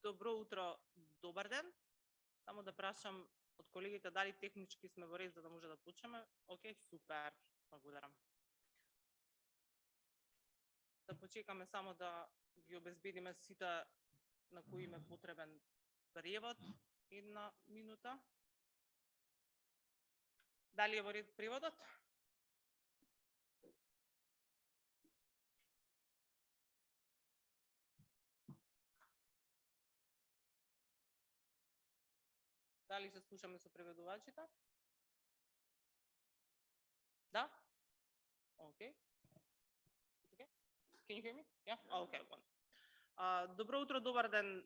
Добро утро, добар ден. Само да прашам од колегите дали технички сме во ред за да може да почнеме. Океј, супер. Благодарам. Да почекаме само да ги обезбедиме сите на кои им е потребен превод. Една минута. Дали е во ред преводот? Дали се слушаме со преведувачите? Да? Океј. Can you hear me? Yeah? Okay. Добро утро, добар ден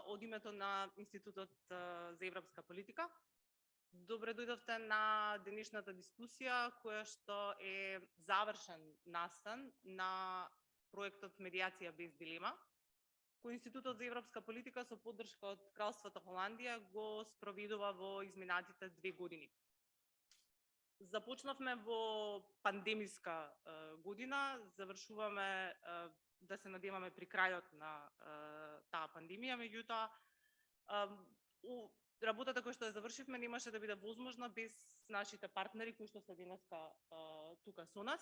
од името на Институтот за европска политика. Добре дојдовте на денешната дискусија која што е завршен настан на проектот Медиација без дилема, кој Институтот за европска политика со поддршка од Кралството Холандија го спроведува во изминатите 2 години. Започнавме во пандемиска година, завршуваме да се надеваме при крајот на таа пандемија, меѓутоа работата која што ја завршивме немаше да биде возможна без нашите партнери кои што се денеска тука со нас.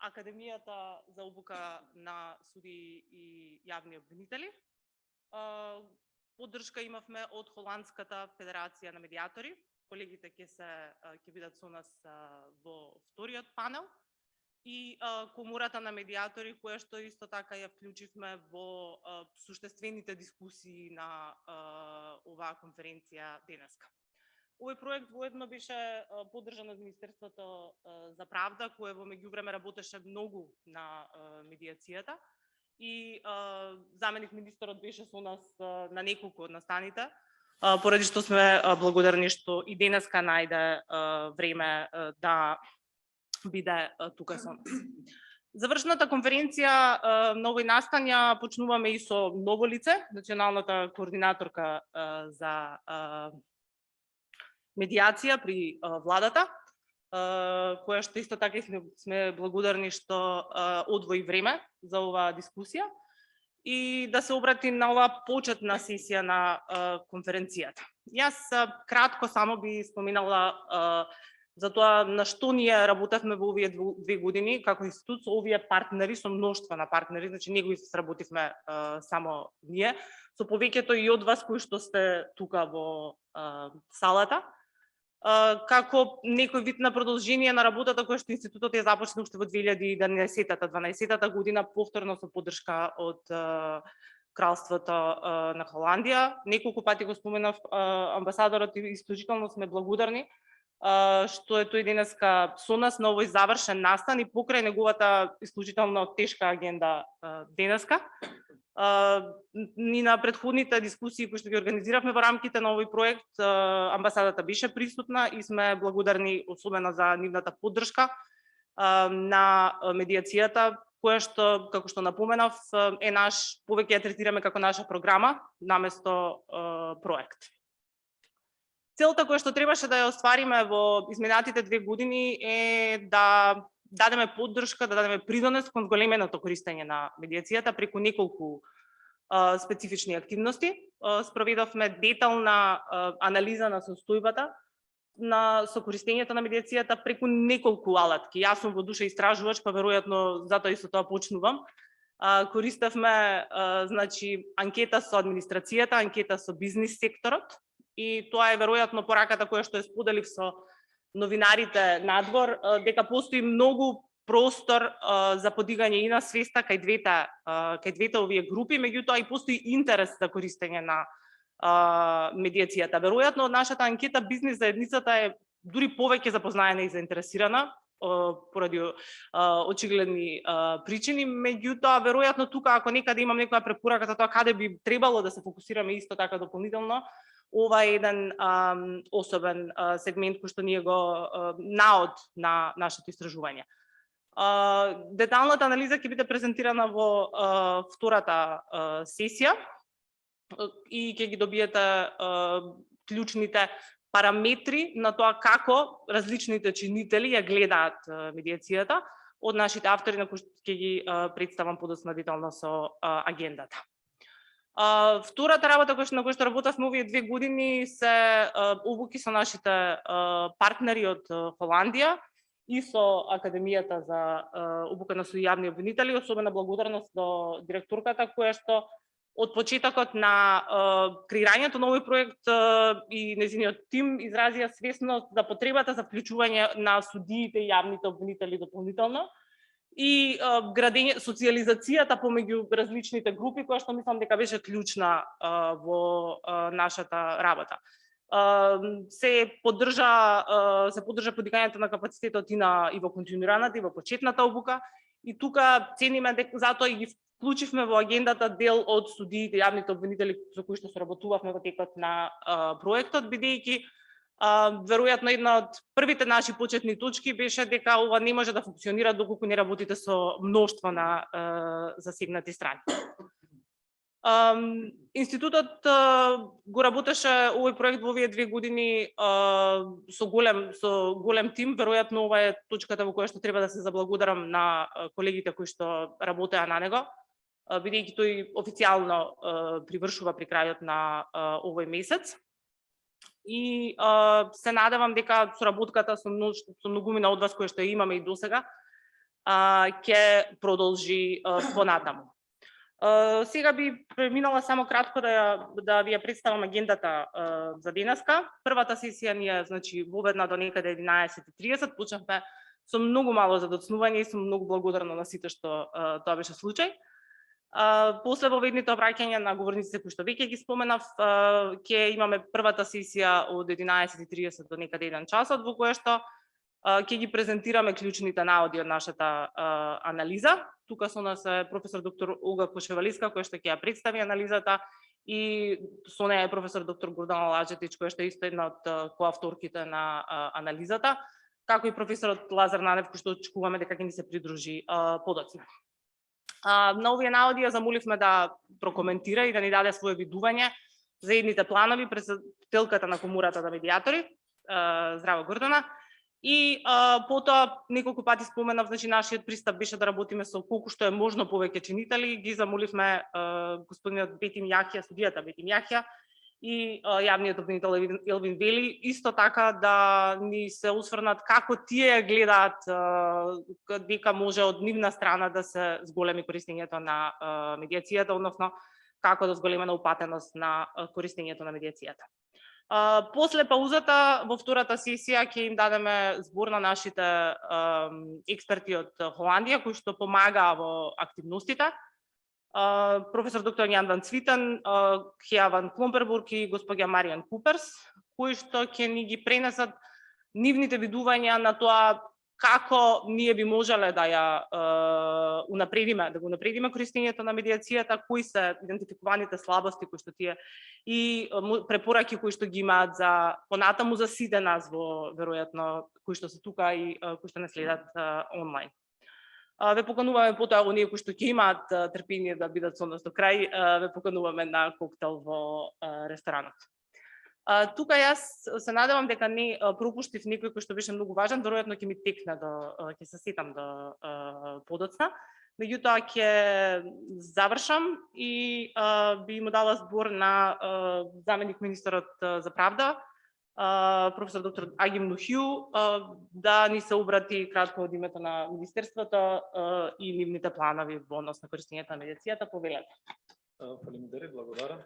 Академијата за обука на суди и јавни обвинители. Поддршка имавме од Холандската федерација на медиатори. Колегите ќе бидат со нас во вториот панел. И комората на медиатори, која што исто така ја вклучивме во суштествените дискусии на оваа конференција денеска. Овој проект воедно беше поддржан од Министерството за правда, кое во меѓувреме работеше многу на медиацијата и заменик министерот беше со нас на неколку од настаните, поради што сме благодарни што и денеска најде време да биде тука со нас. Завршната конференција на овој настан ја почнуваме и со ново лице, националната координаторка за медиација при владата, која што исто така сме благодарни што одвои време за оваа дискусија и да се обрати на оваа почетна сесија на конференцијата. Јас кратко само би споминала за тоа на што ние работевме во овие 2 години како институт со овие партнери, со мноштво на партнери, значи не го сработивме само ние, со повеќето и од вас кои што сте тука во салата, како некој вид на продолжение на работата која што институтот ја започна уште во 2011-12 година, повторно со поддршка од Кралството на Холандија. Неколку пати го споменав амбасадорот и исклучително сме благодарни што е тој денеска со нас на овој завршен настан и покрај неговата исклучително тешка агенда денеска. Ни на претходните дискусии кои што ги организиравме во рамките на овој проект, амбасадата беше присутна и сме благодарни особено за нивната поддршка на медиацијата, која што, како што напоменав, е наш, повеќе ја третираме како наша програма, наместо проект. Целта која што требаше да ја оствариме во изминатите 2 години е да дадеме поддршка, да дадеме придонес кон големеното користење на медиацијата преку неколку специфични активности. Спроведовме детална анализа на состојбата со користењето на медиацијата преку неколку алатки. Јас сум во душа истражувач, па веројатно затоа и со тоа почнувам. Користевме значи анкета со администрацијата, анкета со бизнис секторот и тоа е веројатно пораката која што ја споделив со новинарите надвор, дека постои многу простор за подигање и на свеста кај двете овие групи, меѓутоа и постои интерес за користење на медиацијата. Веројатно од нашата анкета бизнис заедницата е дури повеќе запознаена и заинтересирана поради очигледни причини, меѓутоа веројатно тука ако некаде имам некоја препорака за тоа каде би требало да се фокусираме исто така дополнително, ова е еден особен сегмент кој што ние го наод на нашето истражување. Деталната анализа ќе биде презентирана во втората сесија и ќе ги добиете клучните параметри на тоа како различните чинители ја гледаат медиацијата од нашите автори на кои ќе ги представам подоцна детално со агендата. Втората работа на која што работевме овие 2 години се обуки со нашите партнери од Холандија и со Академијата за обука на судијавни обвинители, особена благодарност до директорката која што од почетокот на креирањето на овој проект и нејзиниот тим изразија свесност за потребата за вклучување на судиите и јавните обвинители дополнително и градење, социјализацијата помеѓу различните групи, која што мислам дека беше клучна во нашата работа. Се поддржа подигањето на капацитетот и во континуираната и во почетната обука, и тука цениме дека затоа и ги вклучивме во агендата дел од судиите, јавните обвинители со кои што соработувавме во текот на проектот, бидејќи веројатно една од првите наши почетни точки беше дека ова не може да функционира доколку не работите со мноштво на засегнати страни. Институтот го работеше овој проект во овие 2 години со голем тим. Веројатно ова е точката во која што треба да се заблагодарам на колегите кои што работеа на него, бидејќи тој официјално привршува при крајот на овој месец. И се надевам дека соработката со многумина од вас која што имаме и досега ќе продолжи понатаму. Сега би преминала само кратко да ви ја представам агендата за денеска. Првата сесија ни е, значи, воведна до некаде 11:30. Почнавме со многу мало задоцнување и сум многу благодарна на сите што тоа беше случај. После воведните обраќања на говорниците кои што веќе ги споменав, ќе имаме првата сесија од 11:30 до некаде 1 часот, во која што ќе ги презентираме клучните наводи од нашата анализа. Тука со нас е професор доктор Олга Кошевалиска, која што ќе ја представи анализата, и со неја е професор доктор Гордана Лажетич, која што е исто една од коавторките на анализата, како и професорот Лазар Нанев, кој што очекуваме дека ќе ни се придружи подоцна. На овие наводи ја замоливме да прокоментира и да ни даде свое видување за едните планови председателката на Комората на медиатори, Здраво Гордона, и потоа неколку пати споменав, значи нашиот пристап беше да работиме со колку што е можно повеќе чинители. Ги замоливме господинот Бетим Јахја, судијата Бетим Јахја, и јавниот обвинител Елвин Вели исто така да ни се осврнат како тие гледаат дека може од нивна страна да се зголеми користењето на медиацијата, односно како да зголемена упатеност на користењето на медиацијата. После паузата во втората сесија ќе им дадеме збор на нашите експерти од Холандија кои што помагаа во активностите. Професор доктор Јан Ван Цвитен, Хеа Ван Кломпербург и господја Маријан Куперс, кои што ќе ни ги пренесат нивните видувања на тоа како ние би можеле да ја унапредиме користењето на медиацијата, кои се идентификуваните слабости кои што тие и препораки кои што ги имаат за понатаму за сите нас веројатно кои што се тука и кои што не следат онлайн. Ве покануваме потоа оние кои што ќе имаат трпение да бидат со нас до крај, ве покануваме на коктел во ресторанот. Тука јас се надевам дека не пропуштив некој кој што беше многу важен, веројатно ќе ми текне ќе се сетам до подоцна. Меѓутоа ќе завршам и би му дала збор на заменик министерот за правда, професор доктор Агим Нухиу, да ни се обрати кратко од името на Министерството и нивните планови во однос на користењето на медиацијата. Повелете. Фалимидери, благодарам.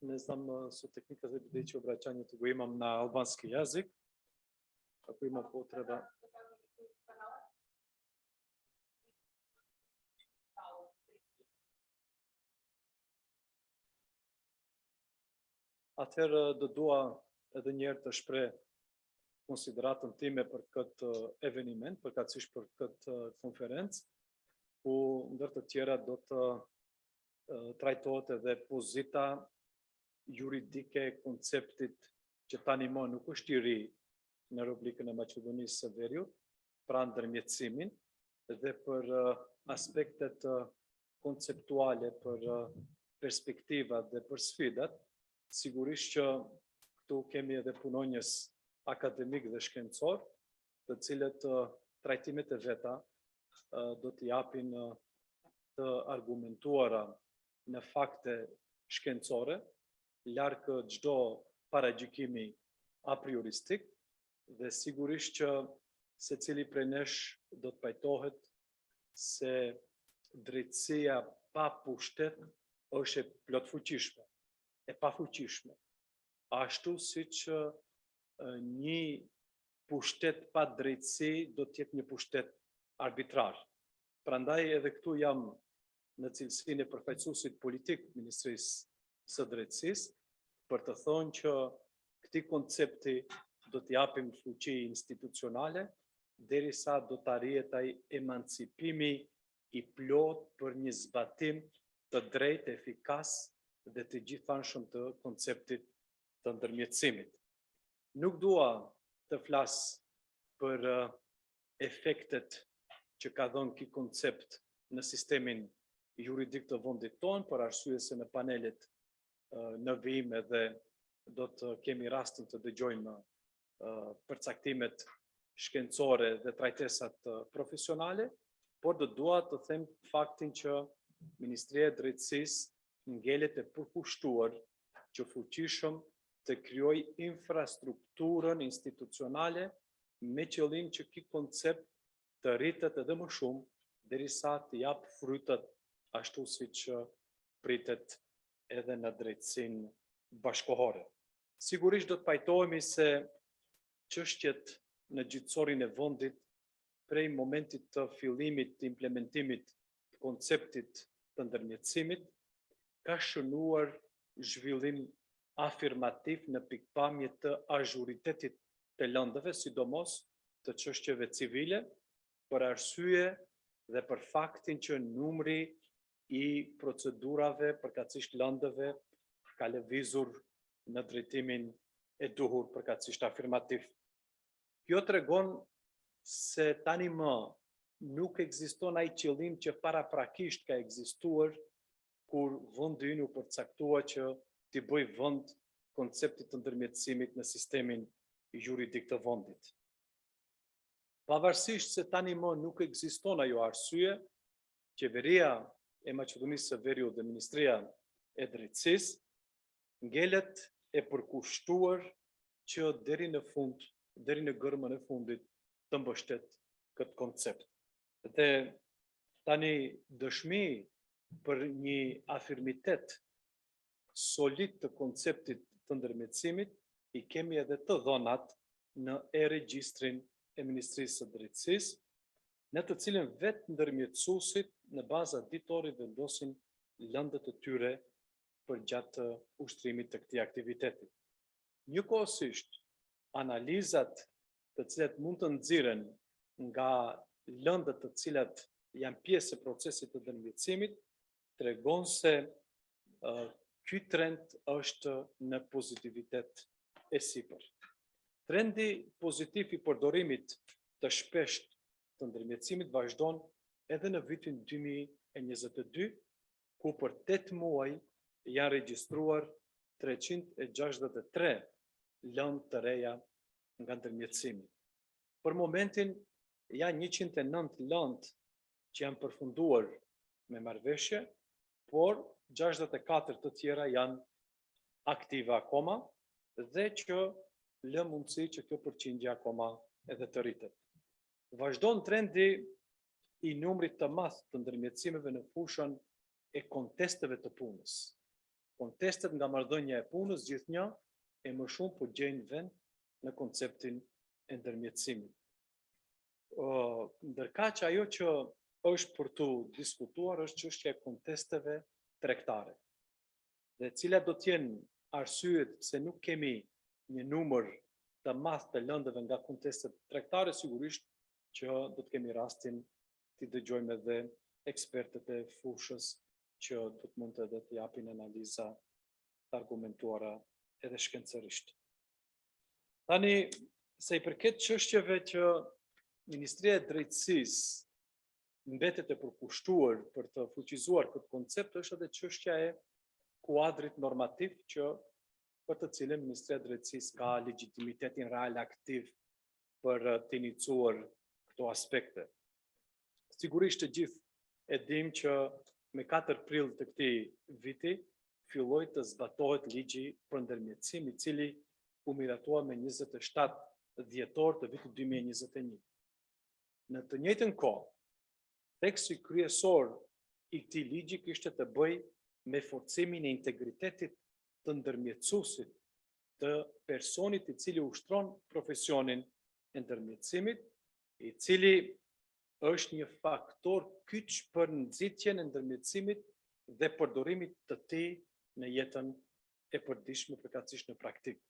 Не знам со техниката, бидејќи обраќањето го имам на албански јазик. Ако има потреба. Atëherë do dua edhe një herë të shpreh konsideratën time për këtë eveniment, përkatësisht për këtë konferencë, ku ndër të tjera do të trajtohet edhe pozita juridike e konceptit që tani më nuk është i ri në Republikën e Maqedonisë së Veriut, pra ndërmjetësimin, dhe për aspektet konceptuale, për perspektivat dhe për sfidat. Sigurisht që këtu kemi edhe punonjës akademik dhe shkencor, të cilët trajtimet e veta do t'i japin të argumentuara në fakte shkencore, larg çdo paragjykimi a prioristik, dhe sigurisht që secili prej nesh do të pajtohet se drejtësia pa pushtet është e plotfuqishme, e pafuqishme. Ashtu siç një pushtet pa drejtësi do të jetë një pushtet arbitrar. Prandaj edhe këtu jam në cilësinë e përfaqësuesit politik të Ministrisë së Drejtësisë për të thonë që këtij koncepti do t'i japim fuqi institucionale derisa do të arrihet ai emancipimi i plot për një zbatim të drejtë, efikas dhe të gjithanshëm të konceptit të ndërmjetësimit. Nuk dua të flas për efektet që ka dhënë ky koncept në sistemin juridik të vendit tonë, për arsye se në panelet në vijim edhe do të kemi rastin të dëgjojmë përcaktimet shkencore dhe trajtesat profesionale, por do dua të them faktin që Ministria e Drejtësisë ngelet e përkushtuar që fuqishëm të krijojë infrastrukturën institucionale me qëllim që ky koncept të rritet edhe më shumë derisa të jap frytet ashtu siç pritet edhe në drejtësinë bashkëkohore. Sigurisht do të pajtohemi se çështjet në gjyqësorin e vendit prej momentit të fillimit të implementimit të konceptit të ndërmjetësimit ka shënuar zhvillim afirmativ në pikpamje të azhuritetit të lëndëve, sidomos të çështjeve civile, për arsye dhe për faktin që numri i procedurave përkatësisht lëndëve ka lëvizur në drejtimin e duhur përkatësisht afirmativ. Kjo tregon se tani më nuk ekziston ai qëllim që paraprakisht ka ekzistuar kur vendi ynë u përcaktua që t'i bëj vend konceptit të ndërmjetësimit në sistemin juridik të vendit. Pavarësisht se tani më nuk ekziston ajo arsye, Qeveria e Maqedonisë së Veriut dhe Ministria e Drejtësisë ngelet e përkushtuar që deri në fund, deri në gërmën e fundit të mbështet këtë koncept. Dhe tani dëshmi për një afirmitet solid të konceptit të ndërmjetësimit i kemi edhe të dhënat në e-regjistrin e Ministrisë së Drejtësisë, në të cilën vetë ndërmjetësuesit në baza ditore vendosin lëndët e tyre për gjatë ushtrimit të këtij aktiviteti. Njëkohësisht, analizat të cilat mund të nxirren nga lëndët të cilat janë pjesë e procesit të ndërmjetësimit tregon se ky trend është në pozitivitet e sipër. Trendi pozitiv i përdorimit të shpesht të ndërmjetësimit vazhdon edhe në vitin 2022, ku për 8 muaj janë regjistruar 363 lëndë të reja nga ndërmjetësimi. Për momentin janë 109 lëndë që janë përfunduar me marrëveshje, por 64 të tjera janë aktive akoma dhe që lë mundësi që kjo përqindje akoma edhe të rritet. Vazhdon trendi i numrit të madh të ndërmjetësimeve në fushën e kontesteve të punës. Kontestet nga marrëdhënia e punës gjithnjë e më shumë po gjejnë vend në konceptin e ndërmjetësimit. Ndërkaq ajo që është për të diskutuar është çështja e kontesteve tregtare, dhe cilat do të jenë arsyet pse nuk kemi një numër të madh të lëndëve nga kontestet tregtare, sigurisht që do të kemi rastin të dëgjojmë edhe ekspertët e fushës që do të mund edhe të japin analiza të argumentuara edhe shkencërisht. Tani, se i përket çështjeve që Ministria e Drejtësisë mbetet e përkushtuar për të fuqizuar këtë koncept, është edhe çështja e kuadrit normativ që për të cilën Ministria e Drejtësisë ka legitimitetin real aktiv për të iniciuar këto aspekte. Sigurisht të gjithë e dim që me 4 prill të këtij viti filloi të zbatohet ligji për ndërmjetësim, i cili u miratua me 27 dhjetor të vitit 2021. Në të njëjtën kohë, teksti kryesor i këtij ligji kishte të bëjë me forcimin e integritetit të ndërmjetësuesit, të personit i cili ushtron profesionin e ndërmjetësimit, i cili është një faktor kyç për nxitjen e ndërmjetësimit dhe përdorimit të tij në jetën e përditshme, përkatësisht në praktikë.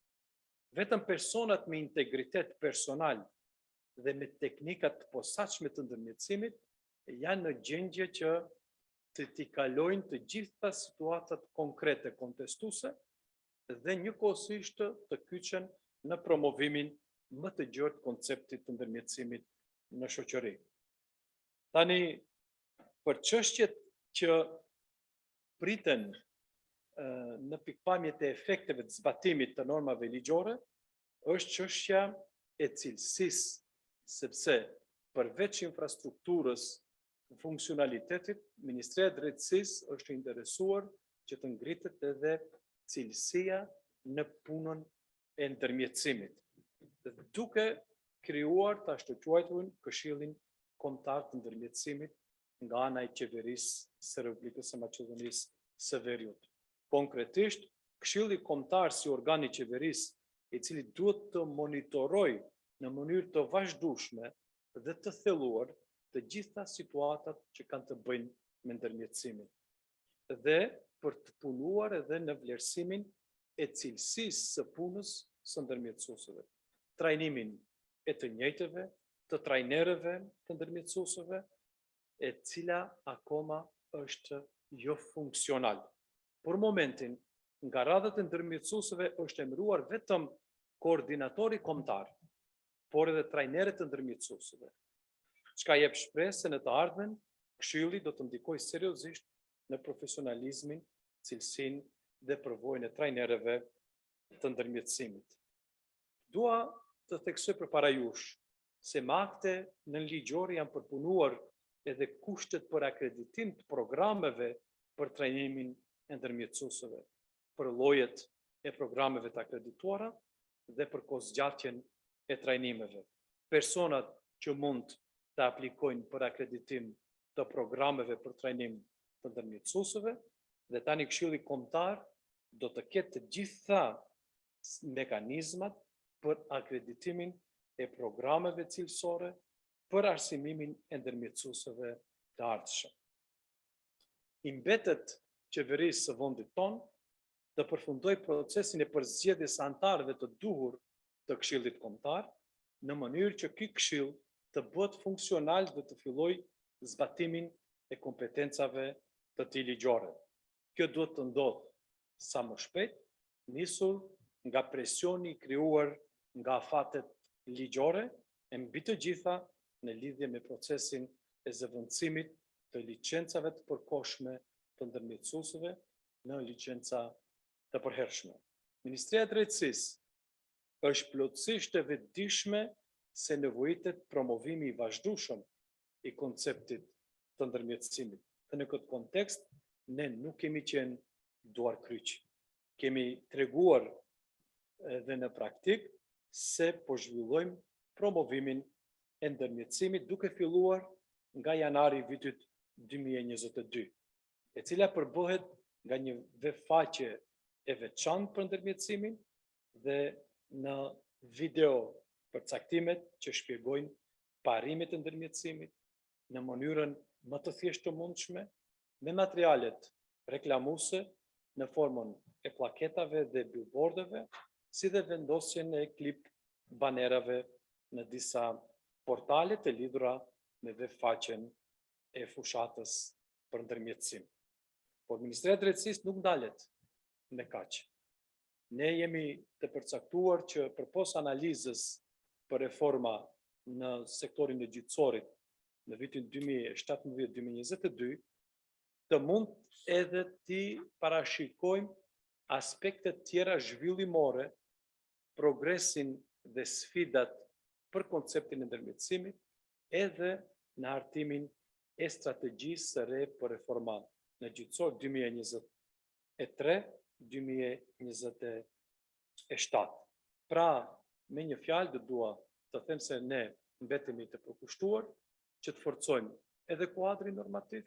Vetëm personat me integritet personal dhe me teknikat të posaçme të ndërmjetësimit janë në gjendje që të t'i kalojnë të gjitha situatat konkrete kontestuese dhe njëkohësisht të kyçen në promovimin më të gjerë të konceptit të ndërmjetësimit në shoqëri. Tani, për çështjet që priten në pikpamjet e efekteve të zbatimit të normave ligjore, është çështja e cilësisë, sepse përveç infrastrukturës të funksionalitetit, Ministria e Drejtësisë është interesuar që të ngritet edhe cilësia në punën e ndërmjetësimit, duke krijuar të ashtu quajturin Këshillin Kombëtar të Ndërmjetësimit nga ana e qeverisë së Republikës së Maqedonisë së Veriut. Konkretisht, Këshilli Kombëtar si organ i qeverisë, i cili duhet të monitorojë në mënyrë të vazhdueshme dhe të thelluar të gjitha situatat që kanë të bëjnë me ndërmjetësimin, dhe për të punuar edhe në vlerësimin e cilësisë së punës së ndërmjetësuesve, trajnimin e të njëjtëve, të trajnerëve të ndërmjetësuesve, e cila akoma është jo funksional. Për momentin, nga radhët e ndërmjetësuesve është emëruar vetëm koordinatori kombëtar, por edhe trajnerët të ndërmjetësuesve, çka jep shpresë se në të ardhmen Këshilli do të ndikojë seriozisht në profesionalizmin, cilësinë dhe përvojën e trajnerëve të ndërmjetësimit. Dua të theksoj përpara jush se me akte nënligjore janë përpunuar edhe kushtet për akreditim të programeve për trajnimin e ndërmjetësuesve, për llojet e programeve të akredituara dhe për kohëzgjatjen e trajnimeve. Personat që mund të aplikojnë për akreditim të programeve për trajnim të ndërmjetësuesve, dhe tani Këshilli Kombëtar do të ketë të gjitha mekanizmat për akreditimin e programeve cilësore për arsimimin e ndërmjetësuesve të ardhshëm. I mbetet qeverisë së vendit tonë të përfundojë procesin e përzgjedhjes së anëtarëve të duhur të Këshillit Kombëtar në mënyrë që ky këshill të bëhet funksional dhe të fillojë zbatimin e kompetencave të tij ligjore. Kjo duhet të ndodhë sa më shpejt, nisur nga presioni i krijuar nga afatet ligjore e mbi të gjitha në lidhje me procesin e zëvendësimit të licencave të përkohshme të ndërmjetësuesve në licenca të përhershme. Ministria e Drejtësisë është plotësisht e vetëdijshme se nevojitet promovimi i vazhdueshëm i konceptit të ndërmjetësimit. Dhe në këtë kontekst, ne nuk kemi qenë duar kryq. Kemi treguar edhe në praktik se po zhvillojmë promovimin e ndërmjetësimit duke filluar nga janari i vitit 2022, e cila përbëhet nga një vefaqe e veçantë për ndërmjetësimin dhe në video përcaktimet që shpjegojnë parimet e ndërmjetësimit në mënyrën më të thjeshtë të mundshme, me materialet reklamuese në formën e plaketave dhe billboardeve, si dhe vendosjen e klip banerave në disa portale të lidhura me vefaqen e fushatës për ndërmjetësim. Por Ministria e Drejtësisë nuk ndalet me kaq. Ne jemi të përcaktuar që përpos analizës për reforma në sektorin e gjyqësorit në vitin 2017-2022, të mund edhe të parashikojmë aspektet tjera zhvillimore, progresin dhe sfidat për konceptin e ndërmjetësimit, edhe në hartimin e strategjisë së re për reforma në gjyqësor 2023-2027. Pra, me një fjalë do dua të them se ne mbetemi të përkushtuar që të forcojmë edhe kuadrin normativ,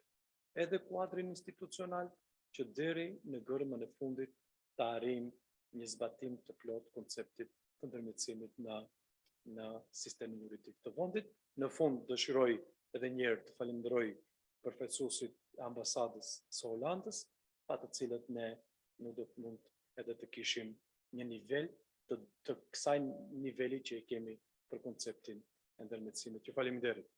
edhe kuadrin institucional, që deri në gërmën e fundit të arrijmë një zbatim të plot konceptit të ndërmjetësimit në sistemin juridik të vendit. Në fund dëshiroj edhe një herë të falenderoj përfaqësuesit e ambasadës së Holandës, pa të cilët ne nuk do të mund edhe të kishim një nivel të kësaj niveli që e kemi për konceptin e ndërmjetësimit. Ju faleminderit.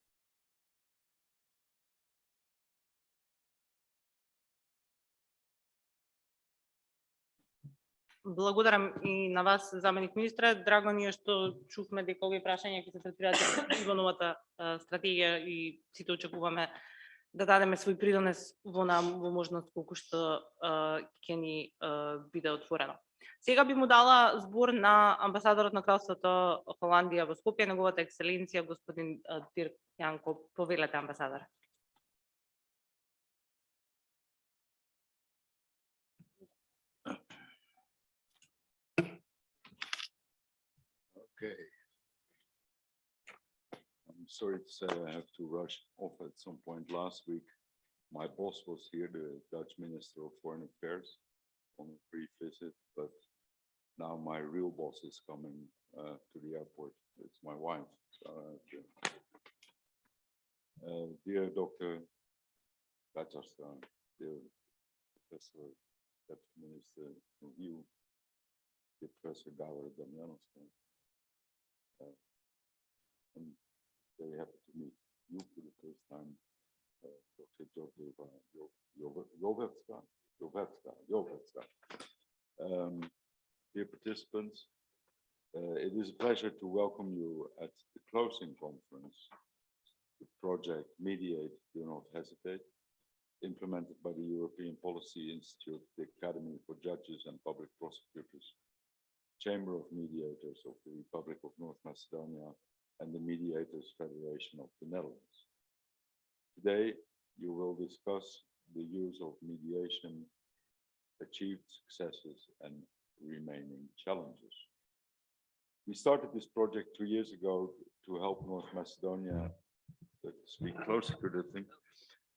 Благодарам и на вас, заменик министре. Драго ни е што чувме дека овие прашања ќе се третираат во новата стратегија и сите очекуваме да дадеме свој придонес во можност колку што ќе ни биде отворено. Сега би му дала збор на амбасадорот на Кралството Холандија во Скопје, неговата екселенција господин Дирк Јанко. Повелете, амбасадор. Okay. I'm sorry to say I have to rush off at some point. Last week, my boss was here, the Dutch Minister of Foreign Affairs, on a brief visit, but now my real boss is coming to the airport. It's my wife. So dear Dr. Bajastra, dear Professor, Dutch Minister Hill, dear Professor Gauer Damianowski, I'm very happy to meet you for the first time, Dr. Jovevska. Dear participants, it is a pleasure to welcome you at the closing conference, the project Mediate, Do Not Hesitate, implemented by the European Policy Institute, the Academy for Judges and Public Prosecutors, Chamber of Mediators of the Republic of North Macedonia, and the Mediators Federation of the Netherlands. Today, you will discuss the use of mediation, achieved successes, and remaining challenges. We started this project 2 years ago to help North Macedonia. Speak closer to the thing.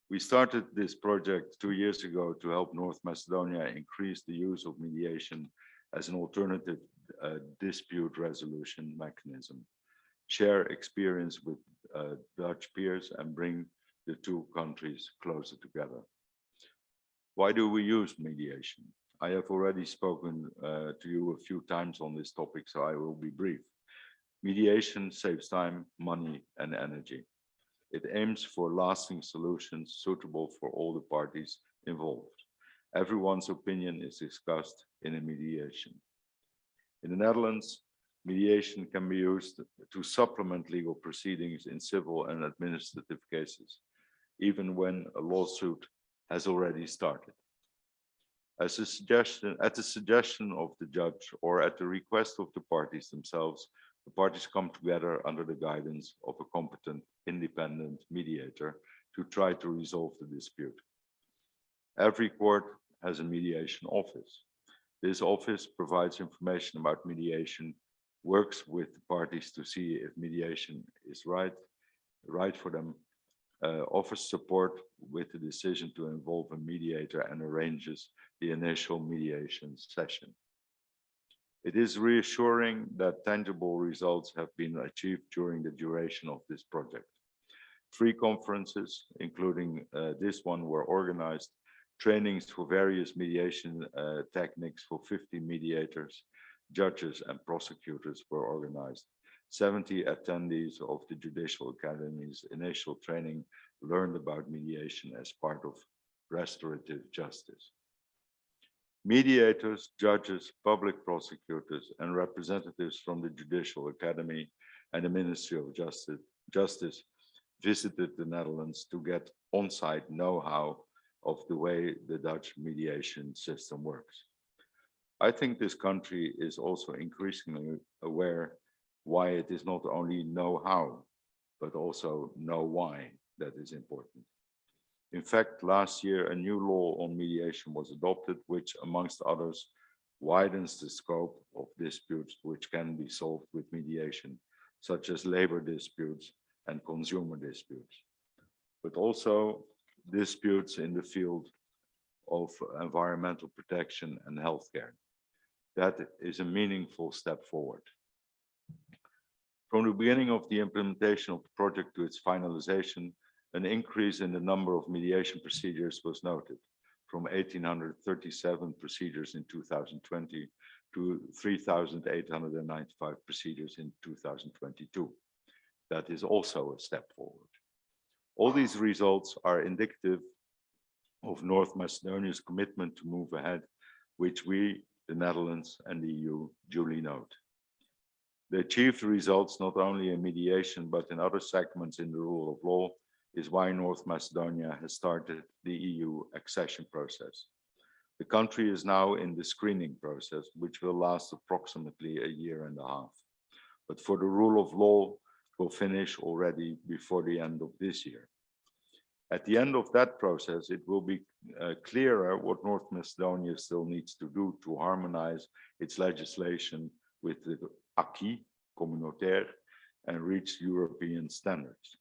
We started this project 2 years ago to help North Macedonia increase the use of mediation as an alternative dispute resolution mechanism, share experience with Dutch peers, and bring the two countries closer together. Why do we use mediation? I have already spoken to you a few times on this topic, so I will be brief. Mediation saves time, money, and energy. It aims for lasting solutions suitable for all the parties involved. Everyone's opinion is discussed in a mediation. In the Netherlands, mediation can be used to supplement legal proceedings in civil and administrative cases, even when a lawsuit has already started. At the suggestion of the judge or at the request of the parties themselves, the parties come together under the guidance of a competent, independent mediator to try to resolve the dispute. Every court has a mediation office. This office provides information about mediation, works with the parties to see if mediation is right for them, offers support with the decision to involve a mediator, and arranges the initial mediation session. It is reassuring that tangible results have been achieved during the duration of this project. 3 conferences, including this one, were organized. Trainings for various mediation techniques for 50 mediators, judges, and prosecutors were organized. 70 attendees of the Judicial Academy's initial training learned about mediation as part of restorative justice. Mediators, judges, public prosecutors, and representatives from the Judicial Academy and the Ministry of Justice visited the Netherlands to get on-site know-how of the way the Dutch mediation system works. I think this country is also increasingly aware why it is not only know how, but also know why that is important. In fact, last year, a new law on mediation was adopted, which, amongst others, widens the scope of disputes which can be solved with mediation, such as labor disputes and consumer disputes, but also disputes in the field of environmental protection and healthcare. That is a meaningful step forward. From the beginning of the implementation of the project to its finalization, an increase in the number of mediation procedures was noted, from 1,837 procedures in 2020 to 3,895 procedures in 2022. That is also a step forward. All these results are indicative of North Macedonia's commitment to move ahead, which we, the Netherlands and the EU, duly note. The achieved results, not only in mediation, but in other segments in the rule of law, is why North Macedonia has started the EU accession process. The country is now in the screening process, which will last approximately a year and a half. But for the rule of law, will finish already before the end of this year. At the end of that process, it will be clearer what North Macedonia still needs to do to harmonize its legislation with the acquis communautaire and reach European standards.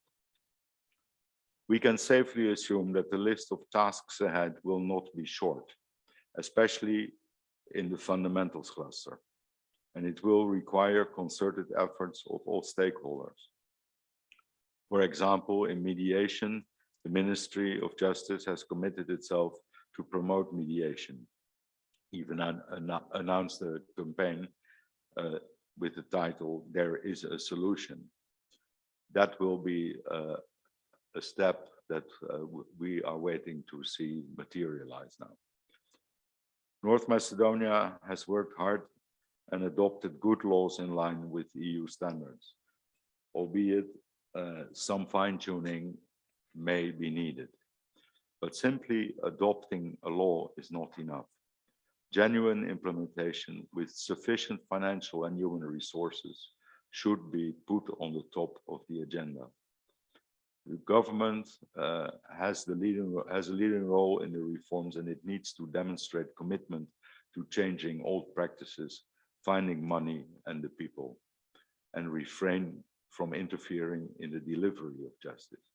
We can safely assume that the list of tasks ahead will not be short, especially in the fundamentals cluster, and it will require concerted efforts of all stakeholders. For example, in mediation, the Ministry of Justice has committed itself to promote mediation, even announced a campaign with the title, "There is a Solution." That will be a step that we are waiting to see materialize now. North Macedonia has worked hard and adopted good laws in line with EU standards, albeit some fine-tuning may be needed. But simply adopting a law is not enough. Genuine implementation with sufficient financial and human resources should be put on the top of the agenda. The government has a leading role in the reforms, and it needs to demonstrate commitment to changing old practices, finding money and the people, and refrain from interfering in the delivery of justice.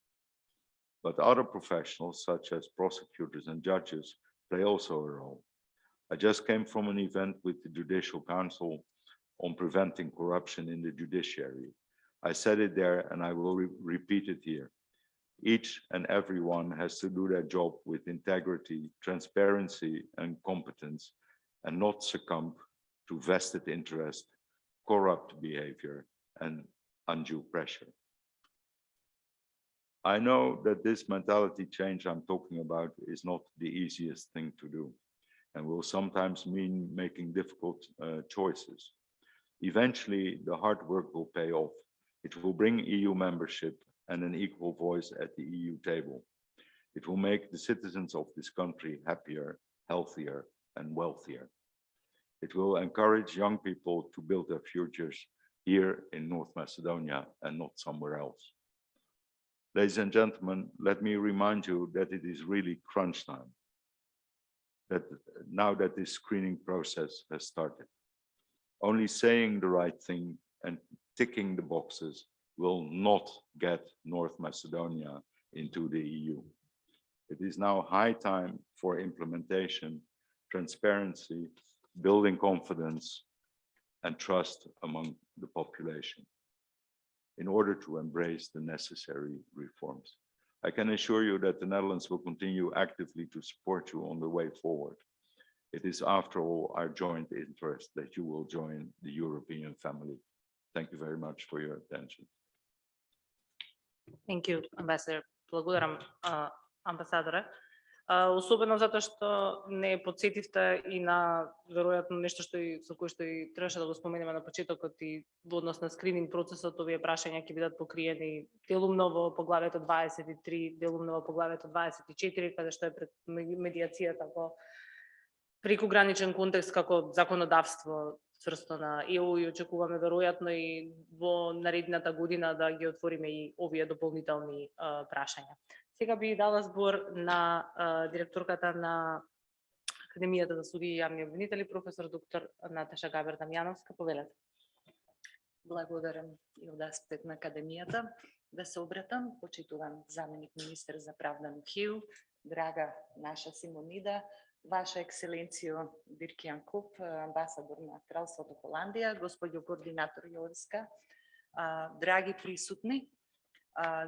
But other professionals, such as prosecutors and judges, play also a role. I just came from an event with the Judicial Council on preventing corruption in the judiciary. I said it there and I will repeat it here. Each and everyone has to do their job with integrity, transparency, and competence, and not succumb to vested interest, corrupt behavior, and undue pressure. I know that this mentality change I'm talking about is not the easiest thing to do, and will sometimes mean making difficult choices. Eventually, the hard work will pay off. It will bring EU membership and an equal voice at the EU table. It will make the citizens of this country happier, healthier, and wealthier. It will encourage young people to build their futures here in North Macedonia and not somewhere else. Ladies and gentlemen, let me remind you that it is really crunch time. That now that this screening process has started, only saying the right thing and ticking the boxes will not get North Macedonia into the EU. It is now high time for implementation, transparency, building confidence, and trust among the population in order to embrace the necessary reforms. I can assure you that the Netherlands will continue actively to support you on the way forward. It is, after all, our joint interest that you will join the European family. Thank you very much for your attention. Thank you, Ambassador. Благодарам, амбасадоре. Особено затоа што не подсетивте и на веројатно нешто со кое што и требаше да го споменеме на почетокот и во однос на скрининг процесот. Овие прашања ќе бидат покриени делумно во поглавието 23, делумно во поглавието 24, каде што е пред медиацијата во прекограничен контекст како законодавство црсто на ЕУ, и очекуваме веројатно и во наредната година да ги отвориме и овие дополнителни прашања. Сега би дала збор на директорката на Академијата за судии и јавни обвинители, професор доктор Наташа Габер-Дамјановска. Повелете. Благодарам и од аспект на Академијата да се обратам, почитуван заменик министер за правда Мухил, драга наша Симонида, Ваша екселенцијо Диркјан Коп, амбасадор на Кралството Холандија, господјо координатор Јовска, драги присутни,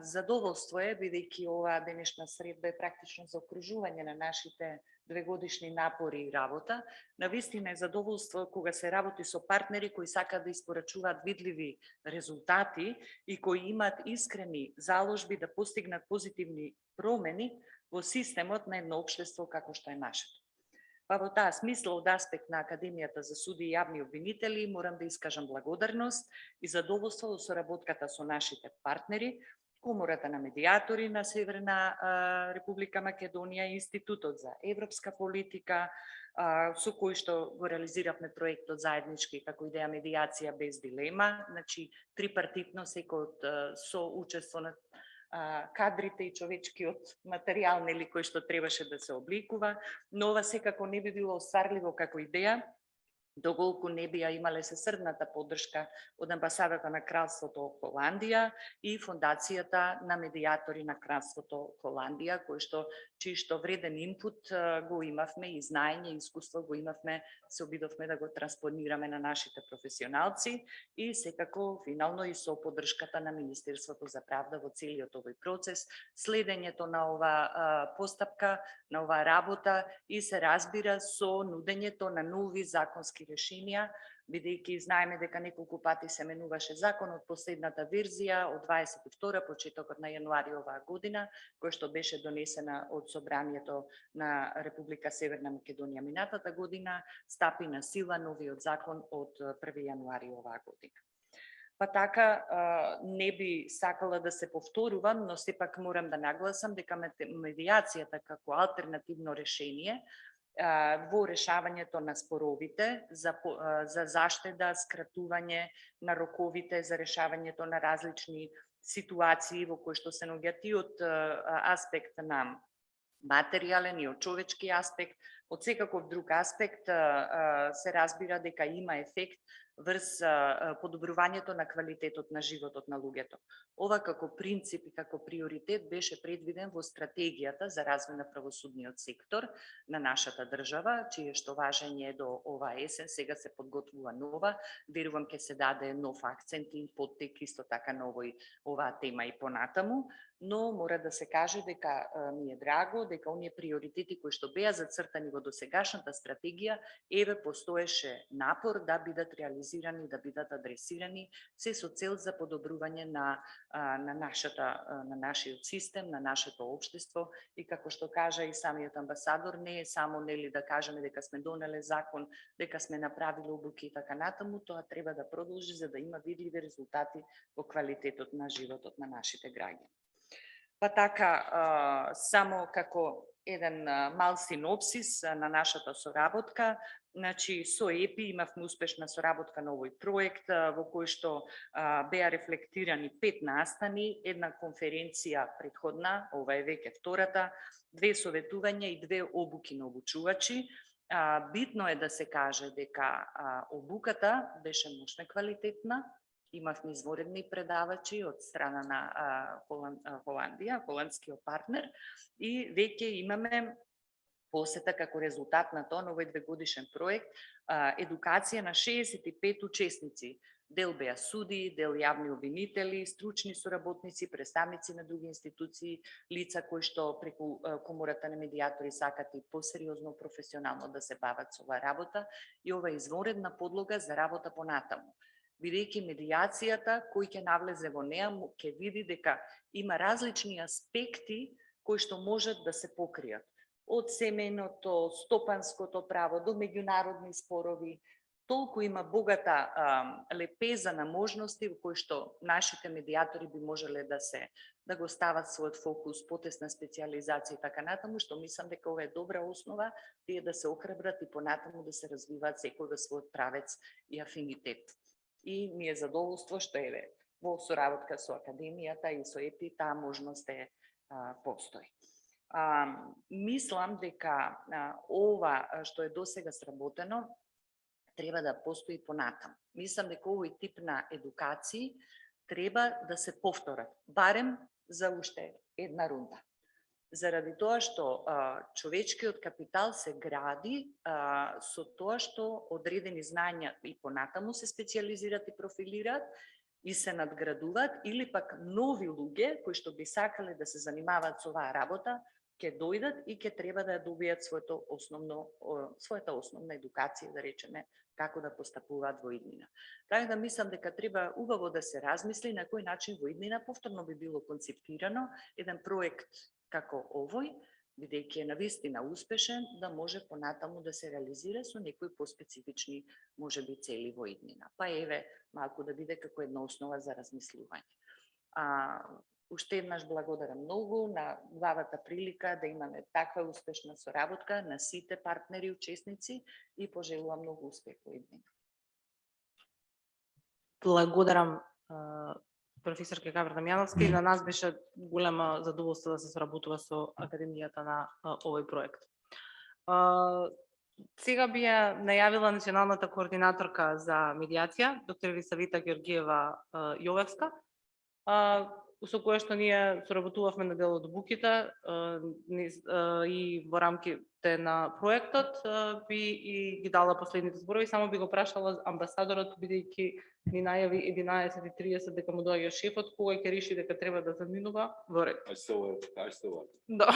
задоволство е, бидејќи оваа денешна средба е практично за окружување на нашите двегодишни напори и работа. Навистина е задоволство кога се работи со партнери кои сакаат да испорачуваат видливи резултати и кои имаат искрени заложби да постигнат позитивни промени во системот на едно општество како што е нашето. Па во таа смисла, од аспект на Академијата за судии и јавни обвинители, морам да искажам благодарност и задоволство со соработката со нашите партнери, Комората на медиатори на Северна Република Македонија, Институтот за европска политика, со кој што го реализиравме проектот заеднички како идеја медиација без дилема, значи трипартитно, секој од со учество на кадрите и човечкиот материјал, нели, кој што требаше да се обликува, но ова секако не би било остварливо како идеја доколку не би ја имале сесрдната поддршка од амбасадата на Кралството Холандија и Фондацијата на медиатори на Кралството Холандија, чиј што вреден инпут го имавме и знаење и искуство го имавме, се обидовме да го транспонираме на нашите професионалци и секако финално и со поддршката на Министерството за правда во целиот овој процес, следењето на оваа постапка, на оваа работа и се разбира со нудењето на нови законски решенија, бидејќи знаеме дека неколку пати се менуваше законот, последната верзија од 22 почетокот на јануари оваа година, која што беше донесена од Собранието на Република Северна Македонија минатата година, стапи на сила новиот закон од 1 јануари оваа година. Па така, не би сакала да се повторувам, но сепак морам да нагласам дека медиацијата како алтернативно решение во решавањето на споровите, за заштеда, скратување на роковите, за решавањето на различни ситуации во кои што се наоѓаат и од аспект на материјален и од човечки аспект, од секаков друг аспект се разбира дека има ефект врз подобрувањето на квалитетот на животот на луѓето. Ова како принцип и како приоритет беше предвиден во стратегијата за развој на правосудниот сектор на нашата држава, чие што важење до оваа есен, сега се подготвува нова, верувам ќе се даде нов акцент и поттек исто така на оваа тема и понатаму, но мора да се каже дека ми е драго дека оние приоритети кои што беа зацртани во досегашната стратегија, еве постоеше напор да бидат реализирани, да бидат адресирани, се со цел за подобрување на нашиот систем, на нашето општество и како што кажа и самиот амбасадор, не е само нели да кажеме дека сме донеле закон, дека сме направиле обуки и така натаму, тоа треба да продолжи за да има видливи резултати во квалитетот на животот на нашите граѓани. Па така, само како еден мал синопсис на нашата соработка, значи со ЕПИ имавме успешна соработка на овој проект, во кој што беа рефлектирани 5 настани, една конференција претходна, ова е веќе втората, 2 советувања и 2 обуки на обучувачи. Битно е да се каже дека обуката беше мощно квалитетна, имавме изворедни предавачи од страна на Холандија, холандскиот партнер, и веќе имаме посета како резултат на тоа, на овој двегодишен проект, едукација на 65 учесници. Дел беа судии, дел јавни обвинители, стручни соработници, представници на други институции, лица кои што преку Комората на медиатори сакат и посериозно, професионално да се бават со оваа работа, и ова е изворедна подлога за работа понатаму. Бидејќи медиацијата, кој ќе навлезе во неа, ќе види дека има различни аспекти кои што можат да се покријат. Од семејното, стопанското право до меѓународни спорови, толку има богата лепеза на можности во кои што нашите медиатори би можеле да го стават својот фокус, потесна специјализација и така натаму, што мислам дека ова е добра основа тие да се охрабрат и понатаму да се развиваат секој во својот правец и афинитет. И ми е задоволство што еве во соработка со Академијата и со ЕПИ таа можност е постои. Мислам дека ова што е досега сработено треба да постои понатаму. Мислам дека овој тип на едукации треба да се повторат, барем за уште една рунда. Заради тоа што човечкиот капитал се гради со тоа што одредени знања и понатаму се специализираат и профилираат и се надградуваат, или пак нови луѓе кои што би сакале да се занимаваат со оваа работа, ќе дојдат и ќе треба да ја добијат својата основна едукација, да речеме, како да постапуваат во иднина. Така да мислам дека треба убаво да се размисли на кој начин во иднина повторно би било концептирано еден проект како овој, бидејќи е навистина успешен, да може понатаму да се реализира со некои поспецифични можеби цели во иднина. Па еве малку да биде како една основа за размислување. Уште еднаш благодарам многу на главата прилика да имаме таква успешна соработка на сите партнери и учесници и пожелувам многу успех во иднина. Благодарам професорке Габр Дамјановска, и на нас беше голема задоволство да се соработува со Академијата на овој проект. Сега би ја најавила националната координаторка за медиација, доктор Елисавета Георгиева Јовевска, со која што ние соработувавме на дел од обуките и во рамките на проектот, би и ги дала последните зборови, само би го прашала амбасадорот, бидејќи ни најави 11:30 дека му доаѓа шефот, кога ќе реши дека треба да заминува во ред. Да.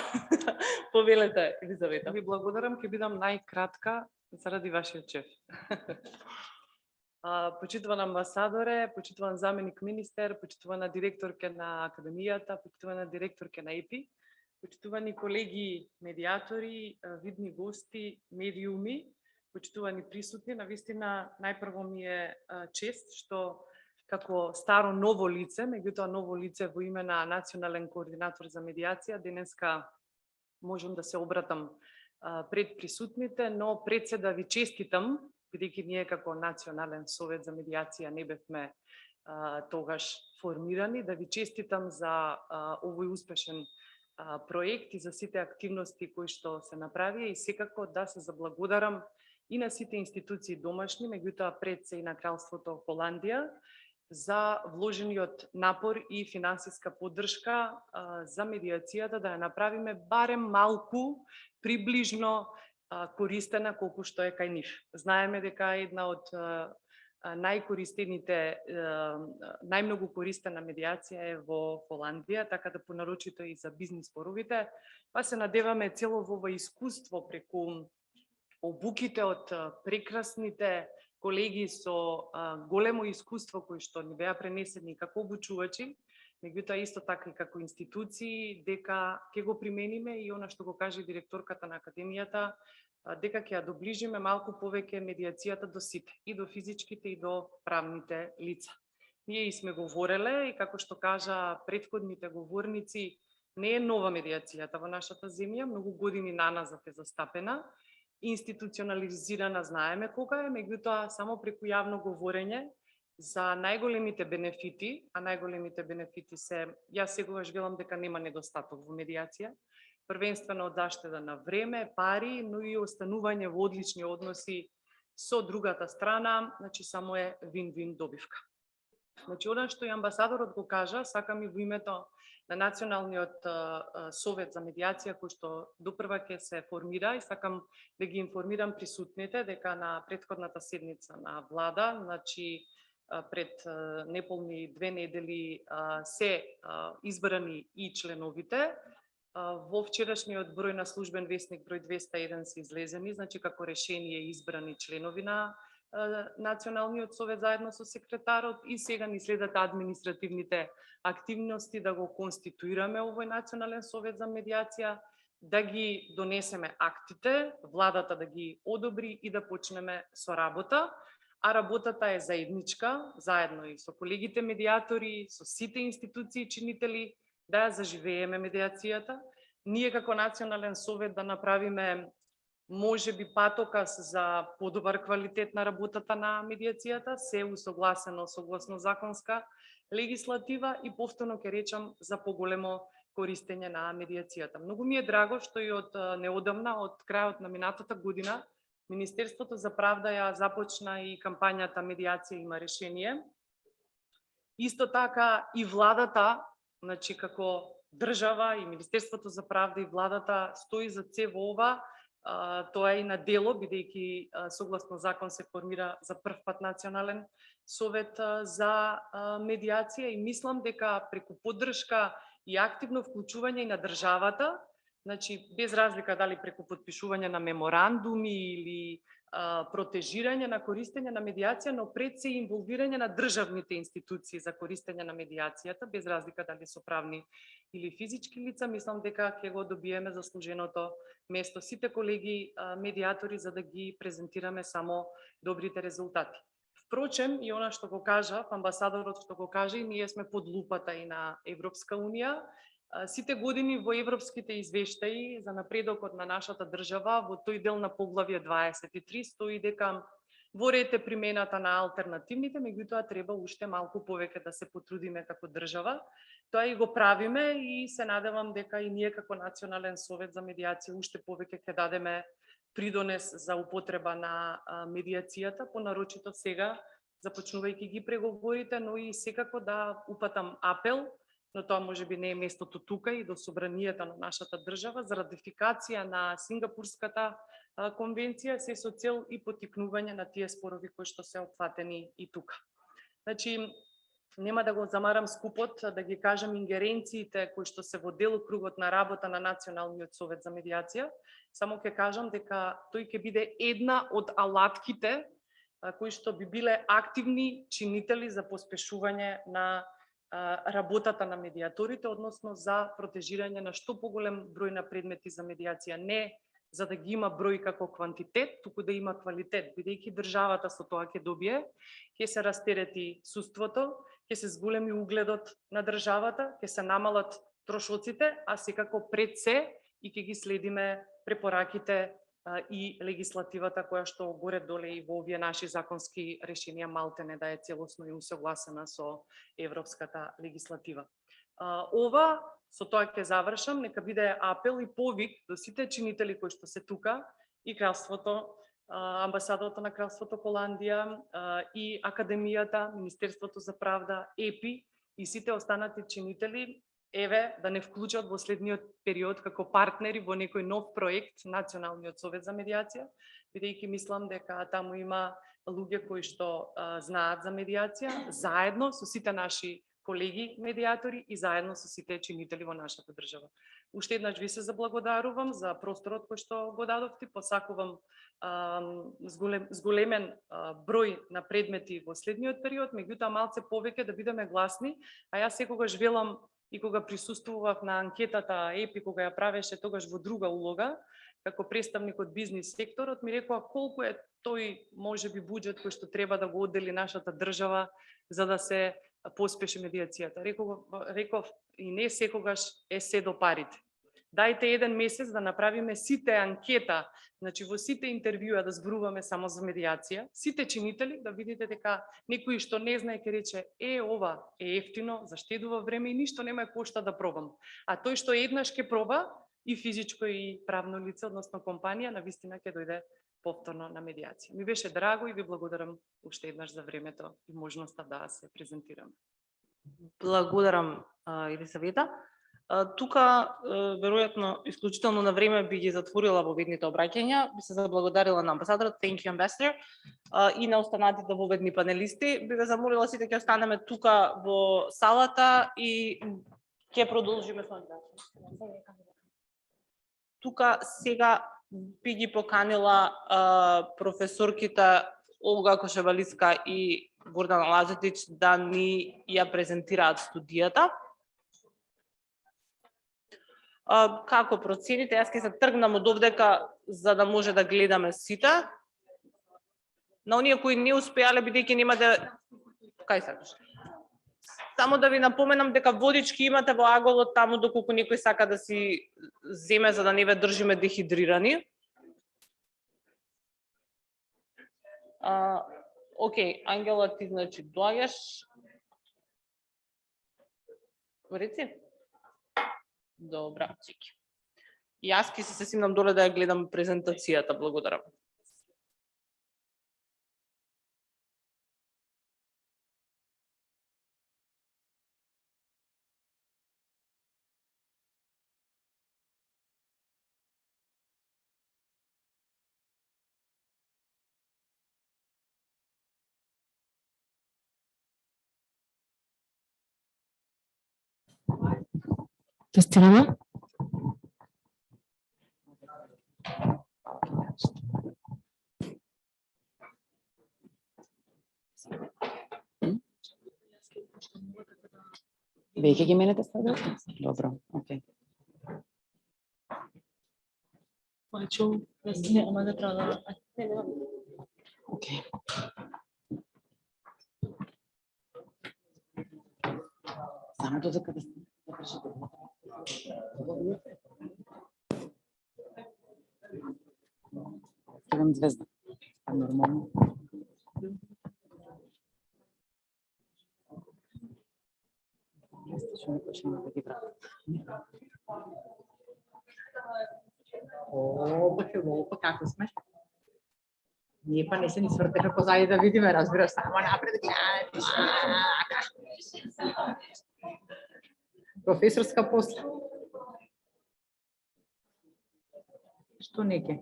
Повелете, Елизавета. Ви благодарам, ќе бидам најкратка заради вашиот шеф. Почитуван амбасадоре, почитуван заменик министер, почитувана директорке на Академијата, почитувана директорке на ЕПИ, почитувани колеги медиатори, видни гости, медиуми, почитувани присутни. Навистина, најпрво ми е чест што како старо ново лице, меѓутоа ново лице во име на национален координатор за медиација, денеска можам да се обратам пред присутните, но пред се да ви честитам, бидејќи ние како Национален совет за медиација не бевме тогаш формирани, да ви честитам за овој успешен проект и за сите активности кои што се направија, и секако да се заблагодарам и на сите институции домашни, меѓутоа пред се и на Кралството Холандија, за вложениот напор и финансиска поддршка за медиацијата, да ја направиме барем малку приближно користена колку што е кај нив. Знаеме дека е една од најкористените, најмногу користена медиација е во Холандија, така да понарочито и за бизнис споровите, па се надеваме цело во ова искуство преку обуките од прекрасните колеги со големо искуство кои што ни беа пренесени како обучувачи, меѓутоа исто така и како институции, дека ќе го примениме и она што го каже директорката на Академијата, дека ќе ја доближиме малку повеќе медиацијата до сите, и до физичките и до правните лица. Ние и сме говореле, и како што кажа претходните говорници, не е нова медиацијата во нашата земја, многу години наназад е застапена, институционализирана, знаеме кога е, меѓутоа само преку јавно говорење за најголемите бенефити, а најголемите бенефити се, јас сегогаш велам дека нема недостаток во медиација, првенствено од заштеда на време, пари, но и останување во одлични односи со другата страна, значи само е вин-вин добивка. Значи, она што и амбасадорот го кажа, сакам и во името на Националниот совет за медиација, кој што допрва ќе се формира, и сакам да ги информирам присутните дека на претходната седница на влада, значи пред неполни 2 недели се избрани и членовите. Во вчерашниот број на службен весник број 201 се излезени, значи како решение избрани членови на Националниот совет заедно со секретарот, и сега ни следат административните активности да го конституираме овој Национален совет за медиација, да ги донесеме актите, владата да ги одобри и да почнеме со работа. А работата е заедничка, заедно и со колегите медиатори, со сите институции чинители, да ја заживееме медиацијата. Ние како Национален совет да направиме можеби патокас за подобар квалитет на работата на медиацијата, се усогласено согласно законска легислатива, и повторно ќе речам за поголемо користење на медиацијата. Многу ми е драго што и од неодамна, од крајот на минатата година, Министерството за правда ја започна и кампањата Медиација има решение. Исто така и владата, значи како држава и Министерството за правда и владата стои за цево ова. Тоа е и на дело, бидејќи согласно закон се формира за прв пат национален совет за медиација и мислам дека преку поддршка и активно вклучување и на државата, значи без разлика дали преку потпишување на меморандуми или протежирање на користење на медиација, но пред се инволвирање на државните институции за користење на медиацијата, без разлика дали со правни или физички лица, мислам дека ќе го добиеме заслуженото место сите колеги медиатори за да ги презентираме само добрите резултати. Впрочем, и она што го кажа, амбасадорот што го кажа, и ние сме под лупата и на Европска унија. Сите години во европските извештаи за напредокот на нашата држава, во тој дел на поглавје 23 стои дека во ред е примената на алтернативните, меѓутоа треба уште малку повеќе да се потрудиме како држава. Тоа и го правиме и се надевам дека и ние како Национален совет за медиација уште повеќе ќе дадеме придонес за употреба на медиацијата, понарочито сега, започнувајќи ги преговорите, но и секако да упатам апел, но тоа можеби не е местото тука и до собранијата на нашата држава за ратификација на Сингапурската конвенција, се со цел и поттикнување на тие спорови кои што се опфатени и тука. Значи, нема да го замарам скупот да ги кажам ингеренциите кои што се во делокругот на работа на Националниот совет за медиација, само ќе кажам дека тој ќе биде една од алатките кои што би биле активни чинители за поспешување на работата на медиаторите, односно за протежирање на што поголем број на предмети за медиација, не за да ги има број како квантитет, туку да има квалитет, бидејќи државата со тоа ќе добие, ќе се растерети суството, ќе се зголеми угледот на државата, ќе се намалат трошоците, а секако пред се и ќе ги следиме препораките и легислативата која што горе доле и во овие наши законски решенија малтене да е целосно и усогласена со европската легислатива. Ова, со тоа ќе завршам, нека биде апел и повик до сите чинители кои што се тука и кралството, амбасадата на кралството Холандија и академијата, Министерството за правда, ЕПИ и сите останати чинители, еве, да не вклучат во следниот период како партнери во некој нов проект Националниот совет за медиација, бидејќи мислам дека таму има луѓе кои што знаат за медиација, заедно со сите наши колеги медиатори и заедно со сите чинители во нашата држава. Уште еднаш ви се заблагодарувам за просторот кој што го дадовте, посакувам зголемен број на предмети во следниот период, меѓутоа малце повеќе да бидеме гласни, а јас секогаш велам и кога присуствував на анкетата ЕПИ, кога ја правеше тогаш во друга улога, како представник од бизнис секторот, ми рекоа колку е тој можеби буџет кој што треба да го оддели нашата држава за да се поспеши медиацијата. Реков и не секогаш е се до парите. Дајте еден месец да направиме сите анкета, значи во сите интервјуа да зборуваме само за медиација, сите чинители да видите дека некој што не знае ќе рече ова е ефтино, заштедува време и ништо нема е кошта да пробам. А тој што еднаш ќе проба и физичко и правно лице, односно компанија, навистина ќе дојде повторно на медиација. Ми беше драго и ви благодарам уште еднаш за времето и можноста да се презентирам. Благодарам, Елисавета. Тука, веројатно, исклучително на време би ги затворила воведните обраќања. Би се заблагодарила на амбасадорот, thank you, ambassador, и на останатите воведни панелисти. Би ве замолила сите ќе останеме тука во салата и ќе продолжиме со тука сега би ги поканила професорките Олга Кошевалиска и Гордан Лазетич да ни ја презентираат студијата. Како процените? Јас ќе се тргнам од овдека за да може да гледаме сите. На оние кои не успеале, бидејќи нема да... Кај сакаш? Само да ви напоменам дека водички имате во аголот таму доколку некој сака да си земе за да не ве држиме дехидрирани. Океј, Ангела, ти значи доаѓаш. Реци? Добра. Јас ќе се сесимнам доле да ја гледам презентацијата. Благодарам. Тестираме. Веќе ги менете сега? Добро, окей. Окей. Само додека да прочитате. Ставам звезда. Нормално. Опа, како сме? Ние па не се ни свртеха позади да видиме, разбира, само напред гледаме. Професорска после. Што неке?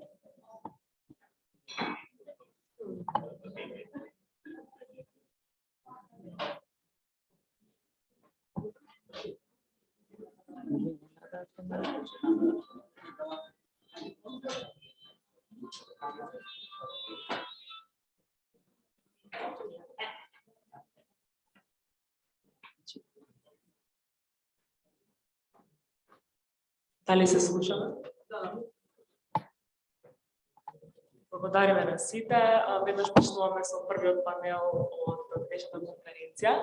Дали се слушаме? Да. Благодариме на сите. Веднаш почнуваме со првиот панел од днешната конференција.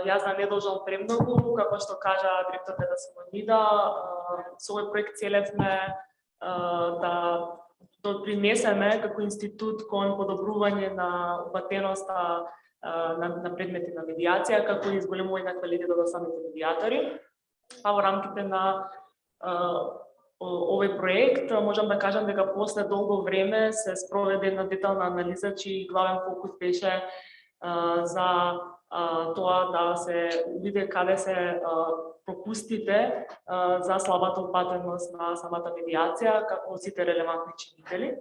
Јас да не должам премногу, како што кажа директорката Симонида, со овој проект целевме да допринесеме како институт кон подобрување на упатеноста на предмети на медиација, како и изголемување на квалитетот на самите медиатори. А во рамките на овој проект можам да кажам дека после долго време се спроведе една детална анализа, чиј главен фокус беше за тоа да се види каде се пропустите за слабата упатеност на самата медиација како сите релевантни чинители.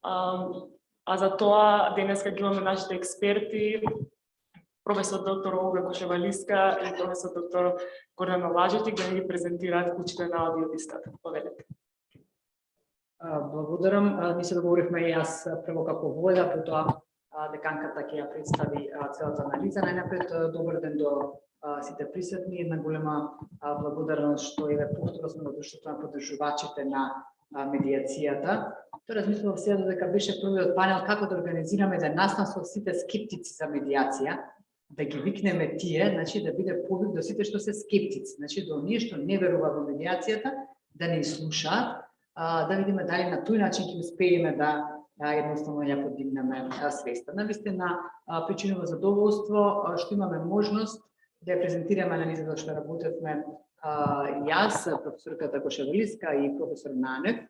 А за тоа денеска ги имаме нашите експерти, професор доктор Олга Кошевалиска и професор доктор Гордана Лажетик, да ги презентираат кучите на аудиодиската. Повелете. Благодарам. Ние се договоривме и јас прво како вода, потоа деканката ќе ја представи целата анализа. Најнапред добар ден до сите присутни. Една голема благодарност што еве повторно сме во друштвото на поддржувачите на медиацијата. Тоа размислував сега дека беше првиот панел како да организираме да настан со сите скептици за медиација, да ги викнеме тие, значи да биде повик до сите што се скептици, значи до оние што не веруваат во медиацијата, да не слушаат, да видиме дали на тој начин ќе успееме да едноставно ја подигнеме свеста. Навистина причинува задоволство што имаме можност да ја презентираме анализата што работевме јас, професорката Кошевалиска и професор Нанев.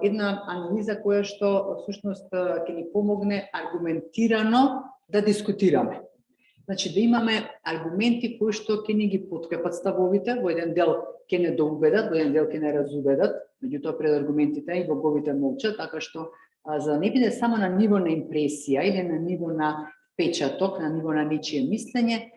Една анализа која што всушност ќе ни помогне аргументирано да дискутираме. Значи да имаме аргументи кои што ќе ни ги подкрепат ставовите, во еден дел ќе не доубедат, во еден дел ќе не разубедат, меѓутоа пред аргументите и боговите молчат, така што за да не биде само на ниво на импресија или на ниво на печаток, на ниво на нечие мислење,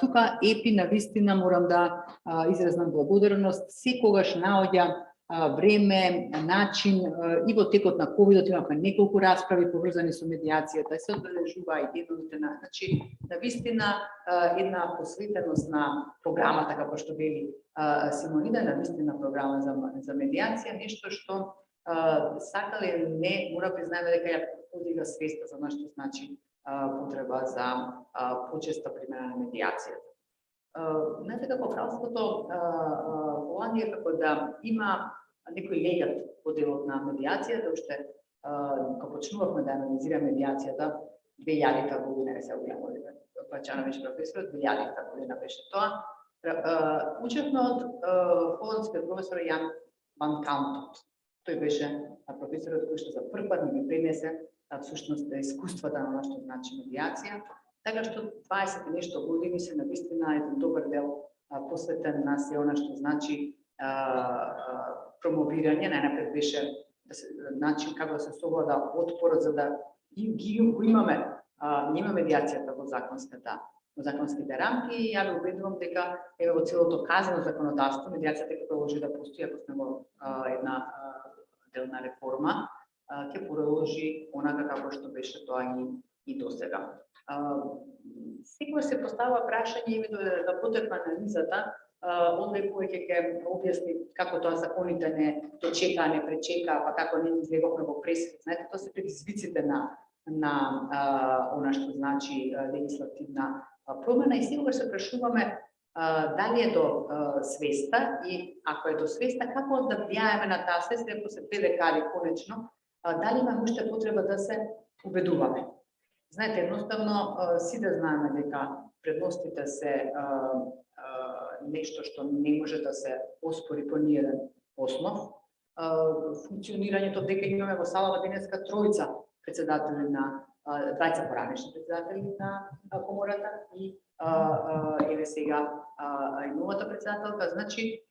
тука ЕПИ навистина морам да изразнам благодарност, секогаш наоѓа време, начин и во текот на ковидот имавме неколку расправи поврзани со медиацијата и се одбележува и деновите на, значи навистина една посветеност на програмата како што вели Симонида, навистина програма за медиација, нешто што сакале или не, мора признаеме дека ја подига свеста за нашто значи потреба за почеста примена на медиацијата. Знаете како кралството Холандија како да има некој легат во делот на медиацијата, уште кога почнувавме да анализираме медиацијата 2000-та година, се огледаме, Пачанович професорот, 2000-та година беше тоа, Учевме од холандскиот професор Јан Ван Кантот. Тој беше професорот кој што за прв пат ни пренесе всушност искуствата на што значи медиација, така што 20 и нешто години се навистина еден добар дел посветен на се она што значи промовирање, најнапред беше начин како да се совлада отпорот за да го имаме, нема медиацијата во законските рамки и ја ве убедувам дека еве во целото казано законодавство медиацијата ќе продолжи да постои ако сме во една делна реформа, ќе продолжи онака како што беше тоа и досега. Секој се поставува прашање и да потекне анализата, ондај повеќе ќе објасни како тоа законите не дочека, не пречека, па како не излеговме во пресвет. Знаете, тоа се предизвиците на она што значи легислативна промена и секогаш се прашуваме дали е до свеста и ако е до свеста, како да влијаеме на таа свест, ако се 2 декади конечно, дали имаме уште потреба да се убедуваме. Знаете, едноставно сите знаеме дека предностите се нешто што не може да се оспори по ниеден основ. Функционирањето дека имаме во салава денеска тројца председатели на двајца поранешни председатели на комората и еве сега и новата председателка, значи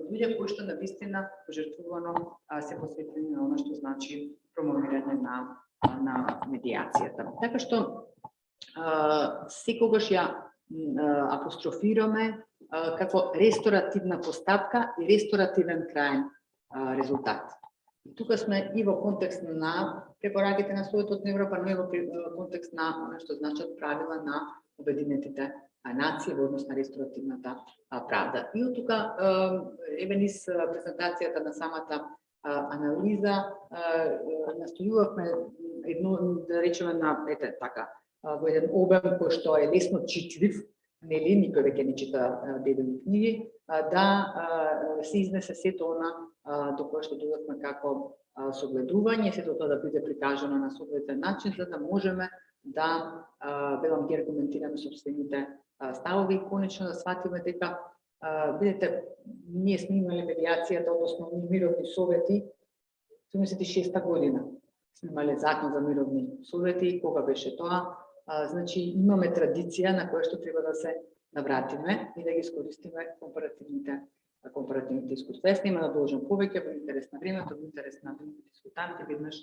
луѓе кои што навистина пожртвувано се посветени на она што значи промовирање на медиацијата. Така што секогаш ја апострофираме како ресторативна постапка и ресторативен крајен резултат. Тука сме и во контекст на препораките на Советот на Европа, но и во контекст на она што значат правила на Обединетите нации во однос на ресторативната правда. И од тука еве низ презентацијата на самата анализа настојувавме едно, да речеме на така во еден обем кој што е лесно читлив, нели никој веќе не чита дебели книги, да се изнесе сето она до кое што дојдовме како согледување, сето тоа да биде прикажано на согледен начин, за да можеме да велам ги аргументираме сопствените ставови и конечно да сватиме дека видите, ние сме имали медиацијата, односно мировни совети, 76-та година. Сме имали закон за мировни совети, кога беше тоа? Значи имаме традиција на која што треба да се навратиме и да ги искористиме компаративните искуства. Јас нема да должам повеќе во интерес на времето, во интерес на другите дискутанти, веднаш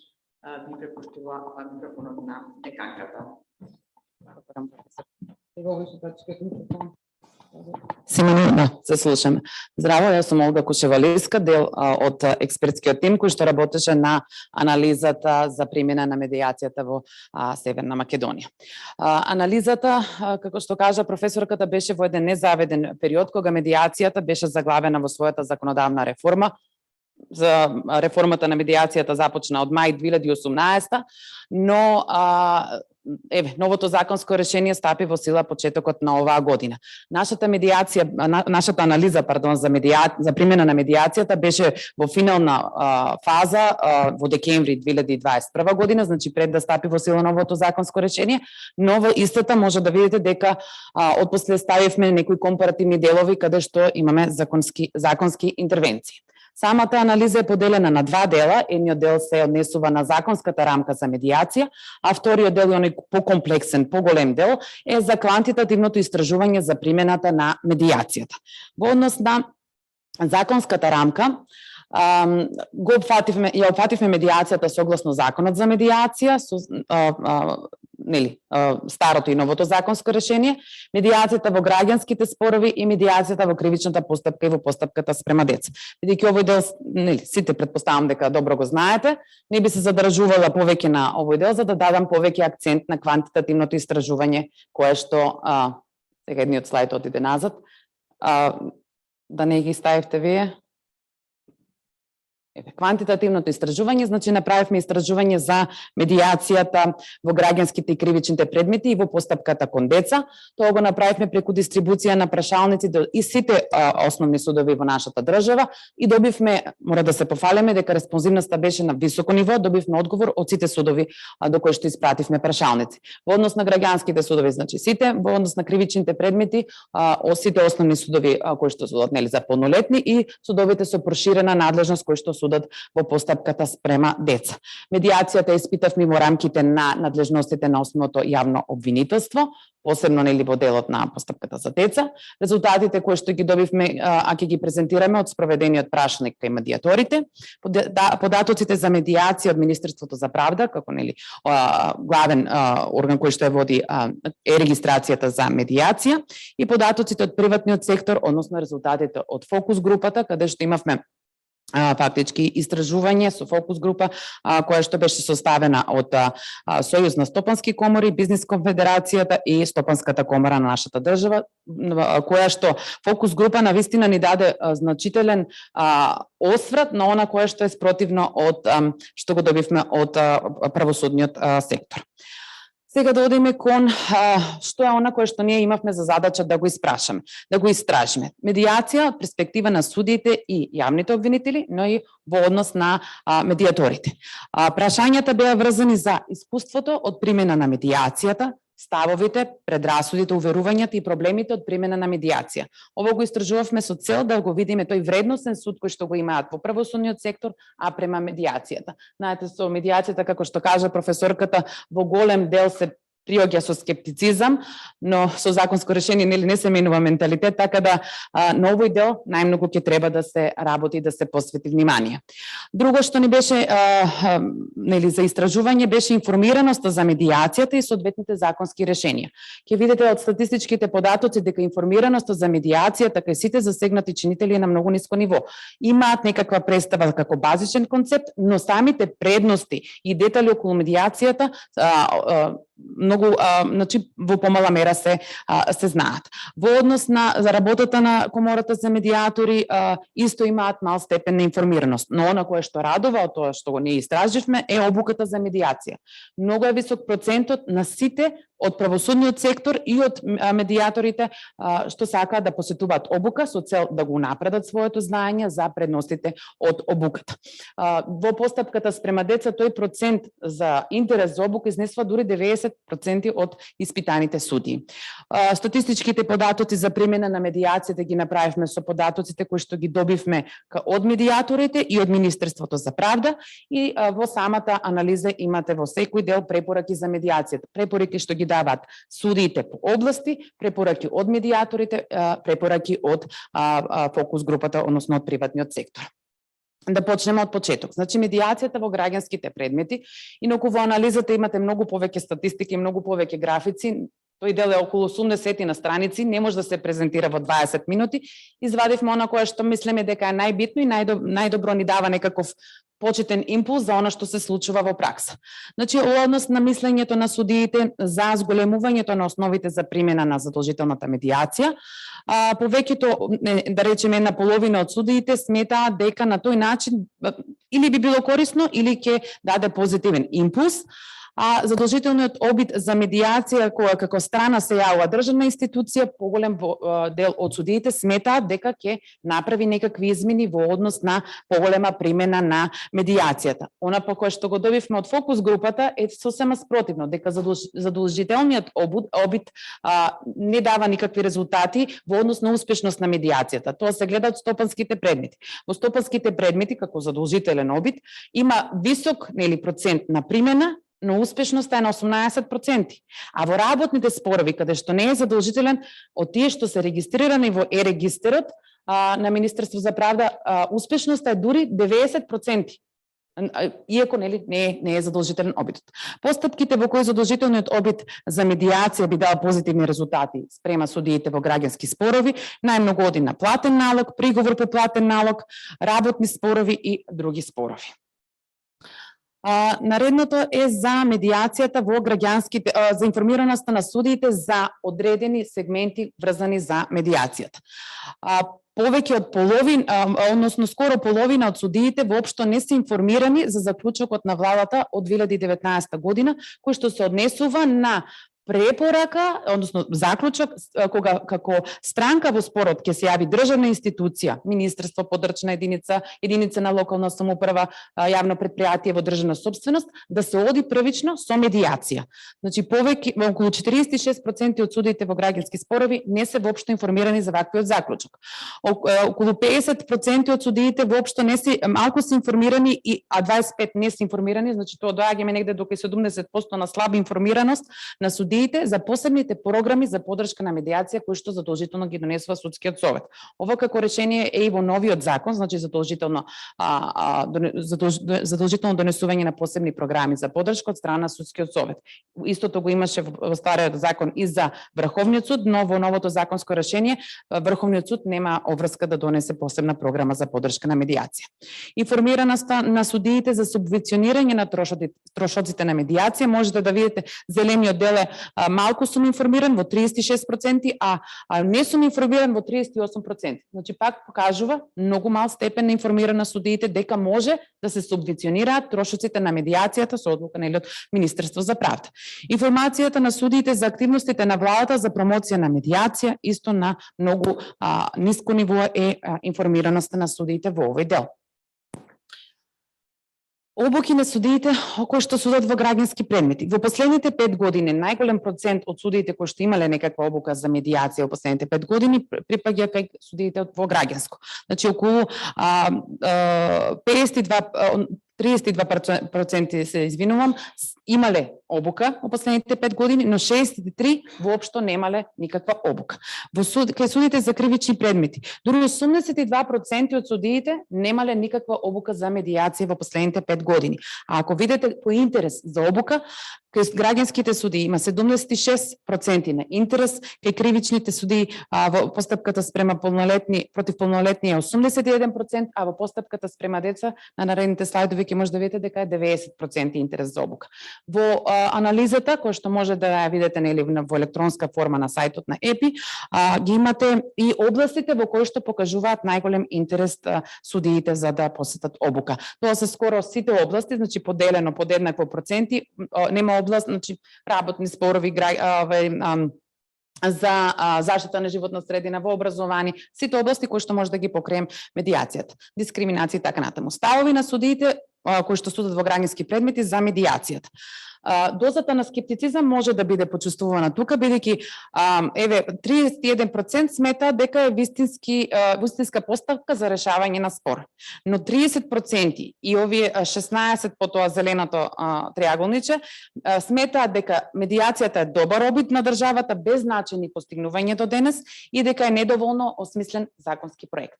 би препуштила микрофонот на деканката. Симона, се слушаме. Здраво, јас сум Олга Кушевалиска, дел од експертскиот тим кој што работеше на анализата за примена на медиацијата во Северна Македонија. Анализата, како што кажа професорката, беше во еден незаведен период кога медиацијата беше заглавена во својата законодавна реформа. За реформата на медиацијата започна од мај 2018, но новото законско решение стапи во сила почетокот на оваа година. Нашата анализа, за примена на медиацијата беше во финална фаза во декември 2021 година, значи пред да стапи во сила новото законско решение, но во истата може да видите дека отпосле ставивме некои компаративни делови каде што имаме законски интервенции. Самата анализа е поделена на 2 дела. Едниот дел се однесува на законската рамка за медиација, а вториот дел е оној покомплексен, поголем дел е за квантитативното истражување за примената на медиацијата. Во однос на законската рамка, ја опфативме медиацијата согласно законот за медиација, старото и новото законско решение, медиацијата во граѓанските спорови и медиацијата во кривичната постапка и во постапката спрема деца. Бидејќи овој дел, сите предпоставам дека добро го знаете, не би се задржувала повеќе на овој дел за да дадам повеќе акцент на квантитативното истражување кое што сега едниот слајд одиде назад. Да не ги ставивте вие? Квантитативното истражување, значи направивме истражување за медиацијата во граѓанските и кривичните предмети и во постапката кон деца. Тоа го направивме преку дистрибуција на прашалници до и сите основни судови во нашата држава и добивме, мора да се пофалиме дека респонзивноста беше на високо ниво, добивме одговор од сите судови до кои што испративме прашалници. Во однос на граѓанските судови, значи сите, во однос на кривичните предмети, сите основни судови кои што судат нели за полнолетни и судовите со проширена надлежност кои што судат во постапката спрема деца. Медиацијата испитавме во рамките на надлежностите на основното јавно обвинителство, посебно нели во делот на постапката за деца. Резултатите кои што ги добивме, а ќе ги презентираме од спроведениот прашалник кај медиаторите, податоците за медиација од Министерството за правда, како нели главен орган кој што ја води е регистрацијата за медиација и податоците од приватниот сектор, односно резултатите од фокус групата, каде што имавме фактички истражување со фокус група која што беше составена од Сојуз на стопански комори, Бизнис конфедерацијата и Стопанската комора на нашата држава, која што фокус група навистина ни даде значителен осврат на она кое што е спротивно од што го добивме од правосудниот сектор. Сега да одиме кон што е она кое што ние имавме за задача да го испрашаме, да го истражиме. Медиација од перспектива на судиите и јавните обвинители, но и во однос на медиаторите. Прашањата беа врзани за искуството од примена на медиацијата, ставовите, предрасудите, уверувањата и проблемите од примена на медиација. Ово го истражувавме со цел да го видиме тој вредносен суд кој што го имаат во правосудниот сектор, а према медиацијата. Знаете, со медиацијата, како што кажа професорката, во голем дел се приоѓа со скептицизам, но со законско решение нели не се менува менталитет, така да на овој дел најмногу ќе треба да се работи и да се посвети внимание. Друго што ни беше нели за истражување беше информираноста за медиацијата и соодветните законски решенија. Ќе видите од статистичките податоци дека информираноста за медиацијата кај сите засегнати чинители е на многу ниско ниво. Имаат некаква представа како базичен концепт, но самите предности и детали околу медиацијата многу, значи во помала мера се знаат. Во однос на за работата на комората за медиатори исто имаат мал степен на информираност, но она кое што радува од тоа што го ние истраживме е обуката за медиација. Многу е висок процентот на сите од правосудниот сектор и од медиаторите што сакаат да посетуваат обука со цел да го напредат своето знаење за предностите од обуката. Во постапката спрема деца тој процент за интерес за обука изнесува дури 90% од испитаните судии. Статистичките податоци за примена на медиацијата ги направивме со податоците кои што ги добивме од медиаторите и од Министерството за правда и во самата анализа имате во секој дел препораки за медиацијата. Препораки што ги даваат судиите по области, препораки од медиаторите, препораки од фокус групата, односно од приватниот сектор. Да почнеме од почеток. Значи, медиацијата во граѓанските предмети, инаку во анализата имате многу повеќе статистики, многу повеќе графици, тој дел е околу 80 на страници, не може да се презентира во 20 минути. Извадивме она кое што мислиме дека е најбитно и најдобро ни дава некаков почетен импулс за она што се случува во пракса. Значи, однос на мислењето на судиите за зголемувањето на основите за примена на задолжителната медиација, повеќето, да речеме, една половина од судиите сметаат дека на тој начин или би било корисно или ќе даде позитивен импулс. Задолжителниот обид за медиација која како страна се јавува државна институција, поголем дел од судиите сметаат дека ќе направи некакви измени во однос на поголема примена на медиацијата. Она по кое што го добивме од фокус групата е сосема спротивно, дека задолжителниот обид не дава никакви резултати во однос на успешност на медиацијата. Тоа се гледа од стопанските предмети. Во стопанските предмети како задолжителен обид има висок процент на примена, но успешноста е на 18%. А во работните спорови, каде што не е задолжителен, од тие што се регистрирани во регистарот на Министерство за правда, успешноста е дури 90%. Иако не е задолжителен обидот. Постапките во кои задолжителниот обид за медиација би дал позитивни резултати спрема судиите во граѓански спорови, најмногу оди на платен налог, приговор по платен налог, работни спорови и други спорови. Наредното е за медиацијата во граѓанските, за информираноста на судиите за одредени сегменти врзани за медиацијата. повеќе од односно скоро половина од судиите воопшто не се информирани за заклучокот на владата од 2019 година, кој што се однесува на препорака, односно заклучок, кога како странка во спорот ќе се јави државна институција, министерство, подрачна единица, единица на локална самоуправа, јавно предпријатие во државна собственост, да се оди првично со медиација. Значи, повеќе, околу 46% од судиите во граѓански спорови не се воопшто информирани за ваквиот заклучок. Околу 50% од судиите воопшто не се, малку се информирани, а 25% не се информирани, значи тоа доаѓаме негде до 70% на слаба информираност на судиите за посебните програми за подршка на медиација кои што задолжително ги донесува судскиот совет. Ова како решение е и во новиот закон, значи задолжително донесување на посебни програми за подршка од страна на судскиот совет. Истото го имаше во стариот закон и за Врховниот суд, но во новото законско решение Врховниот суд нема обврска да донесе посебна програма за подршка на медиација. Информираноста на судиите за субвенционирање на трошоците на медиација, можете да видите зелениот дел е малку сум информиран во 36%, а не сум информиран во 38%. Значи пак покажува многу мал степен на информираност судиите дека може да се субвенционираат трошоците на медиацијата со одлука на Министерство за правда. Информацијата на судиите за активностите на владата за промоција на медиација исто на многу ниско ниво е информираноста на судиите во овој дел. Обуки на судиите кои што судат во граѓански предмети. Во последните 5 години најголем процент од судиите кои што имале некаква обука за медиација во последните 5 години припаѓа кај судиите во граѓанско. Значи околу 32% се извинувам, имале обука во последните 5 години, но 63 воопшто немале никаква обука. Кај судите за кривични предмети, дури 82% од судиите немале никаква обука за медиација во последните 5 години. А ако видите по интерес за обука, кај граѓанските судии има 76% на интерес, кај кривичните судии во постапката спрема против полнолетни е 81%, а во постапката спрема деца на наредните слайдови ќе може да видите дека е 90% интерес за обука. Во анализата, која што може да ја видите нели во електронска форма на сајтот на ЕПИ, ги имате и областите во кои што покажуваат најголем интерес судиите за да посетат обука. Тоа се скоро сите области, значи поделено под еднакво проценти, нема област, значи работни спорови, за заштита на животна средина, во образование, сите области кои што може да ги покрием медиацијата, дискриминација и така натаму. Ставови на судиите кои што судат во граѓански предмети за медиацијата. Дозата на скептицизам може да биде почувствувана тука, бидејќи 31% сметаат дека е вистинска постапка за решавање на спор. Но 30% и овие 16 по тоа зеленото триаголниче сметаат дека медиацијата е добар обид на државата без значајни постигнувања до денес и дека е недоволно осмислен законски проект.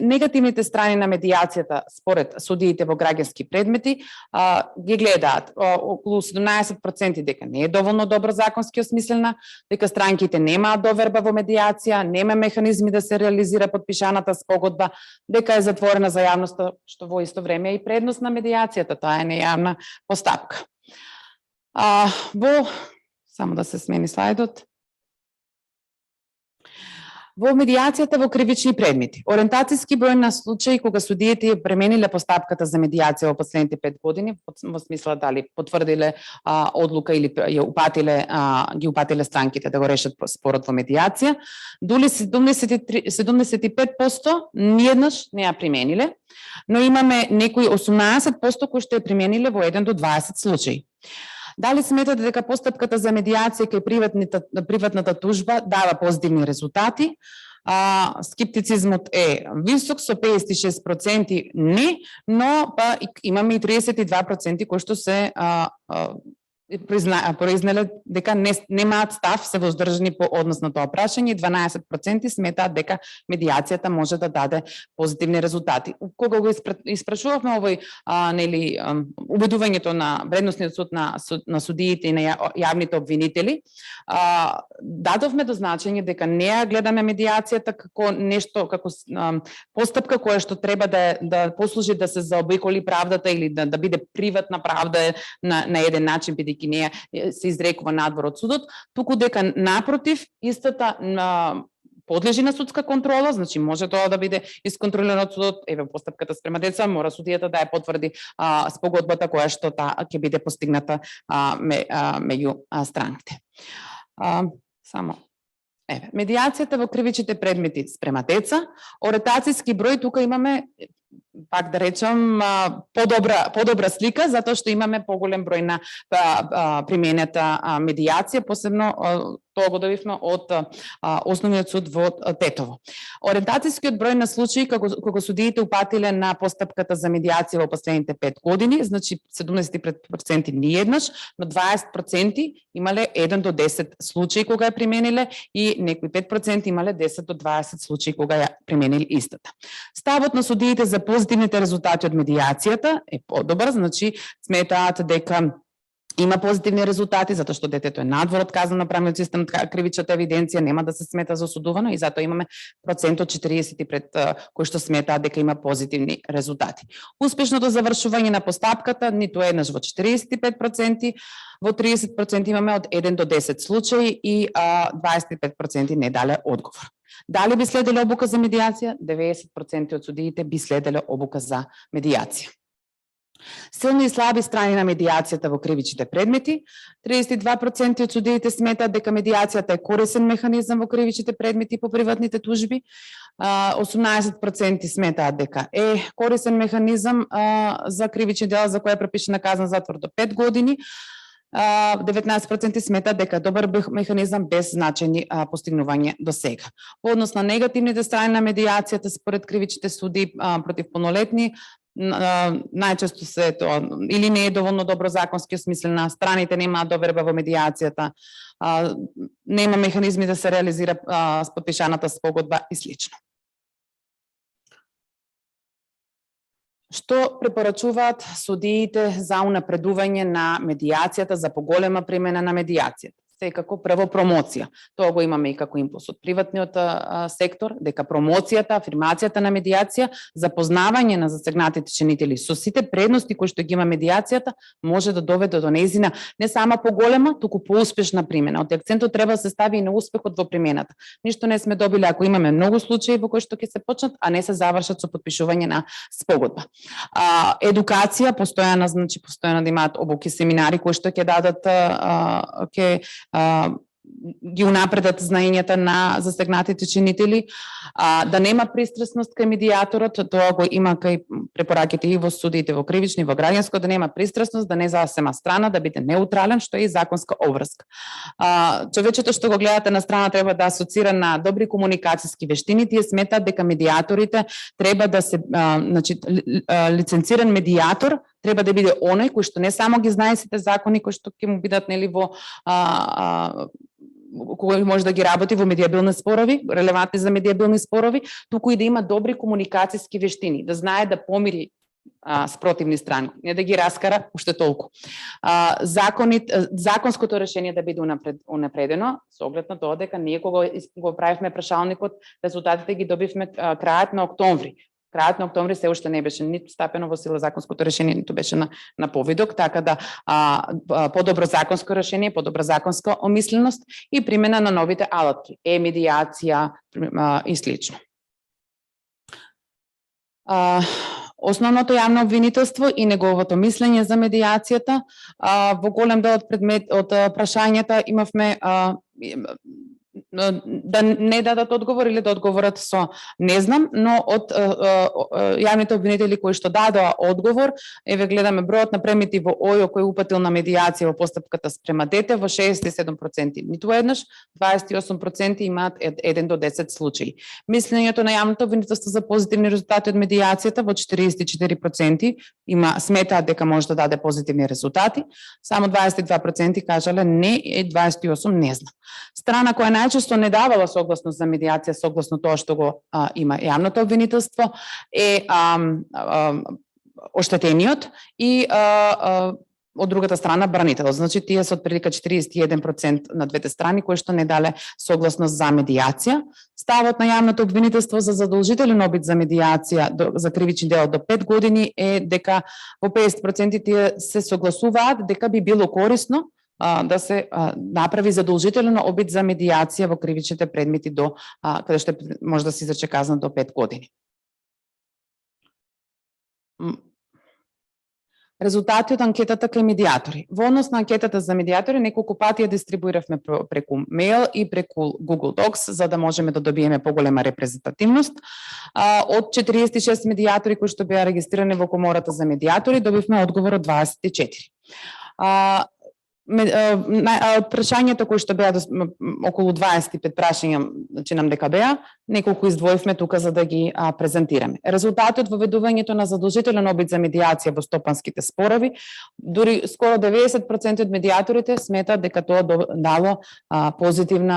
Негативните страни на медиацијата според судиите во граѓански предмети ги гледаат околу 17% дека не е доволно добро законски осмислена, дека странките немаат доверба во медиација, нема механизми да се реализира подпишаната спогодба, дека е затворена за јавноста, што во исто време е и предност на медиацијата, таа е нејавна постапка. Само да се смени слайдот. Во медиацијата во кривични предмети. Ориентацијски број на случаи кога судиите ја премениле постапката за медиација во последните 5 години, во смисла дали потврдиле одлука или ги упатиле странките да го решат спорот во медиација, дули 75% ниеднаш не ја примениле, но имаме некои 18% кои што ја примениле во 1 до 20 случаи. Дали сметате дека постапката за медиација кај приватната тужба дава позитивни резултати? Скептицизмот е висок, со 56% не, но имаме и 32% кои што се произнеле дека немаат став, се воздржани по однос на тоа прашање, 12% сметаат дека медиацијата може да даде позитивни резултати. Кога го испрашувавме овој убедувањето на вредносниот суд на судиите и на јавните обвинители, дадовме до значење дека не ја гледаме медиацијата како нешто, како постапка која што треба да послужи да се заобиколи правдата или да биде приватна правда на еден начин, бидејќи не се изрекува надвор од судот, туку дека напротив, истата подлежи на судска контрола, значи може тоа да биде исконтролирано од судот, еве постапката спрема деца, мора судијата да ја потврди спогодбата која што ќе биде постигната меѓу странките. Само медиацијата во кривичните предмети спрема деца, оретацијски број, тука имаме пак да речам подобра слика, затоа што имаме поголем број на применета медиација, посебно тоа го добивме од Основниот суд во Тетово. Ориентацијскиот број на случаи кога судиите упатиле на постапката за медиација во последните 5 години, значи 75% ни еднаш, но 20% имале 1 до 10 случаи кога ја примениле и некои 5% имале 10 до 20 случаи кога ја примениле истата. Ставот на судиите за позитивните резултати од медиацијата е подобар, значи сметаат дека има позитивни резултати, затоа што детето е надвор од казнено-правниот систем, кривичната евиденција нема да се смета за осудувано и затоа имаме процент од 45 кои што сметаат дека има позитивни резултати. Успешното завршување на постапката ниту еднаш во 45%, во 30% имаме од 1 до 10 случаи и 25% не дале одговор. Дали би следеле обука за медиација? 90% од судиите би следеле обука за медиација. Силни и слаби страни на медиацијата во кривичните предмети. 32% од судиите сметаат дека медиацијата е корисен механизам во кривичните предмети по приватните тужби. 18% сметаат дека е корисен механизам за кривични дела за која е препишена казна затвор до 5 години. 19% сметаат дека е добар механизам без значајни постигнувања до сега. Во однос на негативните страни на медиацијата според кривичните суди против полнолетни, најчесто се тоа или не е доволно добро законски осмислена, страните немаат доверба во медиацијата, нема механизми да се реализира подпишаната спогодба и слично. Што препорачуваат судиите за унапредување на медиацијата, за поголема примена на медиацијата? Секако прво промоција. Тоа го имаме и како импулс од приватниот сектор, дека промоцијата, афирмацијата на медиација, запознавање на засегнатите чинители со сите предности кои што ги има медиацијата, може да доведе до нејзина не само поголема, туку поуспешна примена. Од акцентот треба да се стави и на успехот во примената. Ништо не сме добиле ако имаме многу случаи во кои што ќе се почнат, а не се завршат со потпишување на спогодба. Едукација постојана, значи постојано да имаат обуки, семинари кои што ќе дадат ги унапредат знаењата на засегнатите чинители, да нема пристрасност кај медиаторот, тоа го има кај препораките и во судиите во кривични, во граѓанско, да нема пристрасност, да не засема страна, да биде неутрален, што е и законска обврска. Човечето што го гледате на страна треба да асоцира на добри комуникацијски вештини, тие сметаат дека медиаторите треба да се, значи, лиценциран медиатор треба да биде оној кој што не само ги знае сите закони кои што ќе му бидат нели во кој може да ги работи во медиабилни спорови, релевантни за медиабилни спорови, туку и да има добри комуникацијски вештини, да знае да помири спротивни страни, не да ги раскара уште толку. Законското решение да биде унапредено, со оглед на тоа дека ние кога го правивме прашалникот, резултатите ги добивме крајот на октомври. Крајот на октомври се уште не беше ниту стапено во сила законското решение, ниту беше на повидок, така да подобро законско решение, подобра законска омисленост и примена на новите алатки, медиација и слично. Основното јавно обвинителство и неговото мислење за медиацијата, во голем дел од прашањата имавме да не дадат одговор или да одговорат со не знам, но од јавните обвинители кои што дадоа одговор, еве гледаме бројот на премити во ОЈО кој упатил на медиација во постапката спрема дете во 67%, ниту еднаш, 28% имаат 1 до 10 случаи. Мислењето на јавното обвинителство за позитивни резултати од медиацијата во 44% сметаат дека може да даде позитивни резултати, само 22% кажале не и 28% не знам. Страна која најчесто не давала согласност за медиација согласно тоа што го има јавното обвинителство е оштетениот и од другата страна бранителот. Значи тие се отприлика 41% на двете страни кои што не дале согласност за медиација. Ставот на јавното обвинителство за задолжителен обид за медиација за кривични дела до 5 години е дека во 50% тие се согласуваат дека би било корисно да се направи задолжителен обид за медиација во кривичните предмети до каде што може да се изрече казна до 5 години. Резултати од анкетата кај медиатори. Во однос на анкетата за медиатори, неколку пати ја дистрибуиравме преку мејл и преку Google Docs, за да можеме да добиеме поголема репрезентативност. Од 46 медиатори кои што беа регистрирани во комората за медиатори, добивме одговор од 24. Од прашањето кои што беа околу 25 прашања, чинам дека беа, неколку издвоивме тука за да ги презентираме. Резултатот во ведувањето на задолжителен обид за медиација во стопанските спорови, дури скоро 90% од медиаторите сметаат дека тоа дало позитивен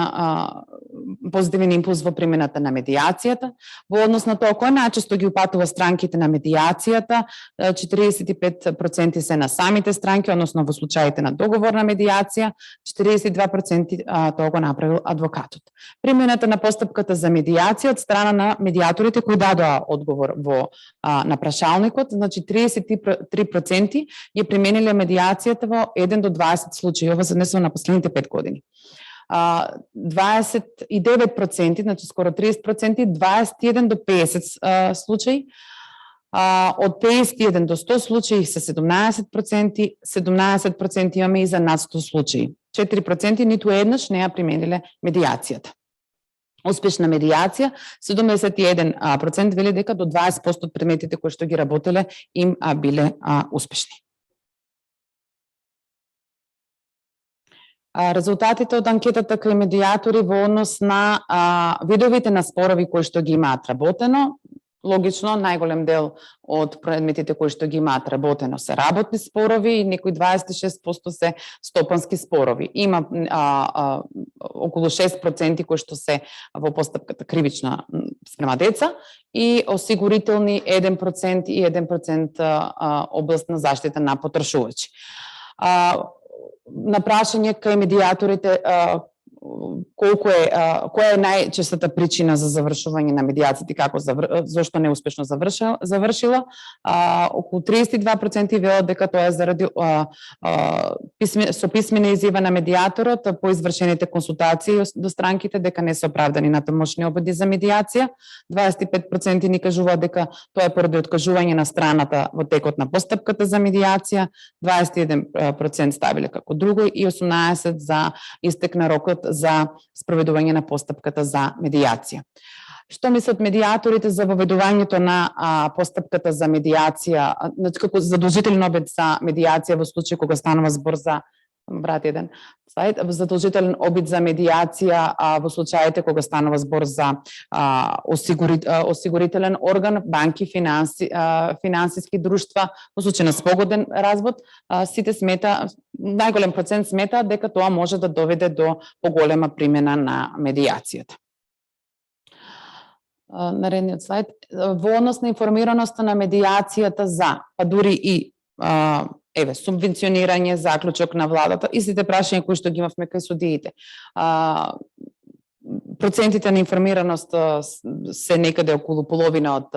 импулс во примената на медиацијата. Во однос на тоа кој најчесто ги упатува странките на медиацијата, 45% се на самите странки, односно во случаите на договорна медиација, 42% тоа го направил адвокатот. Примената на постапката за медиација од страна на медиаторите кои дадоа одговор на прашалникот, значи 33% ја примениле медиацијата во 1 до 20 случаи, ова занесува на последните 5 години. 29%, значи скоро 30%, 21 до 50 случаи, од 51 до 100 случаи се 17%, 17% имаме и за над 100 случаи. 4% ниту еднаш не ја примениле медиацијата. Успешна медиација, 71% вели дека до 20% од предметите кои што ги работеле им биле успешни. Резултатите од анкетата кај медиатори во однос на видовите на спорови кои што ги имаат работено, логично, најголем дел од предметите кои што ги имаат работено се работни спорови и некои 26% се стопански спорови. Има околу 6% кои што се во постапката кривична спрема деца и осигурителни 1% и 1% област на заштита на потрошувачи. На прашање кај медиаторите која е најчестата причина за завршување на медиацијата и како зашто неуспешно завршила, околу 32% велат дека тоа е заради со писмена изјава на медиаторот по извршените консултации до странките дека не се оправдани натамошни обиди за медиација, 25% ни кажуваат дека тоа е поради откажување на страната во текот на постапката за медиација, 21% ставиле како друго и 18% за истек на рокот за спроведување на постапката за медиација. Што мислат медиаторите за воведувањето на постапката за медиација, значи како задолжителен обид за медиација во случај кога станува збор за задолжителен обид за медиација во случаите кога станува збор за осигурителен орган, банки, финансиски друштва, во случај на спогоден развод, сите најголем процент смета дека тоа може да доведе до поголема примена на медиацијата. Наредниот слайд. Во однос на информираноста на медиацијата за, па дури и субвенционирање, заклучок на владата и сите прашања кои што ги имавме кај судиите. Процентите на информираност се некаде околу половина од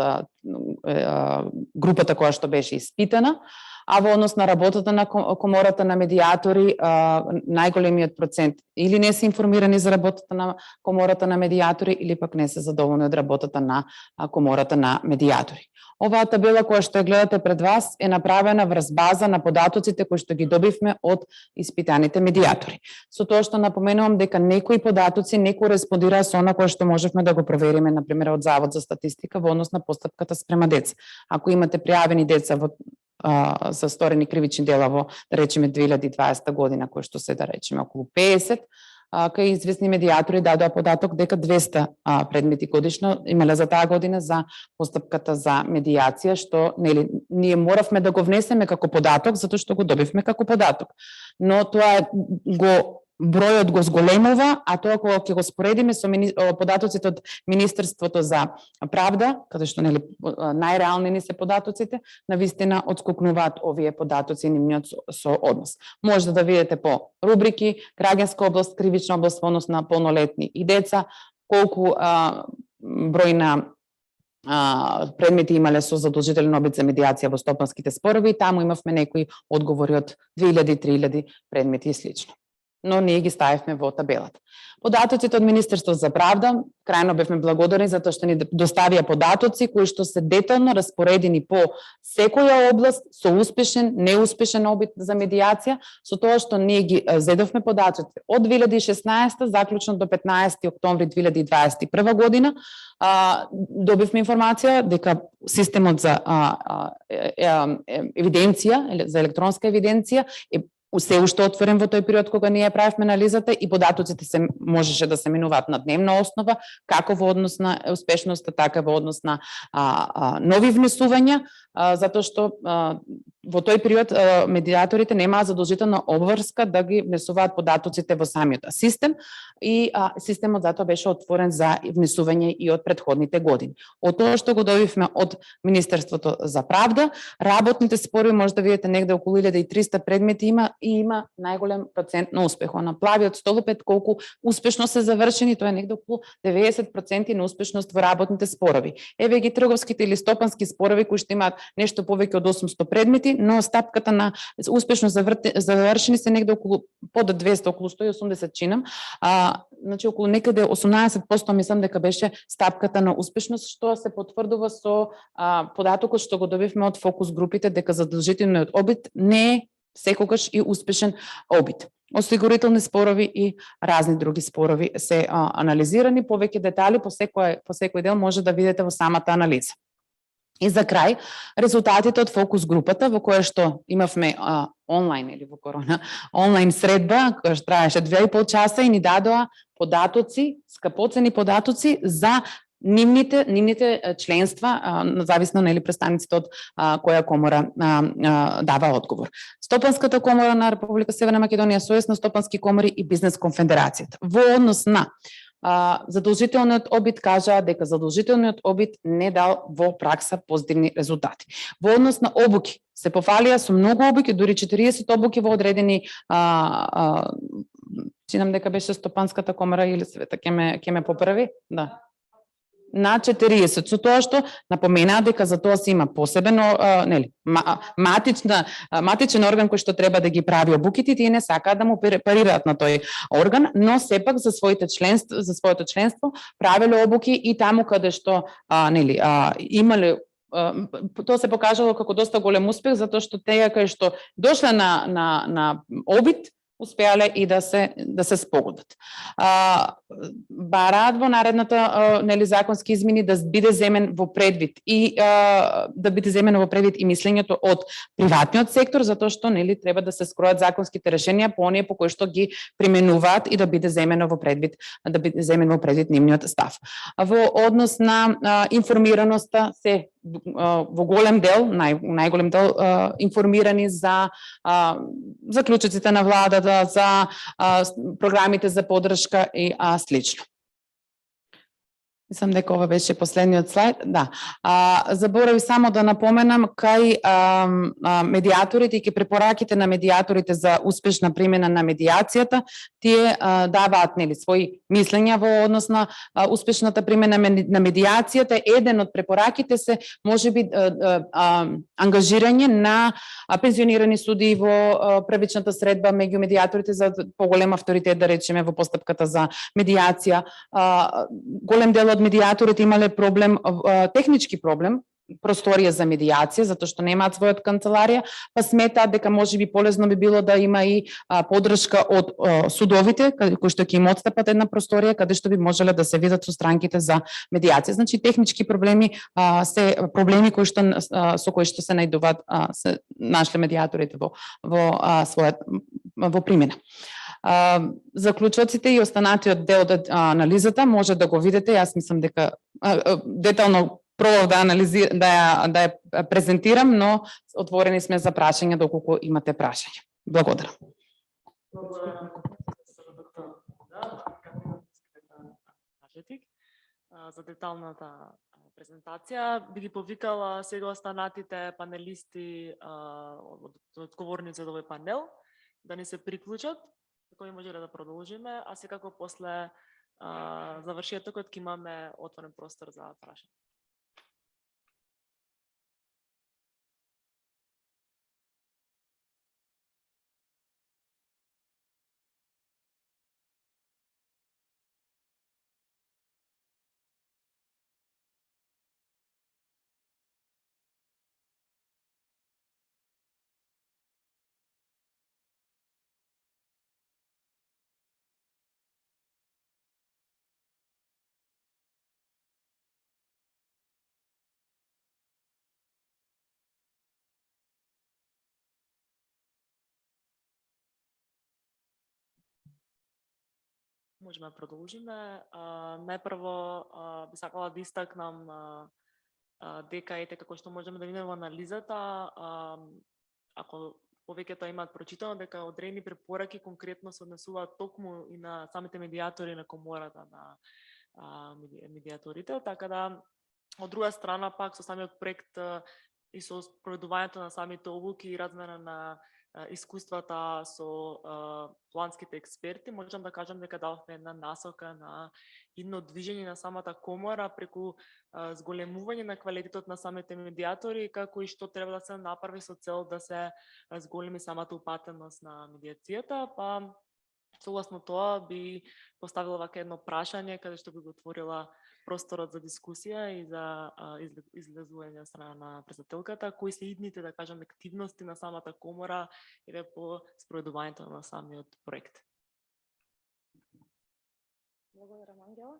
групата која што беше испитана, а во однос на работата на комората на медиатори, најголемиот процент или не се информирани за работата на комората на медиатори или пак не се задоволни од работата на комората на медиатори. Оваа табела која што ја гледате пред вас е направена врз база на податоците кои што ги добивме од испитаните медиатори. Со тоа што напоменувам дека некои податоци не кореспондираа со она кое што можевме да го провериме, например, од Завод за статистика во однос на постапката спрема деца. Ако имате пријавени деца за сторени кривични дела во, да речеме, 2020 година, кои што се, да речеме, околу 50, кај известни медиатори дадоа податок дека 200 предмети годишно имале за таа година за постапката за медиација, што ние моравме да го внесеме како податок, затоа што го добивме како податок. Но тоа бројот го зголемува, а тоа кога ќе го споредиме со податоците од Министерството за правда, каде што најреални ни се податоците, навистина отскокнуваат овие податоци нивниот со однос. Може да видите по рубрики, граѓанска област, кривична област во однос на полнолетни и деца, колку број на предмети имале со задолжителен обид за медиација во стопанските спорови, таму имавме некои одговори од 2000-3000 предмети и слично. Но ние ги ставивме во табелата. Податоците од Министерство за правда, крајно бевме благодарни затоа што ни доставија податоци кои што се детално распоредени по секоја област со успешен, неуспешен обид за медиација, со тоа што ние ги зедовме податоците од 2016 заклучно до 15 октомври 2021 година. Добивме информација дека системот за евиденција, за електронска евиденција е се уште отворен во тој период кога ние правевме анализата и податоците се можеше да се минуваат на дневна основа, како во однос на успешноста, така во однос на нови внесувања, затоа што во тој период медиаторите немаа задолжителна обврска да ги внесуваат податоците во самиот систем и системот затоа беше отворен за внесување и од претходните години. Од тоа што го добивме од Министерството за правда, работните спорови може да видите негде околу 1300 предмети има и има најголем процент на успех. На плавиот столб колку успешно се завршени, тоа е негде околу 90% на успешност во работните спорови. Еве ги трговските или стопански спорови кои што имаат нешто повеќе од 800 предмети, но стапката на успешно завршени се негде околу под 200, околу 180 чинам. Значи околу некаде 18% мислам дека беше стапката на успешност, што се потврдува со податокот што го добивме од фокус групите дека задолжителниот обид не е секогаш и успешен обид. Осигурителни спорови и разни други спорови се анализирани. Повеќе детали по секој дел може да видите во самата анализа. И за крај, резултатите од фокус групата во која што имавме онлайн или во корона, онлайн средба која што траеше 2,5 часа и ни дадоа податоци, скапоцени податоци за нивните членства, зависно нели представниците од која комора дава одговор. Стопанската комора на Република Северна Македонија, Сојуз на стопански комори и Бизнес конфедерацијата. Во однос на задолжителниот обид кажаа дека задолжителниот обид не дал во пракса позитивни резултати. Во однос на обуки се пофалија со многу обуки, дури 40 обуки во одредени чинам дека беше Стопанската комора или Света ќе ме поправи, да. На 40, со тоа што напоменаа дека за тоа се има посебен нели матичен орган кој што треба да ги прави обуките, тие не сакаат да му парираат на тој орган, но сепак за своето членство правеле обуки и таму каде што нели имале тоа се покажало како доста голем успех затоа што тие кои што дошле на обид успеале и да се спогодат. Бараат во наредната нели законски измени да биде земен во предвид и да биде земено во предвид и мислењето од приватниот сектор затоа што нели треба да се скројат законските решенија по оние по кои што ги применуваат и да биде земено во предвид нивниот став. Во однос на информираноста се во голем дел, најголем дел информирани за заклучоците на владата, за програмите за поддршка и слично. Мислам дека ова беше последниот слайд. Да. Заборави само да напоменам кај медиаторите и ке препораките на медиаторите за успешна примена на медиацијата, тие даваат нели своји мислења во однос на успешната примена на медиацијата. Еден од препораките се можеби ангажирање на пензионирани судии во првичната средба меѓу медиаторите за поголем авторитет, да речеме, во постапката за медиација. Голем дел од медиаторите имале проблем, технички проблем, просторија за медиација, затоа што немаат својот канцеларија, па сметаат дека можеби полезно би било да има и поддршка од судовите, кои што ќе им отстапат една просторија, каде што би можеле да се видат со странките за медиација. Значи, технички проблеми се проблеми кои што со кои што се најдуваат се нашле медиаторите во примена. Заклучоците и останатиот дел од анализата може да го видите. Јас мислам дека детално пробав да ја презентирам, но отворени сме за прашања доколку имате прашања. Благодарам. За деталната презентација. Би ги повикала сега останатите панелисти, одговорници за овој панел, да ни се приклучат, кои можеле да продолжиме, а секако после завршетокот ќе имаме отворен простор за прашање. можеме да продолжиме. Најпрво би сакала да истакнам дека ете како што можеме да видиме во анализата, ако повеќето имаат прочитано, дека одредени препораки конкретно се однесуваат токму и на самите медиатори на комората на медиаторите, така да од друга страна пак со самиот проект и со спроведувањето на самите одлуки и размена на искуствата со холандските експерти, можам да кажам дека дававме една насока на едно движење на самата комора преку зголемување на квалитетот на самите медиатори, како и што треба да се направи со цел да се зголеми самата упатеност на медиацијата, па согласно тоа би поставила вака едно прашање каде што би го отворила просторот за дискусија и за излезување од страна на председателката, кои се идните, да кажам, активности на самата комора или по спроведувањето на самиот проект. Благодарам, Ангела.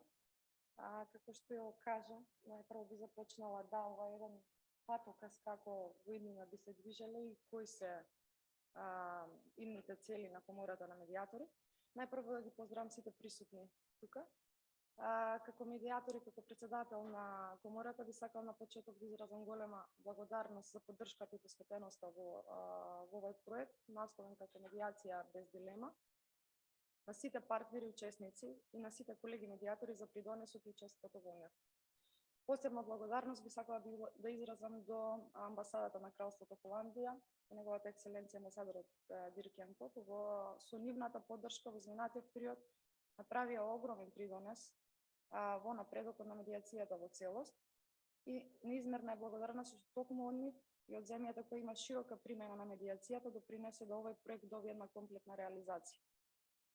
Како што ја кажа, најпрво би започнала да ова еден патоказ како во иднина би се движеле и кои се идните цели на комората на медиатори. Најпрво да ги поздравам сите присутни тука. Како медиатор и како председател на комората би сакал на почеток да изразам голема благодарност за поддршката и посветеноста во овој проект, насловен како медиација без дилема, на сите партнери учесници и на сите колеги медиатори за придонесот и учеството во него. Посебна благодарност би сакала да изразам до амбасадата на Кралството Холандија и неговата екселенција амбасадорот Дирк Јан Кот, со нивната поддршка во изминатиот период направија огромен придонес во напредокот на медиацијата во целост и неизмерна е благодарност што токму од нив и од земјата која има широка примена на медиацијата допринесе да овој проект добие една комплетна реализација.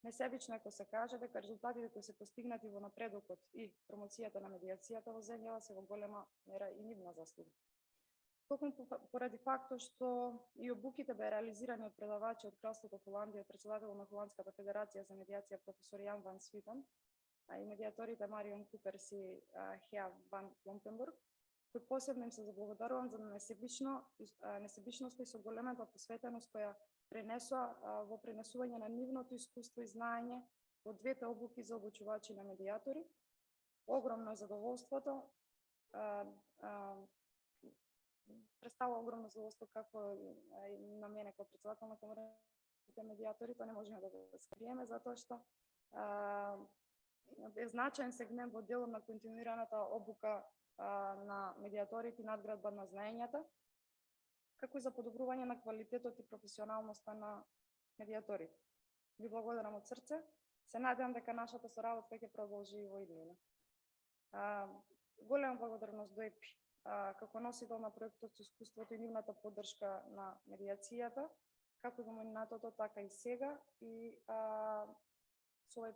Несебично ако се каже дека резултатите кои се постигнати во напредокот и промоцијата на медиацијата во земјава се во голема мера и нивна заслуга. Токму поради фактот што и обуките беа реализирани од предавачи од Кралството Холандија, председател на Холандската федерација за медиација професор Јан Ван Свитен, и медиаторите Марион Куперс и Хеа Ван Ломпенбург, кој посебно им се заблагодарувам за несебичноста и со големата посветеност која пренесоа во пренесување на нивното искуство и знаење во двете обуки за обучувачи на медиатори. Огромно е задоволството, представува огромно задоволство како и на мене како председател на комората медиатори, тоа не можеме да го скриеме затоа што е значаен сегмент во делот на континуираната обука на медиаторите и надградба на знаењата, како и за подобрување на квалитетот и професионалноста на медиаторите. Ви благодарам од срце. Се надевам дека нашата соработка ќе продолжи и во иднина. Голема благодарност до ЕПИ како носител на проектот со искуството и нивната поддршка на медиацијата, како во минатото, така и сега, и со овој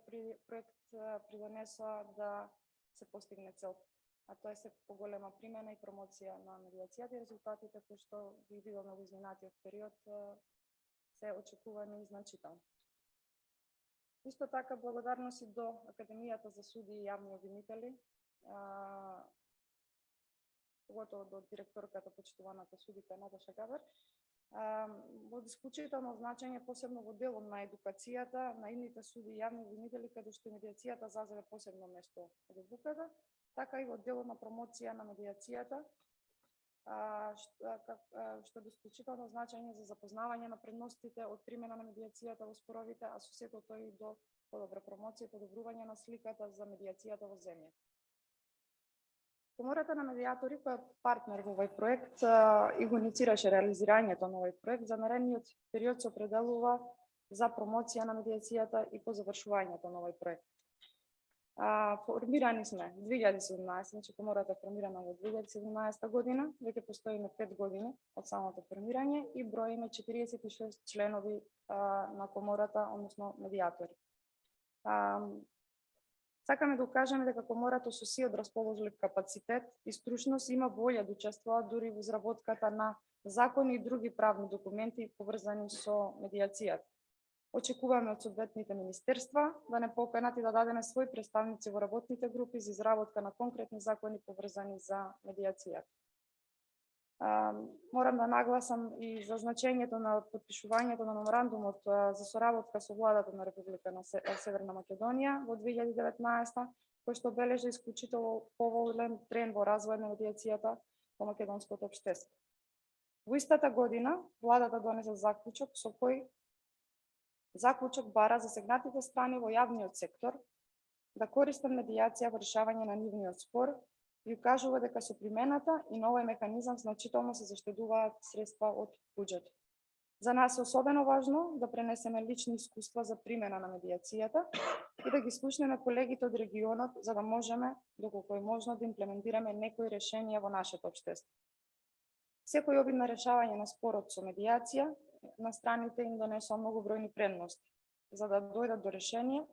проект придонесоа да се постигне целта, а тоа е се поголема примена и промоција на медиацијата и резултатите кои што ги видовме во изминатиот период се очекувани и значителни. Исто така благодарност и до Академијата за суди и јавни обвинители, поготово до директорката почитуваната судица Наташа Габер, во исклучително значење посебно во делот на едукацијата на идните суди и јавни обвинители, каде што медиацијата заземе посебно место од обуката, така и во делот на промоција на медиацијата, што е исклучително значење за запознавање на предностите од примена на медиацијата во споровите, а со сето тоа и до подобра промоција и подобрување на сликата за медиацијата во земјата. Комората на медиатори, која е партнер во овој проект и го инициираше реализирањето на овој проект, за наредниот период се определува за промоција на медиацијата и по завршувањето на овој проект. Формирани сме 2017, значи комората е формирана во 2017 година, веќе постоиме 5 години од самото формирање и броиме 46 членови на комората, односно медиатори. Сакаме да укажеме дека комората со сиот расположлив капацитет и стручност има волја да учествува дури во изработката на закони и други правни документи поврзани со медиацијата. Очекуваме од соодветните министерства да не поканат и да дадеме своји представници во работните групи за изработка на конкретни закони поврзани за медиацијата. Морам да нагласам и за значењето на подпишувањето на меморандумот за соработка со владата на Република на Северна Македонија во 2019, кој што обележа исклучително поволен тренд во развој на медиацијата во македонското општество. Во истата година, владата донесе заклучок со кој заклучок бара засегнатите страни во јавниот сектор да користат медиација во решавање на нивниот спор и укажува дека со примената и на овој механизам значително се заштедуваат средства од буџетот. За нас е особено важно да пренесеме лични искуства за примена на медиацијата и да ги слушнеме колегите од регионот за да можеме, доколку е можно, да имплементираме некои решенија во нашето општество. Секој обид на решавање на спорот со медиација на страните им донесува многобројни предности за да дојдат до решение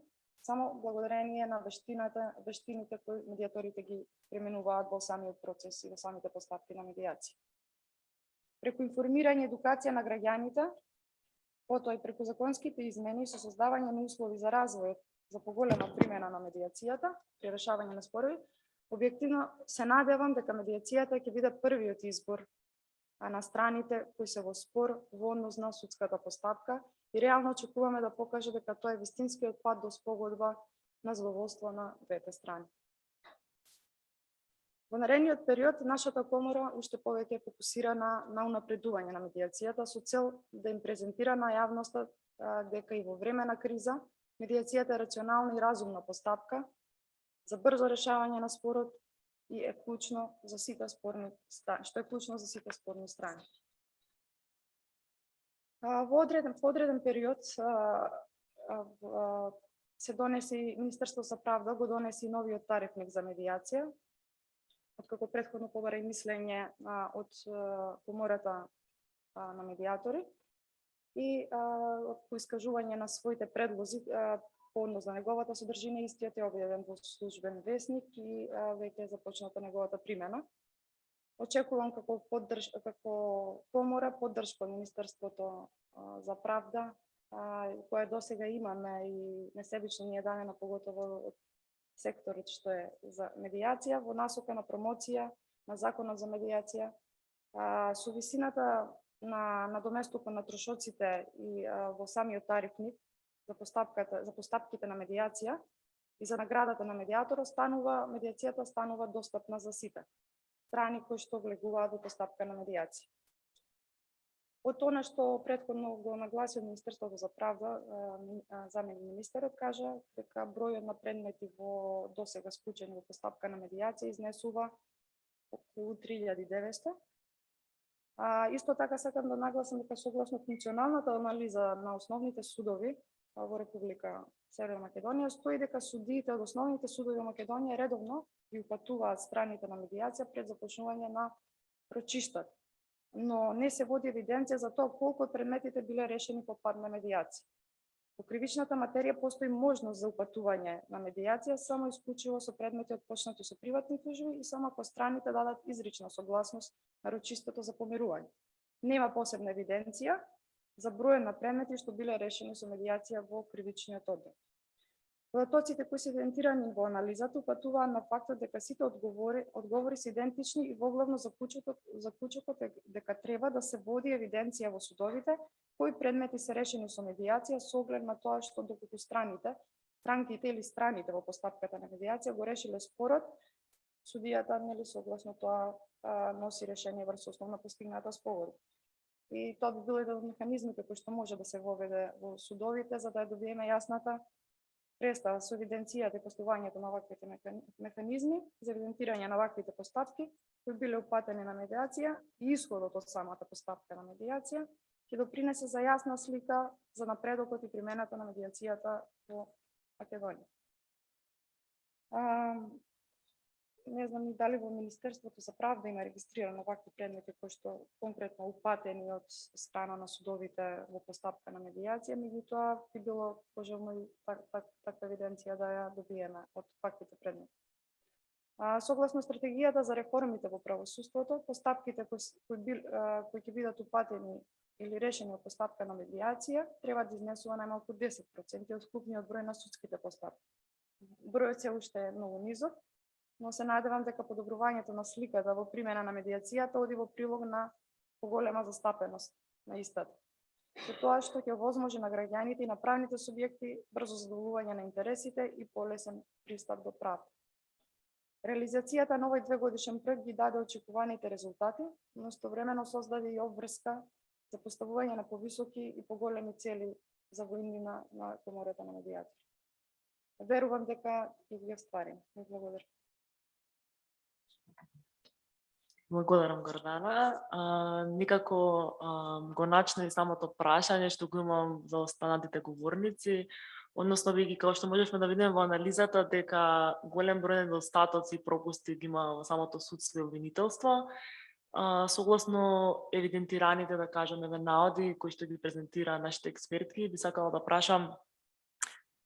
само благодарение на вештините кои медиаторите ги применуваат во самиот процес и во самите постапки на медиација. Преку информирање и едукација на граѓаните, потоа и преку законските измени со создавање на услови за развој за поголема примена на медиацијата при решавање на спорови, објективно се надевам дека медиацијата ќе биде првиот избор на страните кои се во спор во однос на судската постапка и реално очекуваме да покаже дека тоа е вистинскиот пат до спогодба на задоволство на двете страни. Во наредниот период, нашата комора уште повеќе е фокусирана на унапредување на медиацијата со цел да им презентира на јавноста дека и во време на криза медиацијата е рационална и разумна постапка за брзо решавање на спорот и е клучно за сите спорни страни, што е клучно за сите спорни страни. Во одреден период се донеси Министерство за правда го донеси новиот тарифник за медиација, откако претходно побара и мислење од комората на медиатори и по искажување на своите предлози по однос на неговата содржина, истиот е објавен во службен весник и веќе е започната неговата примена. Очекувам како комора поддршка од Министерството за правда, која досега имаме и несебично ни е дадена, поготово од секторот што е за медиација, во насока на промоција на законот за медиација, со висината на надоместокот на трошоците и во самиот тарифник за постапките на медиација и за наградата на медиаторот медиацијата станува достапна за сите страни кои што влегуваат во постапка на медиација. Од тоа што претходно го нагласи Министерството за правда, заменик министерот кажа дека бројот на предмети во досега склучени во постапка на медиација изнесува околу 3900. Исто така сакам да нагласам дека согласно функционалната анализа на основните судови во Република Северна Македонија стои дека судиите од основните судови во Македонија редовно ги упатуваат страните на медиација пред започнување на рочиштата, но не се води евиденција за тоа колку од предметите биле решени по пат на медиација. Во кривичната материја постои можност за упатување на медиација само исклучиво со предмети отпочнати со приватни тужби и само ако страните дадат изрична согласност на рочистото за помирување. Нема посебна евиденција за број на предмети што биле решени со медиација во кривичниот оддел. Податоците кои се идентирани во анализата упатуваат на фактот дека сите одговори се идентични и воглавно заклучокот е дека треба да се води евиденција во судовите кои предмети се решени со медиација со оглед на тоа што доколку странките или страните во постапката на медиација го решиле спорот, судијата нели согласно тоа носи решение врз основна постигната спогодба. И тоа би било еден од механизмите кои што може да се воведе во судовите за да ја добиеме јасната представа со евиденцијата и постувањето на ваквите механизми за евидентирање на ваквите постапки кои биле упатени на медиација и исходот од самата постапка на медиација ќе допринесе за јасна слика за напредокот и примената на медиацијата во Македонија. Не знам и дали во Министерството за правда има регистрирано вакви предмети кои што конкретно упатени од страна на судовите во постапка на медиација, меѓутоа би било пожелно и таква евиденција да ја добиеме од ваквите предмети. Согласно стратегијата за реформите во правосудството, постапките кои ќе бидат упатени или решени од постапка на медиација треба да изнесува најмалку 10% од вкупниот број на судските постапки. Бројот се уште е многу низок, но се надевам дека подобрувањето на сликата во примена на медиацијата оди во прилог на поголема застапеност на истата. Со тоа што ќе овозможи на граѓаните и на правните субјекти брзо задоволување на интересите и полесен пристап до правда. Реализацијата на овој двегодишен проект ги даде очекуваните резултати, но истовремено создаде и обврска за поставување на повисоки и поголеми цели за војнина на Комората на медиатори. Верувам дека ќе ги остварим. Благодарам. Благодарам, Гордана. Никако го начна и самото прашање што го имам за останатите говорници, односно веќе како што можевме да видиме во анализата дека голем број недостатоци и пропусти ги има во самото судство и обвинителство. Согласно евидентираните, да кажеме, наоди кои што ги презентира нашите експертки, би сакала да прашам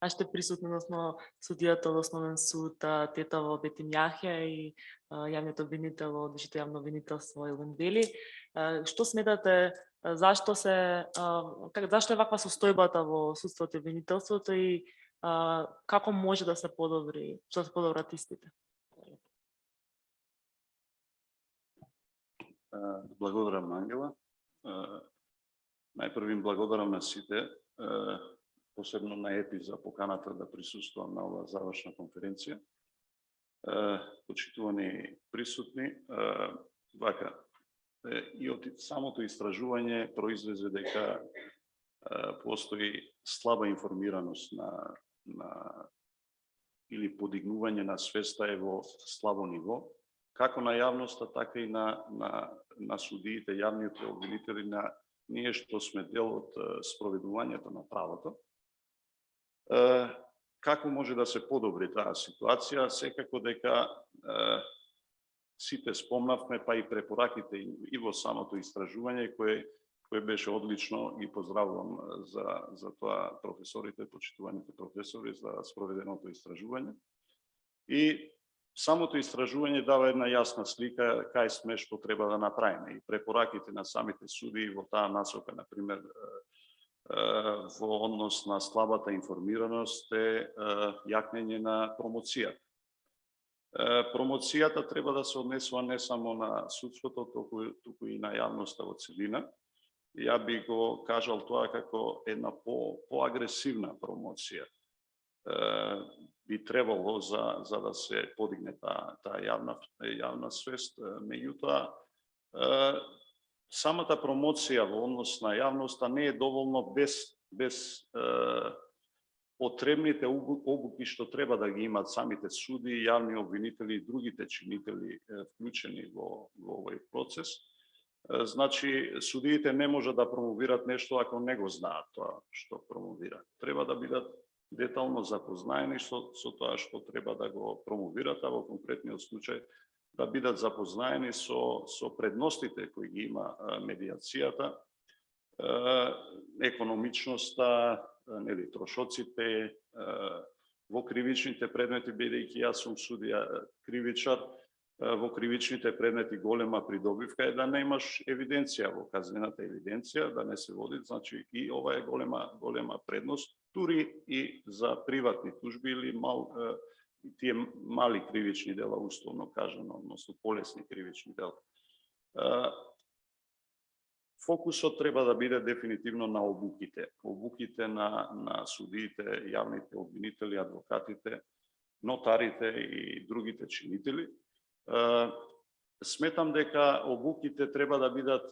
нашите присутни, односно судијата од Основен суд Тетово Бетимјахе и јавниот обвинител од Висшето јавно обвинителство Илвин Вели. Што сметате, зашто е ваква состојбата во судството и обвинителството и како може да се подобри, што се подобрат истите? Благодарам, Ангела. Најпрво им благодарам на сите, посебно на ЕПИ за поканата да присуствувам на оваа завршна конференција. Почитувани присутни, вака, и од самото истражување произлезе дека постои слаба информираност или подигнување на свеста е во слабо ниво, како на јавноста, така и на судиите, јавните обвинители, на ние што сме дел од спроведувањето на правото. Како може да се подобри таа ситуација? Секако дека сите спомнавме, па и препораките и во самото истражување, кое беше одлично, и поздравувам за тоа професорите, почитуваните професори, за спроведеното истражување. И самото истражување дава една јасна слика кај сме, што треба да направиме. И препораките на самите суди во таа насока, например, во однос на слабата информираност е јакнење на промоцијата. Промоцијата треба да се однесува не само на судството, туку и на јавноста во целина. Ја би го кажал тоа како една поагресивна промоција. Би требало за да се подигне таа јавна свест, меѓутоа самата промоција во однос на јавноста не е доволно без потребните обуки што треба да ги имат самите суди, јавни обвинители и другите чинители вклучени во овој процес. Значи, судиите не можат да промовират нешто ако не го знаат тоа што промовираат. Треба да бидат детално запознаени со тоа што треба да го промовират, а во конкретниот случај да бидат запознаени со предностите кои ги има медиацијата, економичноста, трошоците во кривичните предмети, бидејќи јас сум судија кривичар, во кривичните предмети голема придобивка е да немаш евиденција во казнената евиденција, да не се води, значи и ова е голема предност, дури и за приватни тужби или тие мали кривични дела, условно кажано, односно полесни кривични дела. Фокусот треба да биде дефинитивно на обуките на судиите, јавните обвинители, адвокатите, нотарите и другите чинители. Сметам дека обуките треба да бидат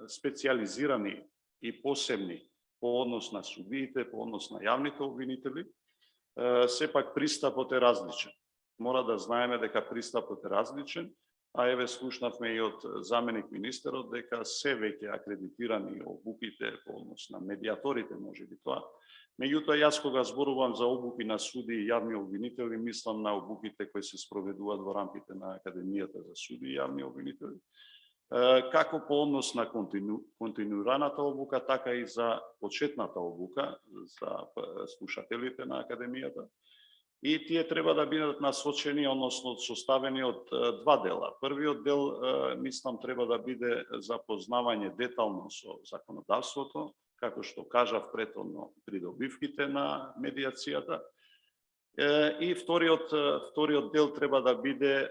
специјализирани и посебни по однос на судиите, по однос на јавните обвинители. Сепак пристапот е различен. Мора да знаеме дека пристапот е различен, а еве слушнавме и од заменик министерот дека се веќе акредитирани обуките по однос на медиаторите, може би тоа. Меѓутоа, јас кога зборувам за обуки на суди и јавни обвинители, мислам на обуките кои се спроведуваат во рамките на Академијата за суди и јавни обвинители, како по однос на континуираната обука, така и за почетната обука за слушателите на Академијата. И тие треба да бидат насочени, односно составени од два дела. Првиот дел, мислам, треба да биде запознавање детално со законодавството, како што кажав претhodно, придобивките на медиацијата. И вториот дел треба да биде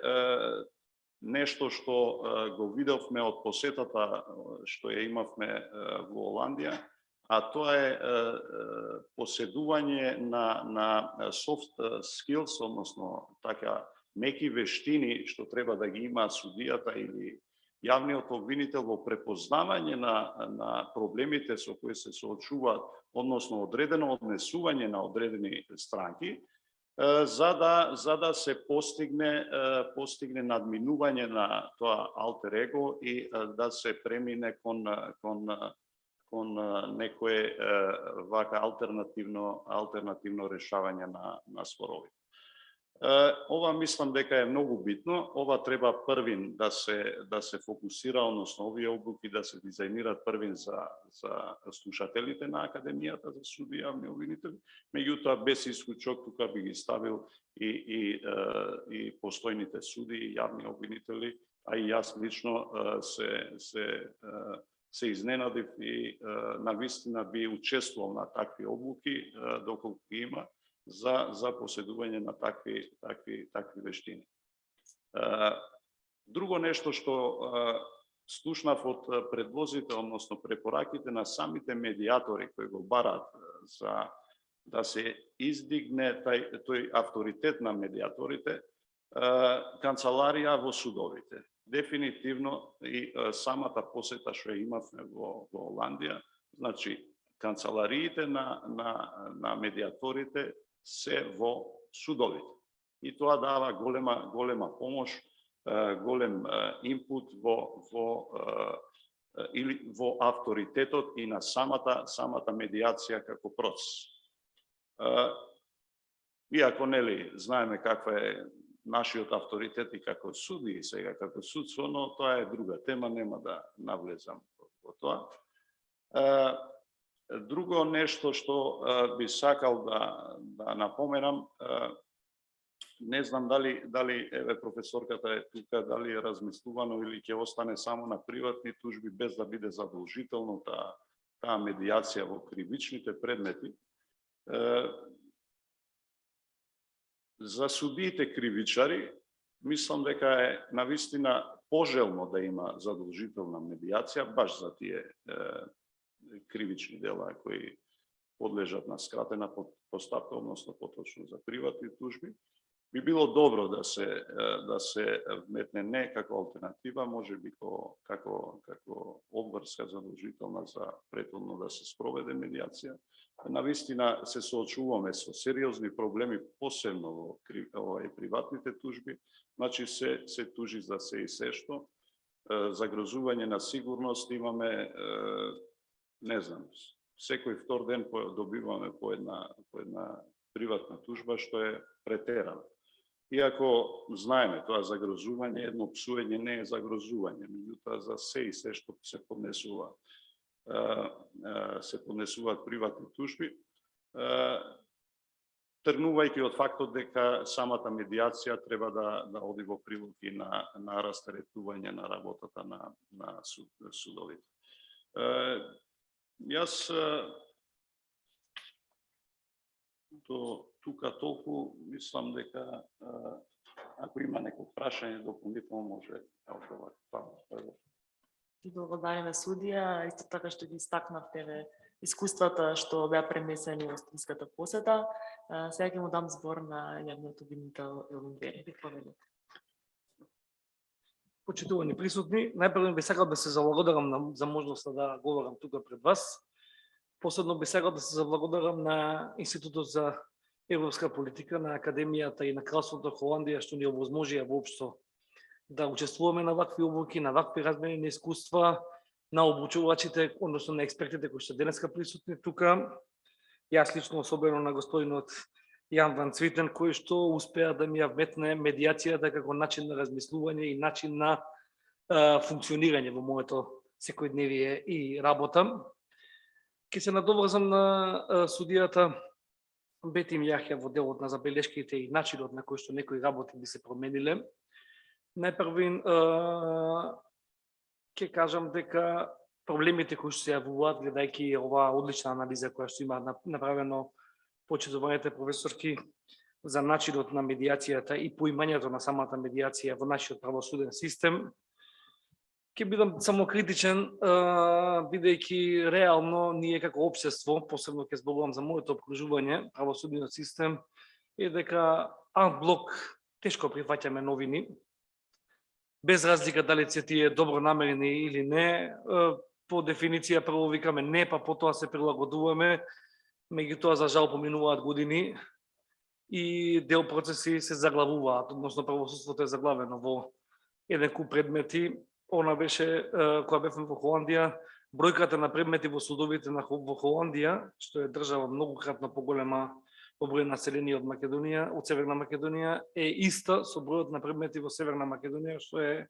нешто што го видовме од посетата што ја имавме во Оландија, а тоа е поседување на soft skills, односно така меки вештини што треба да ги има судијата или јавниот обвинител во препознавање на проблемите со кои се соочуваат, односно одредено однесување на одредени странки, за да се постигне надминување на тоа алтер его и да се премине кон некое вака алтернативно решавање на споровите. Ова мислам дека е многу битно. Ова треба првин да се фокусира, односно овие обуки да се дизајнират првин за слушателите на Академијата за суди и јавни обвинители. Меѓутоа без исклучок тука би ги ставил и постојните суди и јавни обвинители, а и јас лично се изненадив и навистина би учествувал на такви обуки доколку има за поседување на такви вештини. Друго нешто што слушнав од предлозите, односно препораките на самите медиатори кои го бараат за да се издигне тој авторитет на медиаторите, канцеларија во судовите. Дефинитивно и самата посета што имавме во Оландија, значи канцелариите на медиаторите се во судовите. И тоа дава голема помош, голем инпут во авторитетот и на самата медиација како процес. Иако нели знаеме каква е нашиот авторитет и како суди и сега како судство, но тоа е друга тема, нема да навлезам во тоа. Друго нешто што би сакал да напоменам, не знам дали еве професорката е тука, дали е размислувано или ќе остане само на приватни тужби без да биде задолжително таа медиација во кривичните предмети. За судиите кривичари, мислам дека е навистина пожелно да има задолжителна медиација баш за тие кривични дела кои подлежат на скратена постапка, односно поточно за приватни тужби. Би било добро да се вметне не како алтернатива, можеби како обврска задолжителна за претhodно да се спроведе медиација. Навистина се соочуваме со сериозни проблеми, посебно во приватните тужби. Значи се тужи за се и се што. Загрозување на сигурност имаме, не знам, секој втор ден добиваме по една приватна тужба, што е претерано. Иако знаеме тоа загрозување, едно псување не е загрозување, меѓутоа за се и се што се поднесуваат приватни тужби, тргнувајќи од фактот дека самата медиација треба да оди во прилог и на растаретување на работата на судовите. Јас до тука толку мислам дека ако има некој прашање дополнително може да одговори. Ти благодариме судија, исто така што ги истакнавте искуствата што беа пренесени во студиската посета. Сега ќе му дам збор на јавниот обвинител Елвин Бери. Почитувани присутни, најпрво би сакал да се заблагодарам за можноста да говорам тука пред вас. Посебно би сакал да се заблагодарам на Институтот за европска политика, на Академијата и на Кралството Холандија што ни овозможија воопшто да учествуваме на вакви обуки, на вакви размени на искуства, на обучувачите, односно на експертите кои што денеска присутни тука. Јас лично особено на господинот Јан Ван Цвитен, кој што успеа да ми ја вметне медиацијата како начин на размислување и начин на функционирање во моето секојдневие и работа. Ке се надоврзам на судијата Бетим Јахја во делот на забелешките и начинот на кој што некои работи би се промениле. Најпрвин ќе кажам дека проблемите кои што се јавуваат гледајќи оваа одлична анализа која што има направено почитуваните професорки за начинот на медиацијата и поимањето на самата медиација во нашиот правосуден систем. Ќе бидам само критичен, бидејќи реално ние како општество, посебно ќе зборувам за моето обкружување, правосудниот систем, е дека анблок тешко прифаќаме новини, без разлика дали се тие добронамерени или не. По дефиниција прво викаме не, па потоа се прилагодуваме, меѓутоа за жал поминуваат години и дел процеси се заглавуваат, односно правосудството е заглавено во еден куп предмети. Она беше, кога бевме во Холандија, бројката на предмети во судовите во Холандија, што е држава многократно поголема по број население од Македонија, од Северна Македонија, е иста со бројот на предмети во Северна Македонија, што е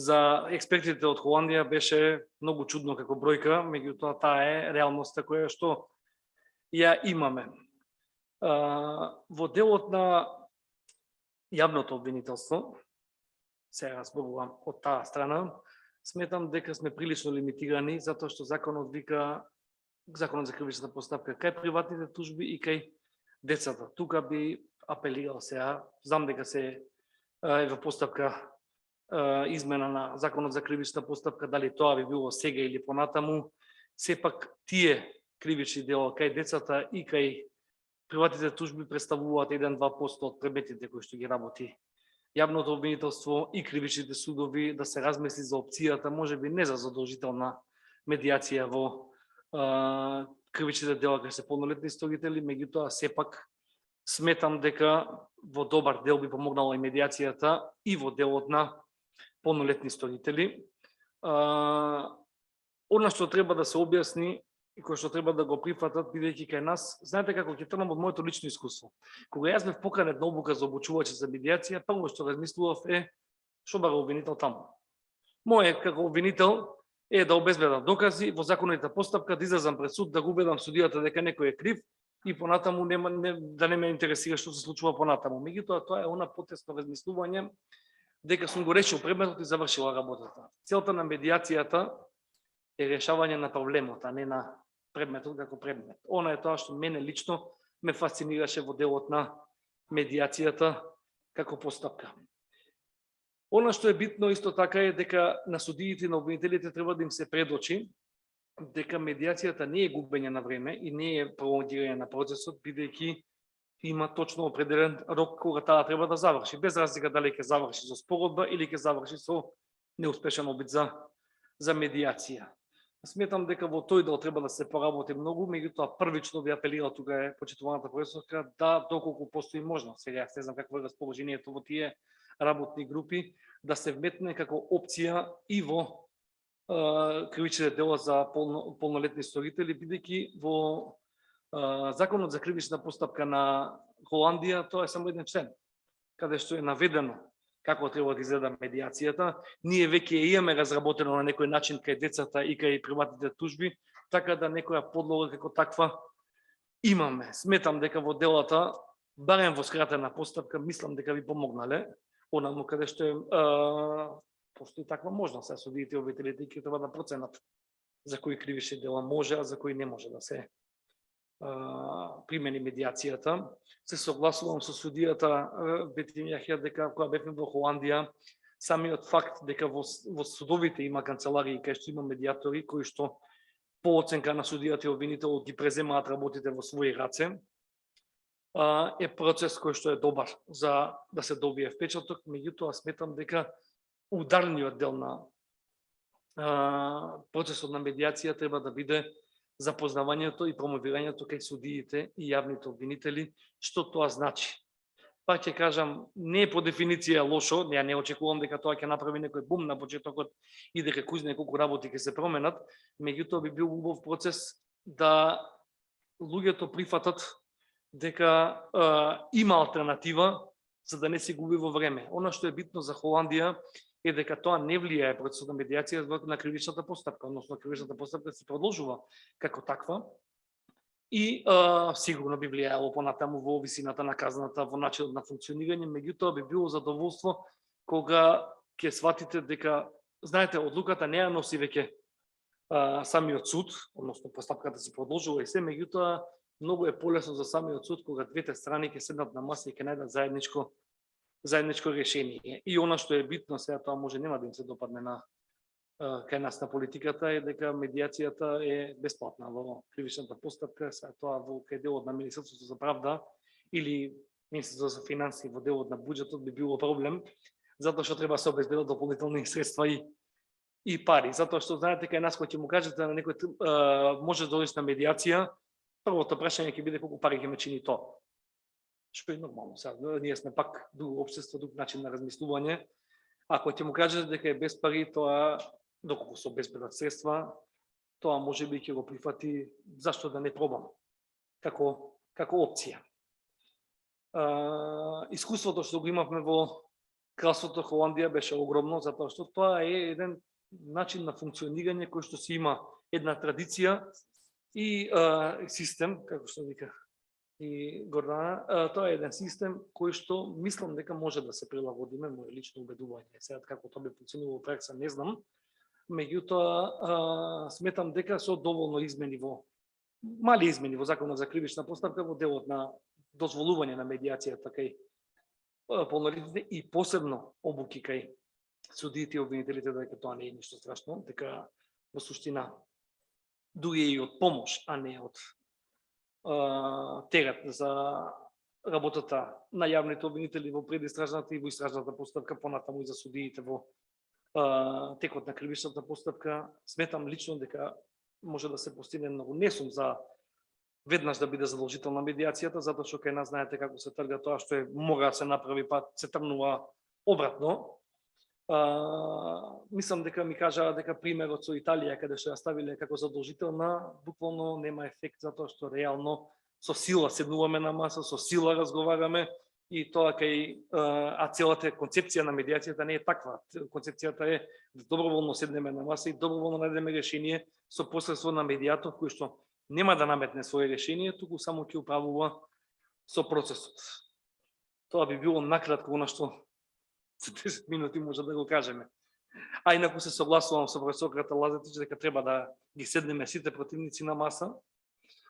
за експертите од Холандија беше многу чудно како бројка, меѓутоа таа е реалноста која што ја имаме. Во делот на јавното обвинителство, се разборувам од таа страна, сметам дека сме прилично лимитирани, затоа што законот вика, законот за кривичната постапка кај приватните тужби и кај децата. Тука би апелирал сега, знам дека се е во постапка измена на законот за кривична постапка, дали тоа би било сега или понатаму, сепак тие кривични дела кај децата и кај приватните тужби представуваат 1-2% од предметите кои што ги работи јавното обвинителство и кривичните судови, да се размисли за опцијата, можеби не за задолжителна медиација во кривичните дела кај се полнолетни сторители, меѓутоа сепак сметам дека во добар дел би помогнала и медиацијата и во делот на полнолетни сторители. Она што треба да се објасни и кој што треба да го прифатат, бидејќи кај нас, знаете како ќе тргнам од моето лично искуство. Кога јас бев поканет на обука за обучувачи за медиација, прво што размислував е што бара обвинител таму. Моје како обвинител е да обезбедам докази во законната постапка, да излезам пред суд, да го убедам судијата дека некој е крив и понатаму да не ме интересира што се случува понатаму. Меѓутоа тоа е она потесно размислување дека сум го решил предметот и завршила работата. Целта на медиацијата е решавање на проблемот, а не на предметот како предмет. Она е тоа што мене лично ме фасцинираше во делот на медиацијата како постапка. Она што е битно исто така е дека на судиите и на обвинителите треба да им се предочи дека медиацијата не е губење на време и не е пролонгирање на процесот, бидејќи има точно определен рок кога таа треба да заврши, без разлика дали ќе заврши со спогодба или ќе заврши со неуспешен обид за медиација. Сметам дека во тој дел треба да се поработи многу, меѓутоа првично би апелирал тука е почитуваната професорка да доколку постои можност. Сега не знам какво е расположението во тие работни групи, да се вметне како опција и во кривичните дела за полнолетни сторители, бидејќи во законот за кривична постапка на Холандија тоа е само еден член, каде што е наведено како треба да изгледа медиацијата. Ние веќе имаме разработено на некој начин кај децата и кај приватните тужби, така да некоја подлога како таква имаме. Сметам дека во делата, барем во скратена постапка, мислам дека би помогнале, онаму каде што постои таква можност, а судиите и обвинителите ќе треба да проценат за кои кривични дела може, а за кои не може да се примени медиацијата. Се согласувам со судијата Бетин Јахја дека кога бевме во Холандија, самиот факт дека во судовите има канцеларии кај што има медиатори кои што по оценка на судијата и обвинителот ги преземаат работите во своји раце, е процес кој што е добар за да се добие впечаток, меѓутоа сметам дека ударниот дел на процесот на медиација треба да биде запознавањето и промовирањето кај судиите и јавните обвинители, што тоа значи. Па ќе кажам, не е по дефиниција лошо, ја не очекувам дека тоа ќе направи некој бум на почетокот и дека кој знае колку работи ќе се променат, меѓутоа би бил убав процес да луѓето прифатат дека има алтернатива за да не се губи во време. Она што е битно за Холандија е дека тоа не влијае процесот на медиација на кривичната постапка, односно кривичната постапка се продолжува како таква и сигурно би влијаело понатаму во висината на казната, во начинот на функционирање, меѓутоа би било задоволство кога ќе сватите дека, знаете, одлуката не ја носи веќе самиот суд, односно постапката се продолжува и се, меѓутоа многу е полесно за самиот суд кога двете страни ќе седнат на маса и ќе најдат заедничко решение. И она што е битно, сега тоа може нема да им се допадне на кај нас на политиката, е дека медиацијата е бесплатна во кривичната постапка, сега тоа во кај делот на Министерството за правда или Министерството за финансии во делот на буџетот би било проблем, затоа што треба се обезбедат дополнителни средства и пари. Затоа што знаете кај нас кога ќе му кажете на некој може да одиш на медиација, првото прашање ќе биде колку пари ќе ме чини тоа. Што е нормално. Сега ние сме пак друго општество, друг начин на размислување. Ако ќе му кажете дека е без пари, тоа доколку се обезбедат средства, тоа може би ќе го прифати, зашто да не пробам како опција. Искуството што го имавме во Кралството Холандија беше огромно, затоа што тоа е еден начин на функционирање кој што си има една традиција и систем, како што вика и Гордана, тоа е еден систем кој што мислам дека може да се прилагодиме, моје лично убедување. Сега како тоа би функционирало во пракса не знам, меѓутоа сметам дека со доволно измени мали измени во Законот за кривична постапка во делот на дозволување на медиацијата кај полнолетните и посебно обуки кај судиите и обвинителите, дека тоа не е ништо страшно, дека во суштина дури и од помош, а не од терет за работата на јавните обвинители во предистражната и во истражната постапка, понатаму и за судиите во текот на кривичната постапка. Сметам лично дека може да се постигне многу. Не сум за веднаш да биде задолжителна медиацијата, затоа што кај нас знаете како се трга тоа што мора да се направи, па се тргнува обратно. Мислам дека ми кажаа дека примерот со Италија, каде што ја ставиле како задолжителна, буквално нема ефект, затоа што реално со сила седнуваме на маса, со сила разговараме и тоа а целата концепција на медиацијата не е таква. Концепцијата е да доброволно седнеме на маса и доброволно најдеме решение со посредство на медиатор кој што нема да наметне свое решение, туку само ќе управува со процесот. Тоа би било накратко она што за 10 минути може да го кажеме. А инаку се согласувам со професорката Лазетич дека треба да ги седнеме сите противници на маса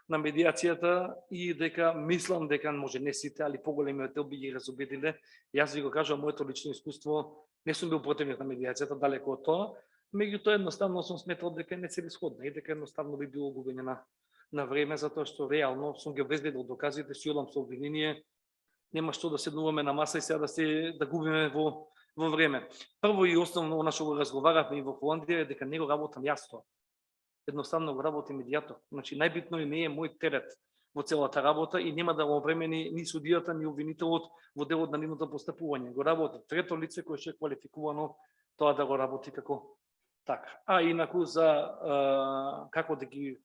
на медиацијата и дека мислам дека може не сите, али поголемиот дел би ги разубедиле. Јас ви го кажувам моето лично искуство, не сум бил противник на медиацијата, далеко од тоа, меѓутоа едноставно сум сметал дека не целисходна и дека едноставно би било губење на време, затоа што реално сум ги обезбедил доказите, си одам со обвинение, нема што да седнуваме на маса и сега да губиме во време. Прво и основно, она што го разговаравме и во Холандија е дека не го работам јас тоа. Едноставно го работи медиатор. Значи, најбитно не е мој терет во целата работа и нема да го обремени ни судијата, ни обвинителот во делот на нивното постапување. Го работи трето лице кое што е квалификувано тоа да го работи како така. А инаку за како да ги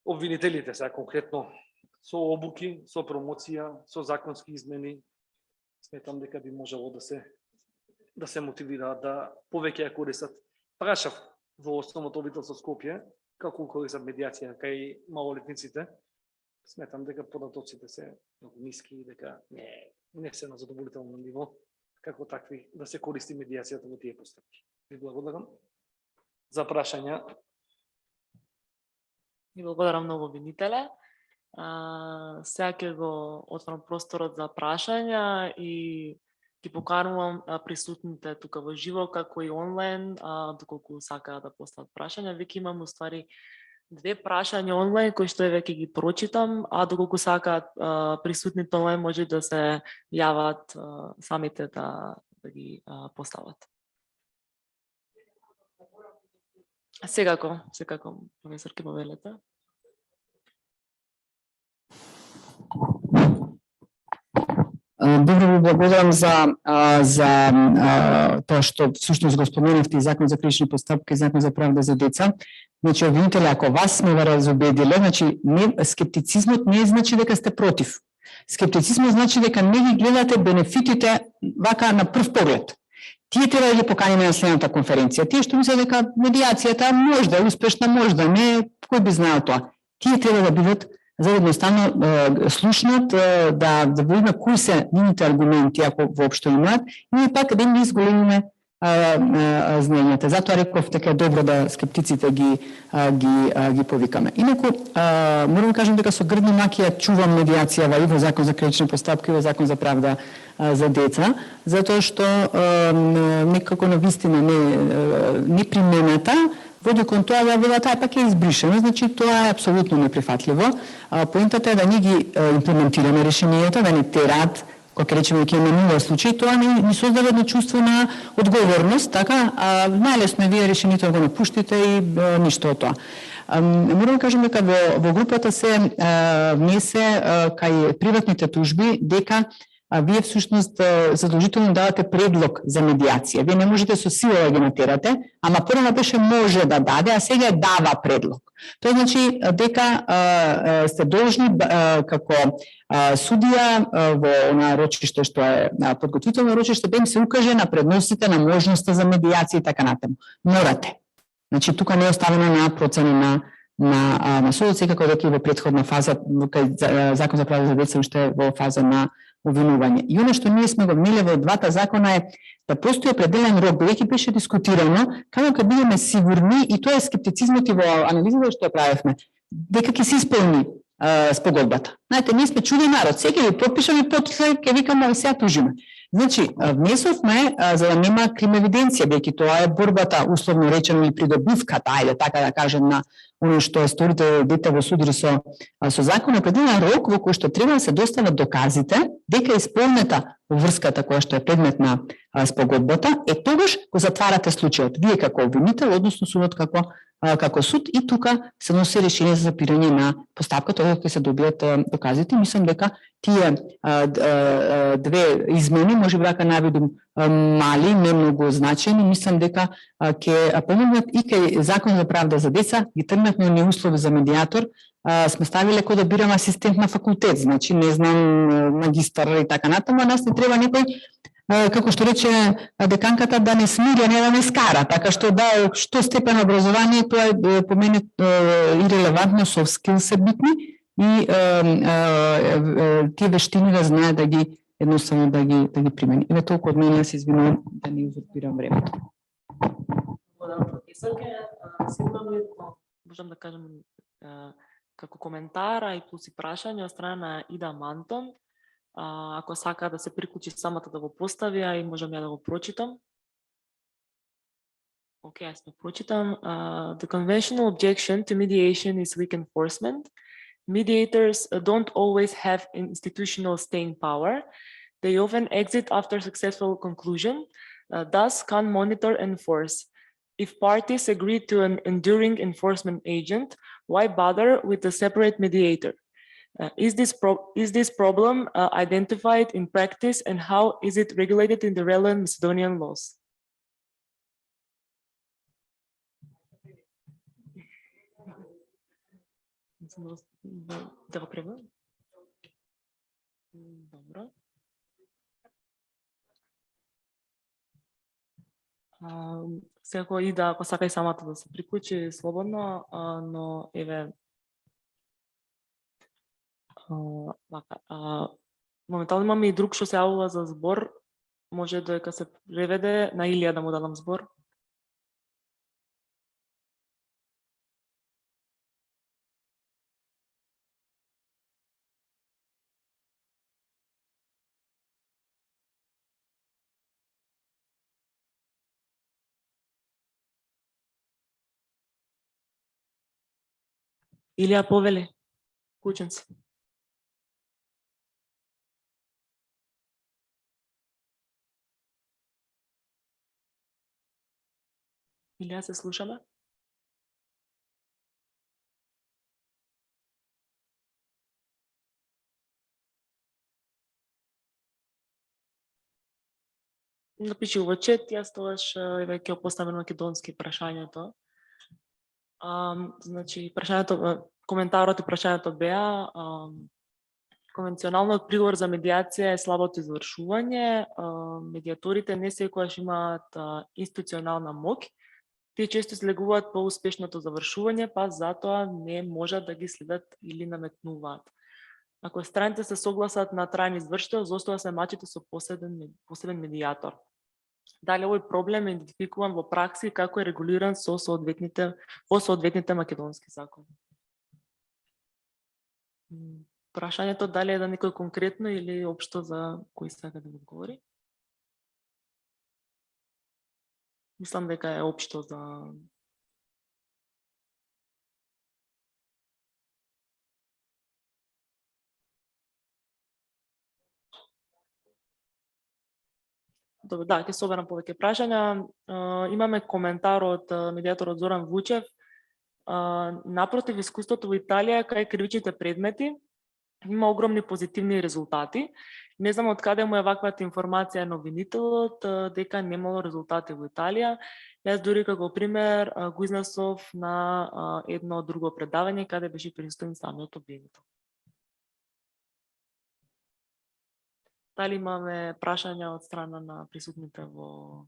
обвинителите сега конкретно со обуки, со промоција, со законски измени, сметам дека би можело да се мотивираат да повеќе ја користат. Прашав во основното обвинителство Скопје како користат медиација кај малолетниците. Сметам дека податоците се многу ниски и дека не се на задоволително ниво како такви да се користи медиацијата во тие постапки. Ви благодарам за прашања. И благодарам многу обвинителе. Сега ќе го отворам просторот за прашања и ги поканувам присутните тука во живо, како и онлайн, доколку сакаат да постават прашања. Веќе имам уствари две прашања онлайн кои што веќе ги прочитам, а доколку сакаат присутните онлайн може да се јават самите да ги постават. Секако, професор ке повелете. Добро ви благодарам за тоа што всушност го споменавте и Закон за кривична постапка и Закон за правда за деца. Значи, обвинители, ако вас сме ве разубедиле, значи скептицизмот не значи дека сте против. Скептицизмот значи дека не ги гледате бенефитите вака на прв поглед. Тие треба да ги поканиме на следната конференција. Тие што мислат дека медиацијата можда е успешна, можда не, кој би знаел тоа. Тие треба да бидат за едноставно слушнат, да видиме кои се нивните аргументи, ако воопшто имаат, и пак да им изголемиме знаењата. Затоа реков дека е добро да скептиците ги повикаме. Инаку, морам да кажам дека со грдни маки ја чувам медиацијава и во Закон за крични постапки и во Закон за правда за деца, затоа што некако на вистина не примената води кон тоа да вела таа пак е избришено, значи тоа е апсолутно неприфатливо. Поентата е да ние ги имплементираме решенијата, да не терат, кога речеме дека има нула случај, тоа ни создава едно чувство на одговорност, така, најлесно е вие решението да го напуштите и ништо од тоа. Морам да кажем дека во групата се внесе кај приватните тужби дека вие всушност задолжително давате предлог за медиација. Вие не можете со сила да ги натерате, ама прво беше може да даде, а сега дава предлог. Тоа значи дека сте должни како судија во она рочиште што е подготвително рочиште да им се укаже на предностите на можноста за медиација и така натаму. Морате. Значи тука не е оставено на процена на судот, секако дека и во претходна фаза, кај Закон за правда за деца уште во фаза на обвинување. И оно што ние сме го внеле во двата закона е да постои определен рок, бидејќи беше дискутирано, како ќе бидеме сигурни, и тоа е скептицизмот и во анализата што ја правевме, дека ќе се исполни спогодбата. Знаете, ние сме чуден народ, сега ќе ви подпишаме и после ќе викаме сега тужиме. Значи, внесовме за да нема кримевиденција, бидејќи тоа е борбата, условно речено, и придобивката, ајде така да кажем, на оно што сторите дете во суд или со закон, определен рок во кој што треба да се достават доказите дека е исполнета врската која што е предмет на спогодбата, тогаш го затварате случајот. Вие како обвинител, односно судот како суд, и тука се носи решение за запирање на постапката, кога ќе се добијат доказите. Мислам дека тие две измени, може би дека навидум мали, не многу значени, мислам дека ќе помогнат и кај Закон за правда за деца, ги тргнатме оние услови за медиатор, сме ставиле кој да бираме асистент на факултет, значи не знам магистар и така натаму, а нас не треба некој, како што рече деканката, да не смири, а не да не скара, така што да, што степен образование, тоа е по мене ирелевантно, soft skills се битни и тие вештини да знае да ги едноставно да ги примени. Еве толку од мене, се извинувам да не узурпирам времето. Можам да кажам како коментара и плюс и прашање од страна на Ида Мантон. Ако сака да се приклучи самата да го постави, и можам ја да го прочитам. Океј, јас ќе прочитам. The conventional objection to mediation is weak enforcement. Mediators don't always have institutional staying power. They often exit after successful conclusion, thus can't monitor and enforce. If parties agree to an enduring enforcement agent, why bother with a separate mediator? Is this problem identified in practice, and how is it regulated in the relevant Macedonian laws? Да го преведам? Добро. Секој и да, ако сака и самата да се приклучи слободно, но еве моментално имаме и друг што се јавува за збор, може дека се преведе на Илија да му дадам збор. Илија повеле, кучен се. Илија, се слушаме? Напиши во чет, јас тогаш еве ќе поставам македонски прашањето. Значи, коментарот и прашањето беа конвенционалниот приговор за медиација е слабото извршување, медиаторите не секогаш имаат институционална моќ, тие често слегуваат по успешното завршување, па затоа не можат да ги следат или наметнуваат. Ако страните се согласат на трајни извршител, зостава се мачите со посебен медиатор. Дали овој проблем е идентификуван во пракси како е регулиран во соодветните македонски закони? Прашањето дали е да некој конкретно или општо за кој сака да одговори? Мислам дека е општо за... Добро, да, ќе соберам повеќе прашања. Имаме коментар од медиаторот Зоран Вучев. Напротив, искуството во Италија кај кривичните предмети има огромни позитивни резултати. Не знам од каде му е ваквата информација на обвинителот дека немало резултати во Италија. Јас дури како пример го изнесов на едно друго предавање каде беше присутен самиот обвинител. Дали имаме прашања од страна на присутните во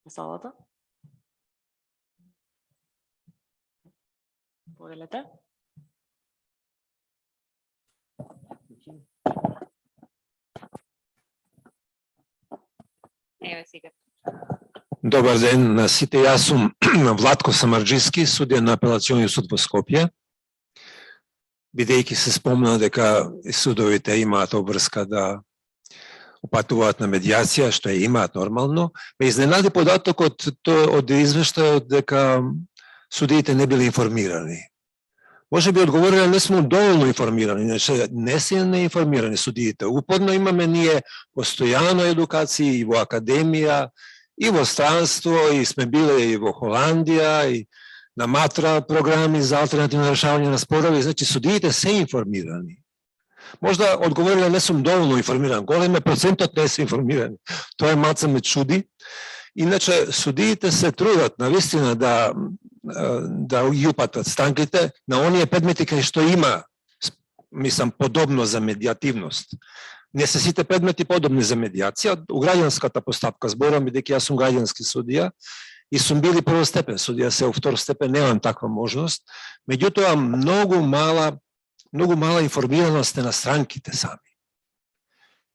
салата? Повелете. Еве сега. Добар ден на сите. Јас сум Владко Самарџиски, судија на апелациониот суд во Скопје. Бидејќи се спомна дека судовите имаат обврска да упатуваат на медиација, што ја имаат нормално, ме изненади податокот од извештајот дека судиите не биле информирани. Може би одговориле не сме доволно информирани, иначе не се неинформирани судиите. Упорно имаме ние постојано едукации и во академија, и во странство, и сме биле и во Холандија, и на матра програми за алтернативно решавање на спорови, значи судиите се информирани. Можда одговориле не сум доволно информиран, голем е процентот не се информирани. Тоа маца ме чуди. Иначе судиите се трудат навистина да ги упатат странките на оние предмети кај што има, мислам, подобно за медиативност. Не се сите предмети подобни за медиација. У граѓанската постапка зборам, бидејќи јас сум граѓански судија и сум били првостепен судија, се у втор степен немам таква можност. Меѓутоа многу мала информираност е на странките сами.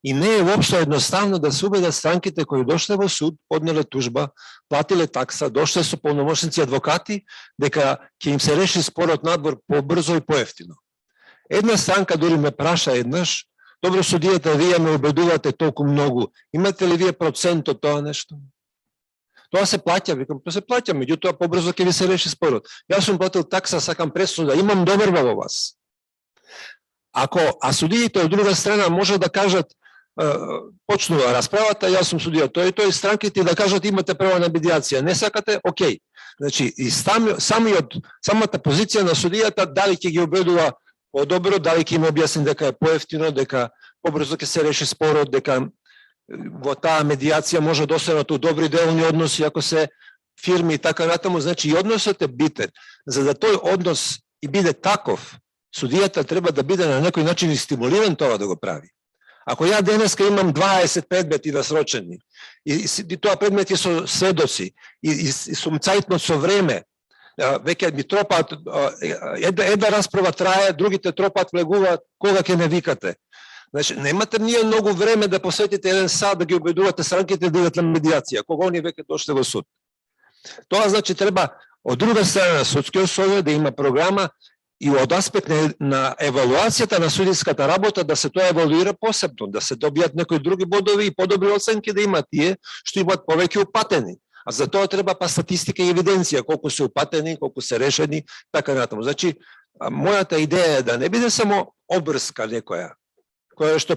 И не е воопшто едноставно да се убедат странките кои дошле во суд, поднеле тужба, платиле такса, дошле со полномошници адвокати, дека ќе им се реши спорот надвор побрзо и поевтино. Една странка дури ме праша еднаш: добро судијата, вие ме убедувате толку многу, имате ли вие процент од тоа нешто? Тоа се плаќа, викам, тоа се плаќа, меѓутоа побрзо ќе ви се реши спорот. Јас сум платил такса, сакам пресуда, имам доверба во вас. А судиите од друга страна може да кажат, почнува расправата, јас сум судија тој и тој, странките да кажат имате право на медиација, не сакате, окей. Значи, и самата позиција на судијата, дали ќе ги убедува подобро, дали ќе им објасни дека е поевтино, дека побрзо ќе се реши спорот, дека во таа медиација може да останат у добри делни односи, ако се фирми и така натаму, значи и односот е битен. За да тој однос и биде таков, судијата треба да биде на некој начин и стимулиран тоа да го прави. Ако ја денеска имам 20 предмети насрочени, и тоа предмети со сведоци, и сум цајтно со време, веќе ми тропаат, една расправа трае, другите тропаат, влегуваат, кога ќе не викате. Значи, немате ние многу време да посветите еден сат да ги убедувате странките да идат на медиација, кога они веќе дошле во суд. Тоа значи треба од друга страна на судскиот совет да има програма и од аспект на евалуацијата на судиската работа да се тоа евалуира посебно, да се добијат некои други бодови и подобри оценки да имат тие што имаат повеќе упатени. А за тоа треба па статистика и евиденција, колку се упатени, колку се решени, така натаму. Значи, мојата идеја е да не биде само обрска некоја, која што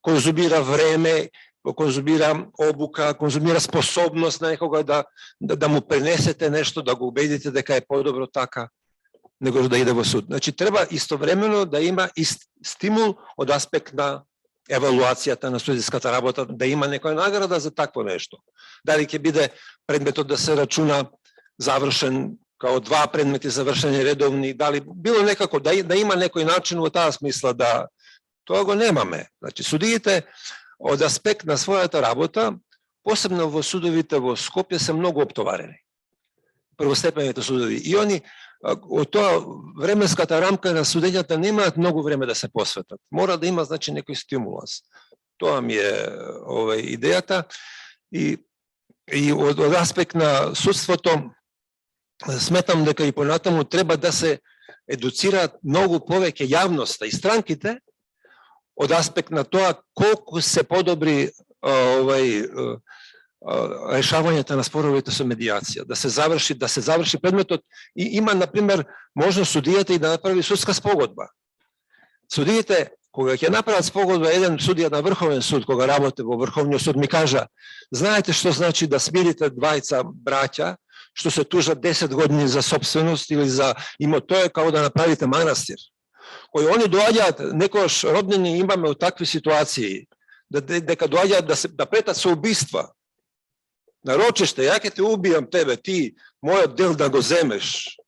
конзумира време, конзумира обука, конзумира способност на некога да му пренесете нешто, да го убедите дека е подобро така, него да иде во суд. Значи, треба истовремено да има и стимул од аспект на евалуацијата на судиската работа, да има некоја награда за такво нешто. Дали ќе биде предметот да се рачуна завршен, као 2 предмети завршени редовни, дали било некако, да има некој начин во таа смисла да... Тоа го немаме. Значи, судиите од аспект на својата работа, посебно во судовите во Скопје, се многу оптоварени. Првостепените судови. И они од тоа временската рамка на судењата немаат многу време да се посветат. Мора да има, значи, некој стимуланс. Тоа ми е идејата. И И од аспект на судството, сметам дека и понатаму треба да се едуцираат многу повеќе јавноста и странките од аспект на тоа колку се подобри решавањето на споровите со медиација, да се заврши предметот и има на пример можност судијата и да направи судска спогодба. Судиите кога ќе направат спогодба, еден судија на Врховен суд кога работи во Врховниот суд ми кажа: знаете што значи да смирите двајца браќа што се тужат 10 години за собственост или за имот, тоа е како да направите манастир. Кои они доаѓаат, некојаш роднини имаме у такви ситуации, дека доаѓаат да претат со убиства. Нарочиште, ја ќе те убијам тебе, ти мојот дел да го земеш.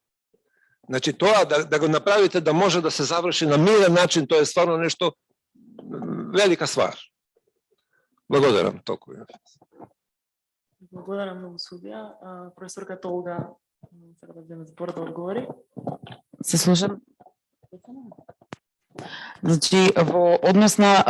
Значи тоа да го направите да може да се заврши на мирен начин, тоа е стварно нешто велика ствар. Благодарам толку. Благодарам многу судија. Професорка Толга сака да земе збор да одговори. Се слушам. Значи, во однос на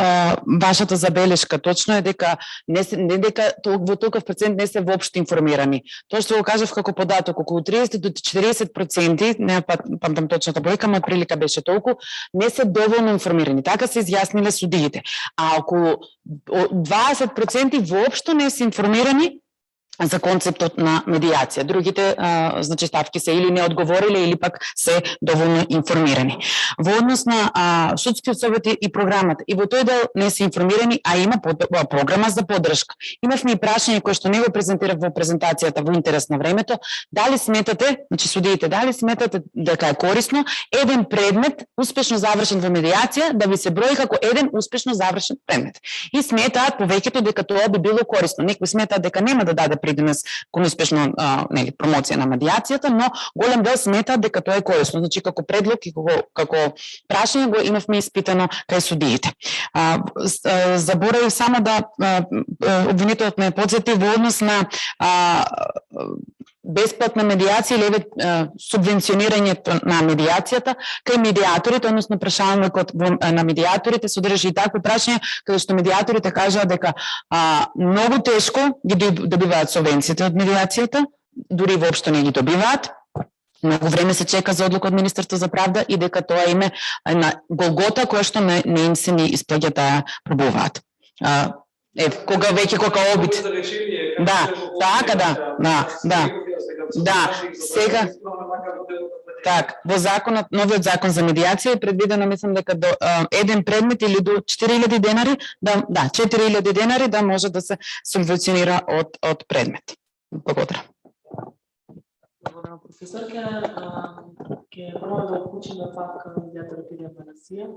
вашата забелешка, точно е дека не дека во толков процент не се воопшто информирани. Тоа што го кажав како податок, околу 30 до 40%, не памтам точната бројка, но прилика беше толку, не се доволно информирани. Така се изјасниле судиите. А околу 20% воопшто не се информирани за концептот на медиација. Другите значи ставки се или не одговориле или пак се доволно информирани. Во однос на судскиот совет и програмата, и во тој дел не се информирани, а има програма за поддршка. Имавме и прашање кое што не го презентирав во презентацијата во интерес на времето, дали сметате, значи судиите, дали сметате дека е корисно еден предмет успешно завршен во медиација да ви се брои како еден успешно завршен предмет. И сметаат повеќето дека тоа би било корисно. Некои сметаат дека нема да даде придонес кон успешно промоција на медиацијата, но голем дел сметаат дека тоа е корисно. Значи како предлог и како прашање го имавме испитано кај судиите. Заборавив само да обвинителот ме подсети во однос на бесплатна медиација или субвенционирањето на медиацијата кај медиаторите, односно прашалникот на медиаторите содржи и такво прашање каде што медиаторите кажаат дека многу тешко ги добиваат субвенциите од медиацијата, дури воопшто не ги добиваат. Многу време се чека за одлука од Министерство за правда и дека тоа име на голгота која што не им се ни исплаќа да пробуваат. Кога веќе кога обид. Да, така да, сега так, во законот, новиот закон за медиација е предвидено, мислам дека до еден предмет или до 4000 денари, 4000 денари да може да се субвенционира од предмет. Благодарам. Благодарам, професорке. Ќе пробам да уклучиме пак медиаторот Илија Манасија.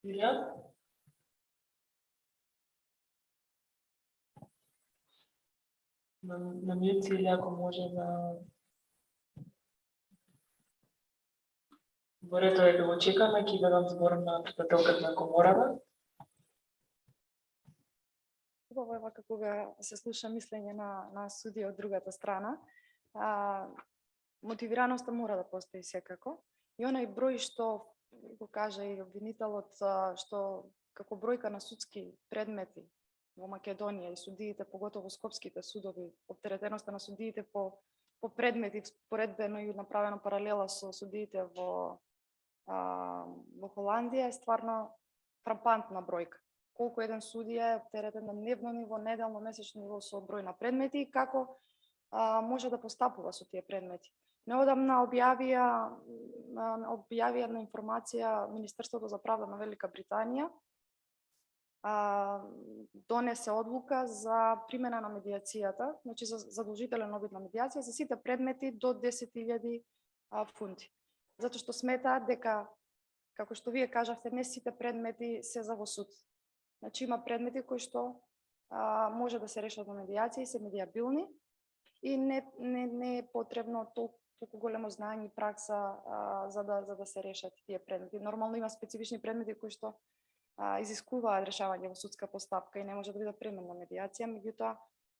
Илија? На мјут или ако може да... Во рето е да го чекаме, ќе дадам збор на председателката на комората. Убаво е вака кога се слуша мислење на судија од другата страна. Мотивираноста мора да постои секако. И онај број што го кажа и обвинителот, што како бројка на судски предмети во Македонија и судиите, поготово скопските судови, оптеретеноста на судиите по предмети, споредбено и направено паралела со судиите во Холандија, е стварно фрапантна бројка. Колку еден судија е оптеретен на дневно ниво, неделно, месечно ниво со број на предмети и како може да постапува со тие предмети. Неодамна објавија на информација Министерството за правда на Велика Британија, донесе одлука за примена на медиацијата, значи за задолжителен обид на медиација за сите предмети до 10.000 фунти. Затоа што сметаат дека, како што вие кажавте, не сите предмети се за во суд. Значи има предмети кои што може да се решат во медиација и се медиабилни и не е потребно толку големо знаење и пракса за да се решат тие предмети. Нормално има специфични предмети кои што изискуваат решавање во судска постапка и не може да биде премен на медиација, меѓутоа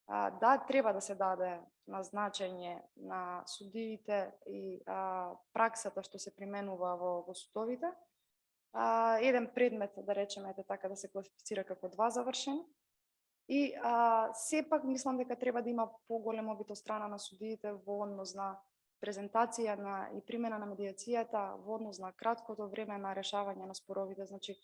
Да, треба да се даде на значење на судиите и праксата што се применува во судовите. Еден предмет, да речеме, така да се класифицира како 2 завршен. И сепак мислам дека треба да има поголем обид од страна на судиите во однос на презентација и примена на медиацијата, во однос на краткото време на решавање на споровите. Значи,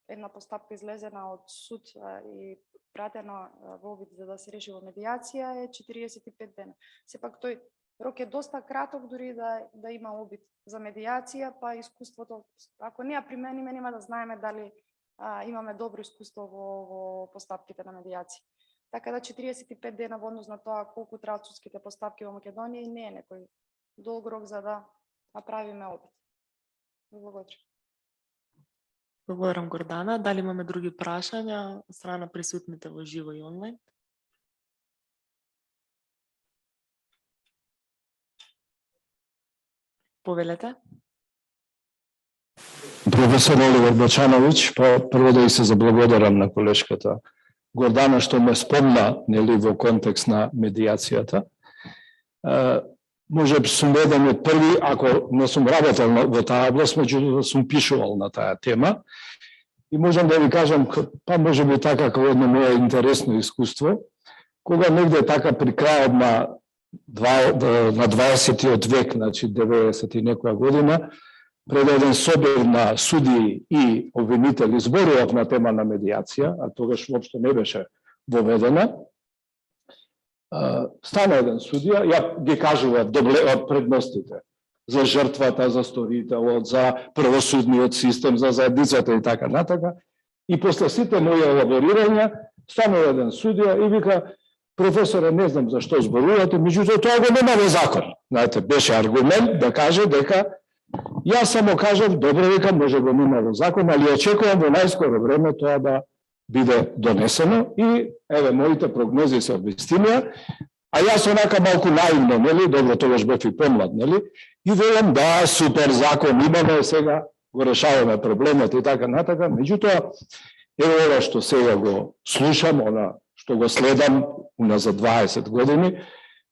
една постапка излезена од суд и пратена во обид за да се реши во медиација е 45 дена. Сепак тој рок е доста краток, дури да има обид за медиација, па искуството, ако не ја примениме, нема да знаеме дали имаме добро искуство во постапките на медиација. Така да 45 дена во однос на тоа колку траат судските постапки во Македонија и не е некој долг рок за да направиме обид. Благодарам. Благодарам, Гордана. Дали имаме други прашања од страна на присутните во живо и онлайн? Повелете. Професор Оливер Бачановиќ, прво да и се заблагодарам на колешката Гордана што ме спомна, нели, во контекст на медиацијата. Може би сум еден од први, ако не сум работел во таа област, меѓутоа сум пишувал на таа тема. И можам да ви кажам, па може би така како едно мое интересно искуство, кога негде така при крајот на 20. век, значи 90 и некоја година, пред еден собир на судии и обвинители зборував на тема на медиација, а тогаш воопшто не беше воведена. Стана еден судија, ја ги кажува предностите за жртвата, за сторителот, за правосудниот систем, за заедницата и така натака. И после сите мои елаборирања, стана еден судија и вика: професоре, не знам зашто зборувате, меѓутоа тоа го нема во закон. Знаете, беше аргумент да каже дека јас само кажам, добро, вика, може го нема во закон, али очекувам во најскоро време тоа да биде донесено и еве моите прогнози се обвистинија, а јас онака малку наивно, нели, добро, тогаш бев и помлад, нели, и велам да, супер закон имаме, сега го решаваме проблемот и така натака, меѓутоа еве ова што сега го слушам, она што го следам уназад 20 години,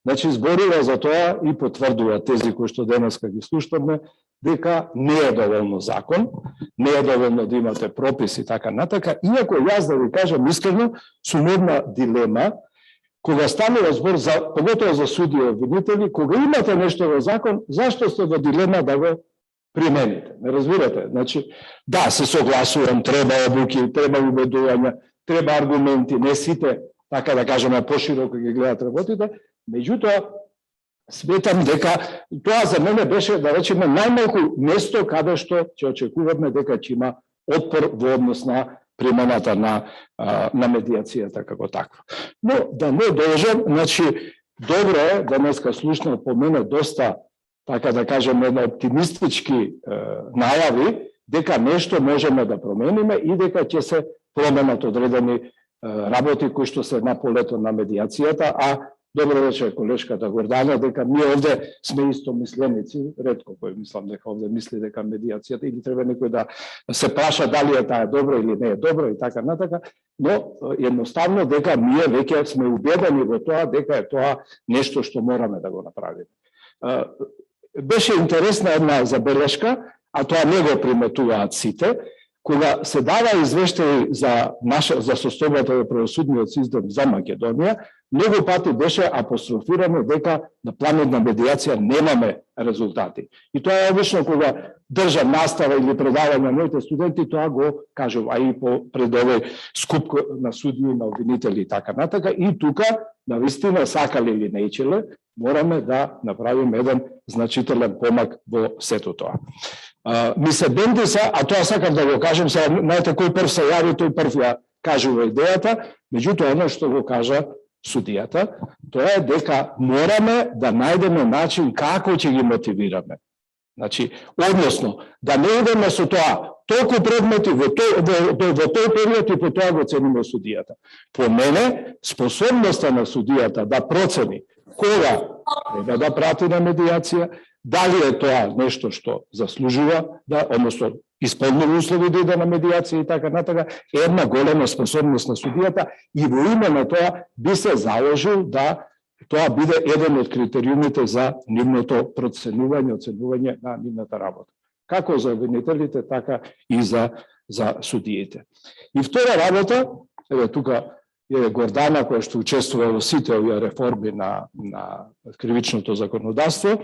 значи зборува за тоа и потврдува тези кои што денеска ги слушаме, дека не е доволно закон, не е доволно да имате прописи и така натака, иако јас да ви кажам искрено, сум една дилема, кога станува збор за, поготово за суди и обвинители, кога имате нешто во закон, зашто сте во дилема да го примените? Не разбирате? Значи, да, се согласувам, треба обуки, треба убедувања, треба аргументи, не сите, така да кажеме, пошироко ги гледат работите, меѓутоа, сметам дека тоа за мене беше, да речеме, најмалку место каде што ќе очекуваме дека ќе има отпор во однос на примената на медиацијата како таква. Но да не должам, значи, добро е, денеска слушнав по мене доста, така да кажем, една оптимистички најави, дека нешто можеме да промениме и дека ќе се променат одредени работи кои што се на полето на медиацијата, а добро рече колешката Гордана дека ние овде сме истомисленици, ретко кој мислам дека овде мисли дека медиацијата или треба некој да се праша дали е таа добро или не е добро и така натака, но едноставно дека ние веќе сме убедени во тоа дека е тоа нешто што мораме да го направиме. Беше интересна една забелешка, а тоа не го приметуваат сите, кога се дава извештај за состојбата во правосудниот систем за Македонија, многу пати беше апострофирано дека на планот на медиација немаме резултати. И тоа е обично кога држам настава или предавање на моите студенти, тоа го кажувам, а и пред овој скуп на судии, на обвинители и така натака. И тука, навистина, сакале или неичеле, мораме да направиме еден значителен помак во сето тоа. Ми се бендиса, а тоа сакам да го кажем, сега знаете кој прв се јави, тој прв ја кажува идејата, меѓутоа оно што го кажа судијата, тоа е дека мораме да најдеме начин како ќе ги мотивираме. Значи, односно, да не идеме со тоа, толку предмети во тој период и по тоа го цениме судијата. По мене, способноста на судијата да процени кога треба да прати на медиација, Дали е тоа нешто што заслужува, да, односно исполнува услови да иде на медиација и така натака, е една голема способност на судијата и во име на тоа би се заложил да тоа биде еден од критериумите за нивното проценување, оценување на нивната работа. Како за обвинителите, така и за судиите. И втора работа, еве тука е Гордана која што учествува во сите овие реформи на кривичното законодавство.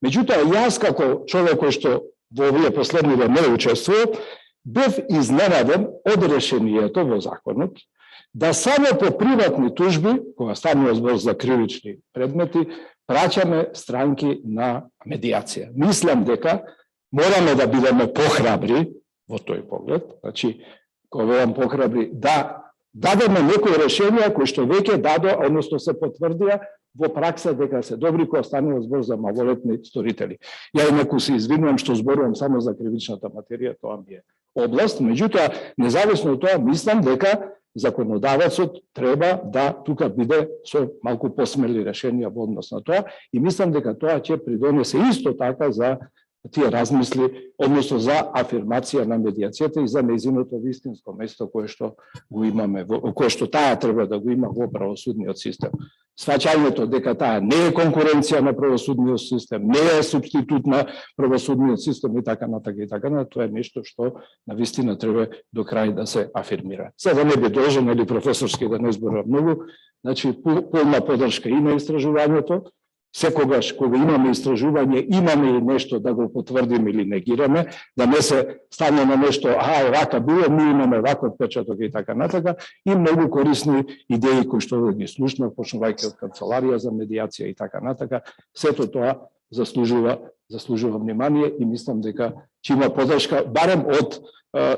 Меѓутоа, јас како човек кој што во овие последните не учествував, бев изненаден од решението во законот да само по приватни тужби, кога станува збор за кривични предмети, праќаме странки на медиација. Мислам дека мораме да бидеме похрабри во тој поглед, значи, кога велам похрабри, да дадеме некои решенија кои што веќе односно се потврдија во пракса дека се добри кога станува збор за малолетни сторители. Ја инаку се извинувам што зборувам само за кривичната материја, тоа ми е област, меѓутоа, независно од тоа, мислам дека законодавецот треба да тука биде со малку посмели решенија во однос на тоа и мислам дека тоа ќе придонесе исто така за тие размисли, односно за афирмација на медиацијата и за нејзиното вистинско место кое што го имаме, кое што таа треба да го има во правосудниот систем. Сваќањето дека таа не е конкуренција на правосудниот систем, не е субститут на правосудниот систем и така натака, тоа е нешто што навистина треба до крај да се афирмира. За да не би должен или професорски да не зборувам многу, значи полна поддршка и на истражувањето. Секогаш кога имаме истражување, имаме и нешто да го потврдиме или негираме, да не се стане на нешто, вака било, ми имаме вака отпечаток и така натака, и многу корисни идеи кои што ги слушнав, почнувајќи од канцеларија за медиација и така натака, сето тоа заслужува внимание и мислам дека ќе има поддршка барем од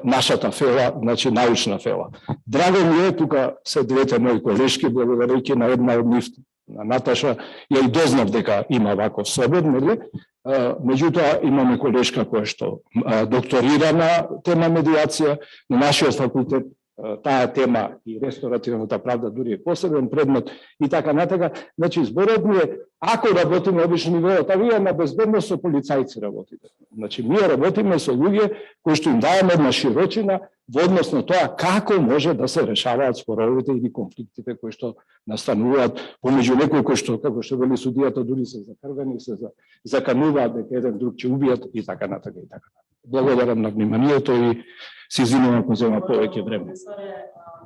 нашата фела, значи научна фела. Драго ми е, тука се двете мои колешки, благодарејќи на една од нив, на Наташа, ја и дознав дека има ваков собор, нели? Меѓутоа имаме колешка која што докторира на тема медиација, на нашиот факултет таа тема и ресторативната правда дури е посебен предмет и така натака. Значи зборот ми е, ако работиме обично нивоот, а вие на безбедност со полицајци работите. Значи ние работиме со луѓе кои што им даваме една широчина во однос на тоа како може да се решаваат споровите или конфликтите кои што настануваат помеѓу некои кои што, како што вели судијата, дури се закрвени, се закануваат дека еден друг ќе убијат и така натака и така. Благодарам на вниманието и се извинувам ако зема повеќе време.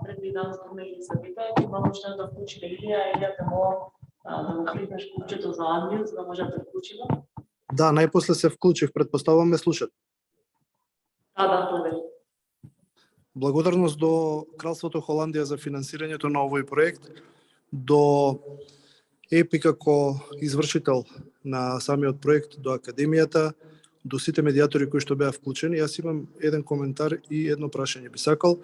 Пред ви дам спомнели събитие, има можност да включи Илија или да му кликнеш ключето за Англија, за да може да включиме. Да, најпосле се вклучив, предпоставувам ме слушат. Да, тоа е. Благодарност до Кралството Холандија за финансирањето на овој проект, до ЕПИ како извршител на самиот проект, до Академијата, до сите медиатори кои што беа вклучени. Јас имам еден коментар и едно прашање. Би сакал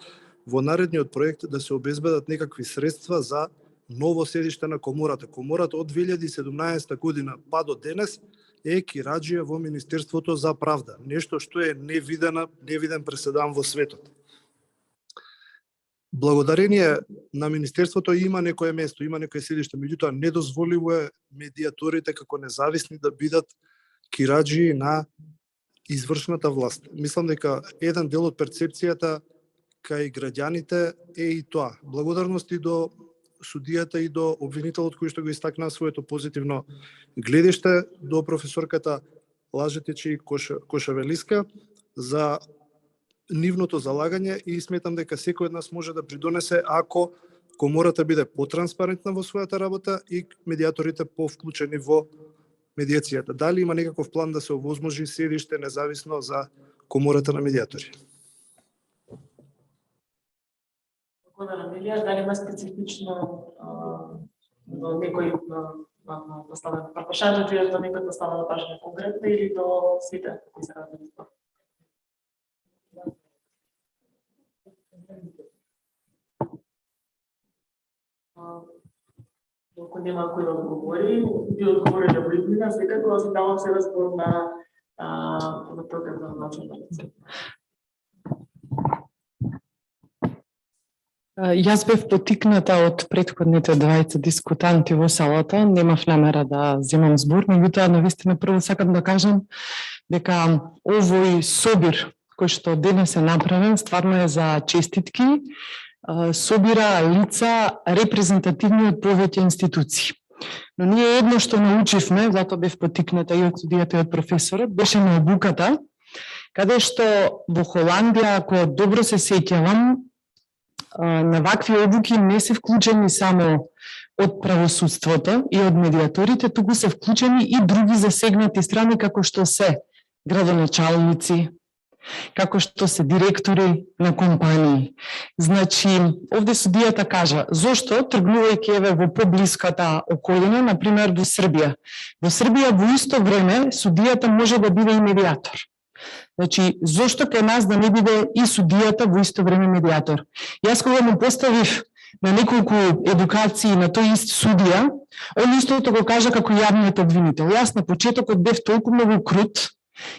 во наредниот проект да се обезбедат некакви средства за ново седиште на комората. Комората од 2017 година па до денес е кираџија во Министерството за правда. Нешто што е невиден преседан во светот. Благодарение на Министерството има некое место, има некое седиште, меѓутоа не дозволиво е медиаторите како независни да бидат кираџии на извршната власт. Мислам дека еден дел од перцепцијата кај граѓаните е и тоа. Благодарности до судијата и до обвинителот кој што го истакна своето позитивно гледиште, до професорката Лажетич и Кошавелиска за нивното залагање и сметам дека секој од нас може да придонесе ако комората биде потранспарентна во својата работа и медиаторите повклучени во медиацијата. Дали има некаков план да се овозможи седиште независно за комората на медиатори? Благодарам, Илија. Дали има специфично до некој поставен прашањето или до некој поставена прашање конкретно или до сите кои се размислат? Ако нема кој да одговори, би одговориле во иднина, секако да се давам сега збор на програмна начин. Јас бев потикната од претходните двајца дискутанти во салата, немав намера да земам збор, меѓутоа навистина прво сакам да кажам дека овој собир кој што денес е направен стварно е за честитки, собира лица репрезентативни од повеќе институции. Но ние едно што научивме, затоа бев потикната и од судијата и од професорот, беше на обуката, каде што во Холандија, ако добро се сеќавам, на вакви обуки не се вклучени само од правосудството и од медиаторите, туку се вклучени и други засегнати страни, како што се градоначалници, како што се директори на компании. Значи, овде судијата кажа, зошто тргнувајќи еве во поблиската околина, например во Србија. Во Србија во исто време судијата може да биде и медиатор. Значи, зошто кај нас да не биде и судијата во исто време медиатор? Јас кога му поставив на неколку едукации на тој ист судија, он истото го кажа како јавниот обвинител. Јас на почетокот бев толку многу крут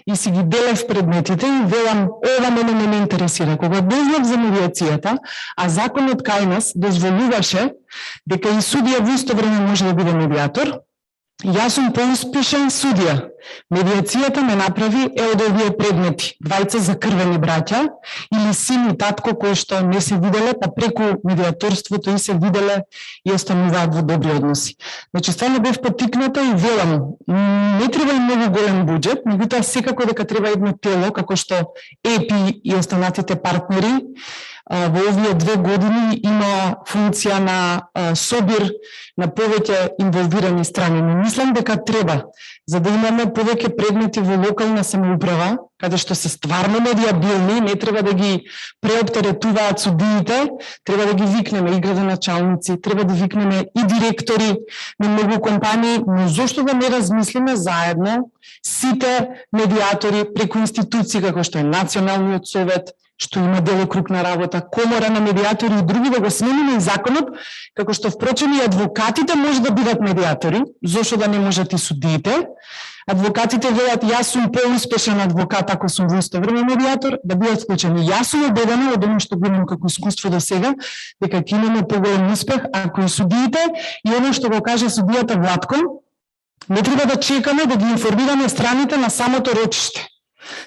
и си ги делев предметите и велам, ова мене не ме интересира. Кога дознав за медиацијата, а законот кај нас дозволуваше дека и судија во исто време може да биде медиатор, јас сум поуспешен судија. Медиацијата ме направи од овие предмети. Двајца закрвени браќа или син и татко кои што не се виделе, па преку медиаторството и се виделе и остануваат во добри односи. Значи, стварно бев потикната и велам, не треба и многу голем буџет, меѓутоа секако дека треба едно тело, како што ЕПИ и останатите партнери, во овие 2 години има функција на собир на повеќе инволвирани страни. Но мислам дека треба, за да имаме повеќе предмети во локална самоуправа, каде што се стварно медиабилни, не треба да ги преоптеретуваат судиите, треба да ги викнеме и градоначалници, треба да викнеме и директори на многу компании, но зошто да не размислиме заедно сите медиатори преку институции како што е Националниот совет, што има делокруг на работа, комора на медиатори и други, да го смениме и законот, како што впрочем и адвокатите може да бидат медиатори, зошто да не можат и судиите. Адвокатите велат, јас сум поуспешен адвокат ако сум во исто време медиатор, да бидат вклучени. Јас сум убедена од оно што го имам како искуство до сега, дека ќе имаме поголем успех ако и судиите и оно што го каже судијата Владко, не треба да чекаме да ги информираме страните на самото рочиште.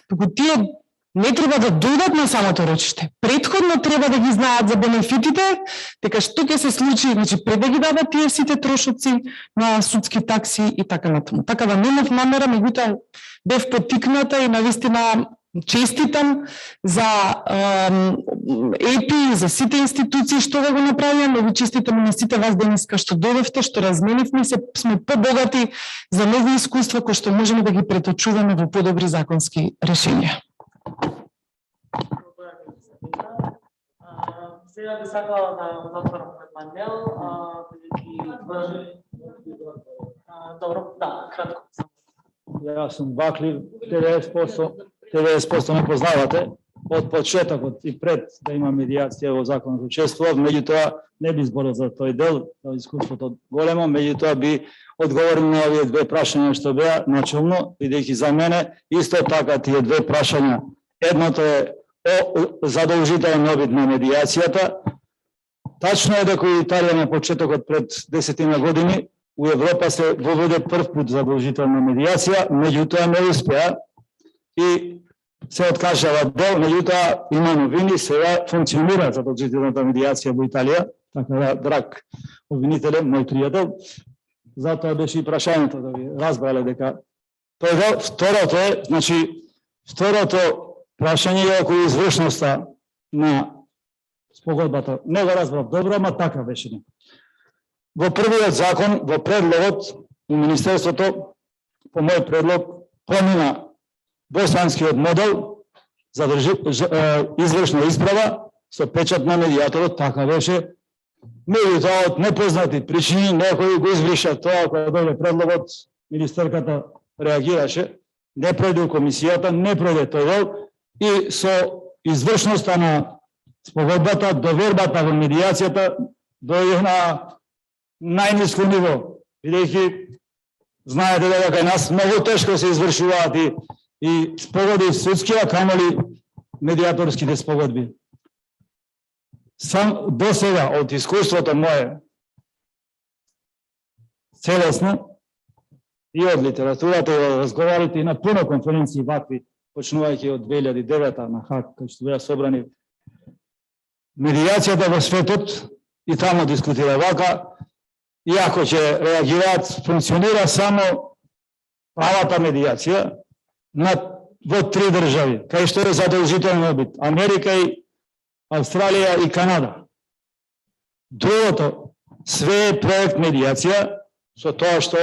Туку тие не треба да дојдат на самото рочиште. Претходно треба да ги знаат за бенефитите, дека што ќе се случи, значи пред да ги дадат тие сите трошоци на судски такси и така натаму. Така да немав намера, меѓутоа бев потикната и навистина честитам за ЕПИ, за сите институции што да го направија, но ви честитам на сите вас денеска што дојдовте, што разменивме се, сме побогати за нови искуства кои што можеме да ги преточуваме во подобри законски решенија. Сега би сакала да затворам пред панел, добро, да, кратко. Јас сум баклив, 90% ме познавате, од почетокот и пред да има медиација во законот учествував, меѓутоа не би зборил за тој дел, искуството големо, меѓутоа би одговорил на овие 2 прашања што беа начелно, бидејќи за мене исто така тие 2 прашања. Едното е задолжителен обид на медиацијата. Тачно е дека Италија на почетокот пред 10 години у Европа се воведе прв пат задолжителна медиација, меѓутоа не успеа и се откажава дел, меѓутоа има новини, сега функционира задолжителната медиација во Италија, така да, драг обвинителе, мој пријател, затоа беше и прашањето да ви разбрале дека тој дел. Второто е, значи, второто прашање е околу извршноста на спогодбата. Не го разбрав добро, ама така беше. Во првиот закон, во предлогот у Министерството, по мој предлог, помина боснанскиот модел за извршна исправа со печат на медиаторот, така беше. Меѓутоа од непознати причини некои го извриша тоа, кога дојде предлогот, министерката реагираше, не пројде у комисијата, не пројде тој дел и со извршноста на спогодбата, довербата во медиацијата дојде на најниско ниво, бидејќи знаете дека кај нас многу тешко се извршуваат и спогодби судски, а камоли медиаторските спогодби. Сам до сега од искуството мое целесно и од литературата и од разговорите и на пуно конференции вакви, почнувајќи од 2009 на ХАК, кај што беа собрани медиацијата во светот и таму дискутира вака, иако ќе реагираат, функционира само правата медиација во 3 држави, кај што е задолжителен обид, Америка и Австралија и Канада. Другото, све е проект медиација, со тоа што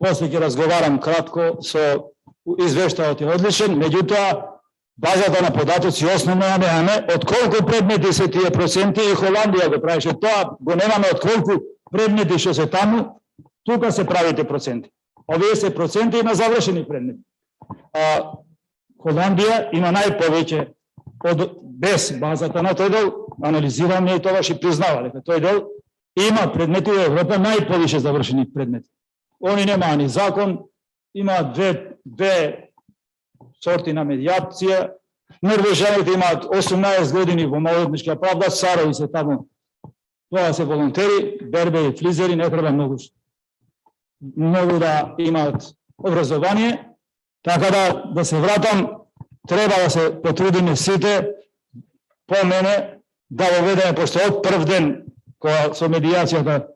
после ќе разговарам кратко со извештајот е одличен, меѓутоа базата на податоци основно немаме од колку предмети се тие проценти и Холандија го правише тоа, го немаме од колку предмети што се таму, тука се правите проценти. Овие се проценти на завршени предмети. Холандија има најповеќе без базата на тој дел, анализираме и тогаш и признава дека тој дел има предмети во Европа најповише завршени предмети. Они немаа ни закон, има две сорти на медиација. Норвежаните имаат 18 години во малолетничка правда, царови се таму. Тоа се волонтери, бербе и флизери, не треба многу да имаат образование, така да се вратам, треба да се потрудиме сите, по мене, да воведеме, пошто од прв ден, кога со медиацијата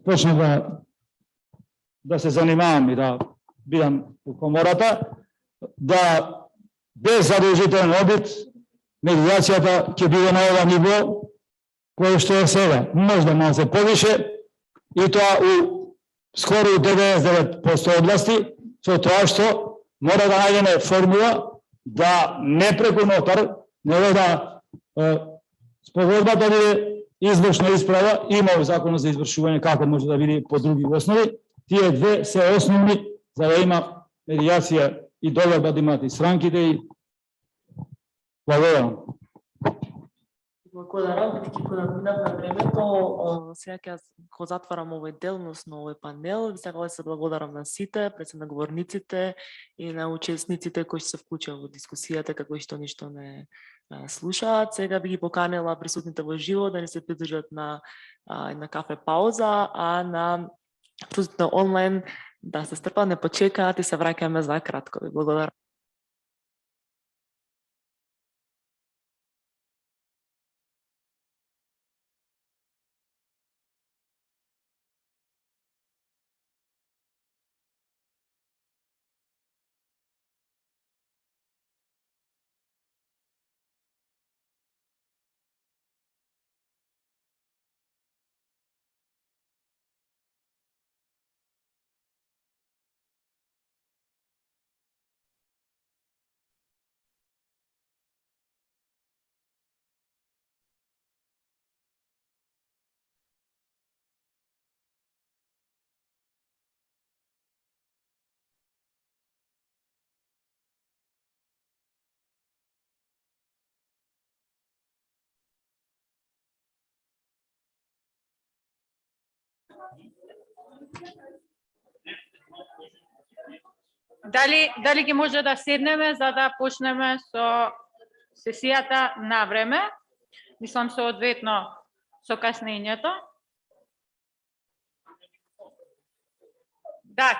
почна да се занимавам и да бидам во комората, да без задолжителен одит, медиацијата ќе биде на ова ниво, кој што е сега. Може да малце повише, и тоа у скоро 99% области, со тоа што мора да најдеме формула да не преку нотар, него да спогодбата биде извршна исправа, има во законот за извршување како може да биде по други основи. Тие две се основни за да има медиација и доверба да имаат и странките и благодарам. Благодарам, бидејќи кога минав на времето, сега ќе го затварам овој дел, односно овој панел. Сакам да се благодарам на сите, пред се на говорниците и на учесниците кои се вклучија во дискусијата, како и што ништо не слушаат. Сега би ги поканела присутните во живо да не се придружат на една кафе пауза, а на присутните онлайн да се стрпат, не почекаат и се враќаме за кратко. Ви благодарам. Дали ги може да седнеме за да почнеме со сесијата на време? Мислам соодветно со каснењето. Да.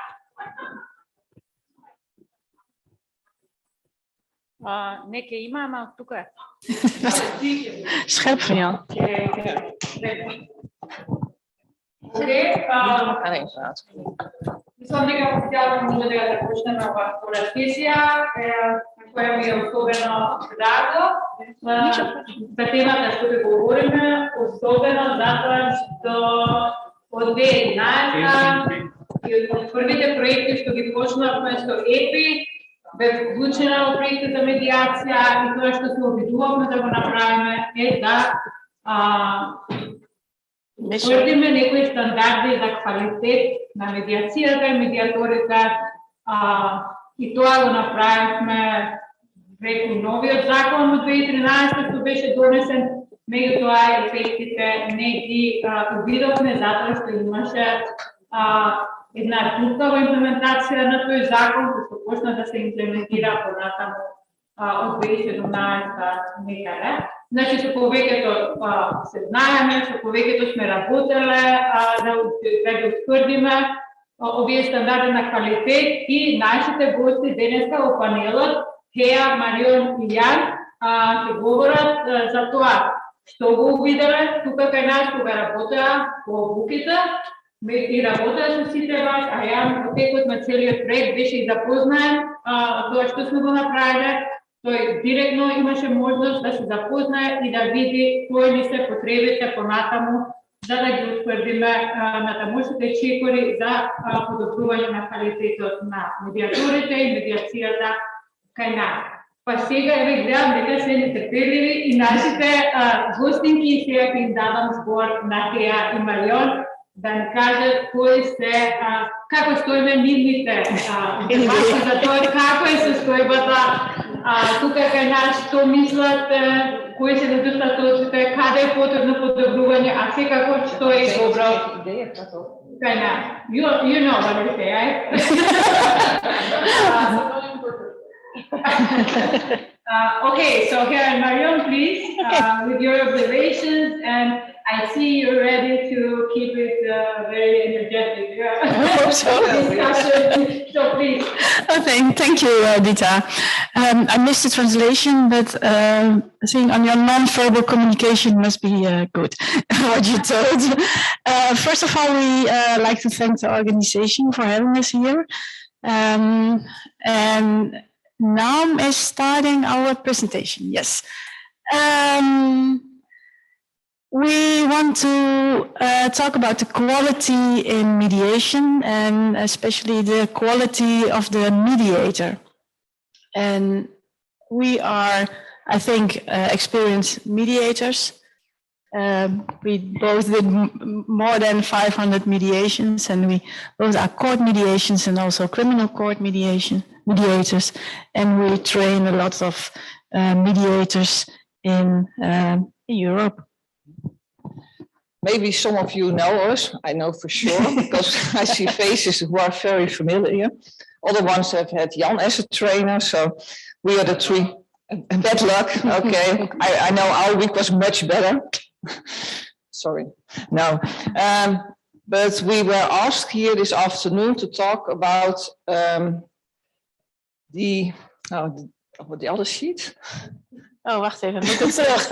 Неке има, ама тука е. Scherpingen. Мислам дека официјално може да започнеме оваа втора сесија, која ми е особено драго. За темата што ќе говориме, особено затоа што од 2011 и од првите проекти што ги почнавме со ЕПИ, бе вклучена во проекти за медиација и тоа што се обидувавме да го направиме е да утврдиме некои стандарди за квалитет на медиацијата и медиаторите, и тоа го направивме преку новиот закон од 2013 што беше донесен, меѓутоа ефектите не ги увидовме затоа што имаше една туткава имплементација на тој закон кој почна да се имплементира понатаму од 2017 некаде. Значи, со повеќето се знаеме, со повеќето сме работеле да ги утврдиме овие стандарди на квалитет и нашите гости денеска во панелот, Хеа, Марион и Јан, ќе говорат за тоа што го увиделе тука кај нас кога работеа по обуките и работеа со сите вас, а Јан во текот на целиот проект беше и запознаен тоа што сме го направиле. Тој директно имаше можност да се запознае и да види кои ли се потребите понатаму за да ги утврдиме натамошните чекори за подобрување на квалитетот на медиаторите и медиацијата кај нас. Па сега еве гледам дека се нетрпеливи и нашите гостинки и сега ќе им давам збор на Хеа и Марион да ни кажат кои се, како стоиме нивните дебати за тоа како е состојбата тука кај нас, што мислат, кои се недостатоците, каде е потребно подобрување, а секако што е добро кај нас. You know what I say, right? Okay, so here and Marion, please, with your observations, and I see you're ready to keep it very energetic. I hope so. Discussion. So please. Thank you, Dita. I missed the translation, but seeing on your non-verbal communication must be good, what you told. First of all, we like to thank the organization for having us here. And Naam is starting our presentation, yes. We want to talk about the quality in mediation and especially the quality of the mediator. And we are, I think, experienced mediators. We both did more than 500 mediations, and we both are court mediations and also criminal court mediators, and we train a lot of mediators in Europe. Maybe some of you know us, I know for sure, because I see faces who are very familiar. Other ones have had Jan as a trainer, so we are the three. Bad luck, okay. I know our week was much better. Sorry, no. But we were asked here this afternoon to talk about the other sheet. Oh, wacht even, moet ik terug.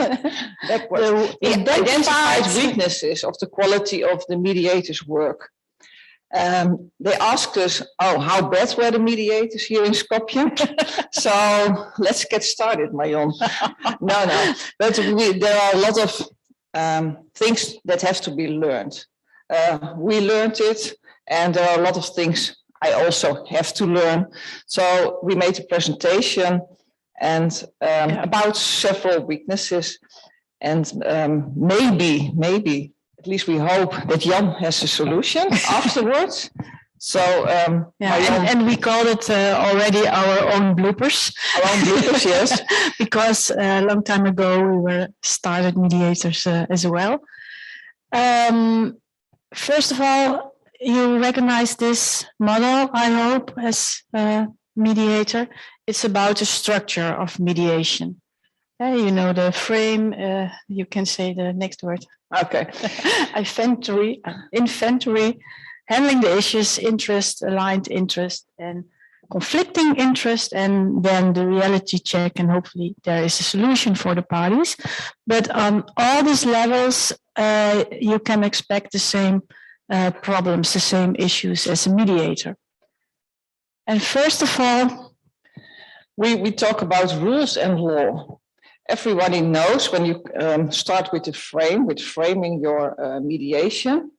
The identified weaknesses of the quality of the mediators' work. They asked us, how bad were the mediators here in Skopje? So let's get started, Marion. No, but there are a lot of things that have to be learned. We learned it, and there are a lot of things I also have to learn. So we made a presentation and about several weaknesses, and maybe, at least we hope that Jan has a solution afterwards. So and we called it already our own bloopers. Our own bloopers, yes, because a long time ago we were started mediators as well. First of all, you recognize this model, I hope, as a mediator. It's about the structure of mediation. You know the frame. You can say the next word. Okay. Inventory, handling the issues, interest, aligned interest, and conflicting interest, and then the reality check, and hopefully there is a solution for the parties. But on all these levels, you can expect the same problems, the same issues as a mediator. And first of all, we talk about rules and law. Everybody knows when you start with the frame, with framing your mediation,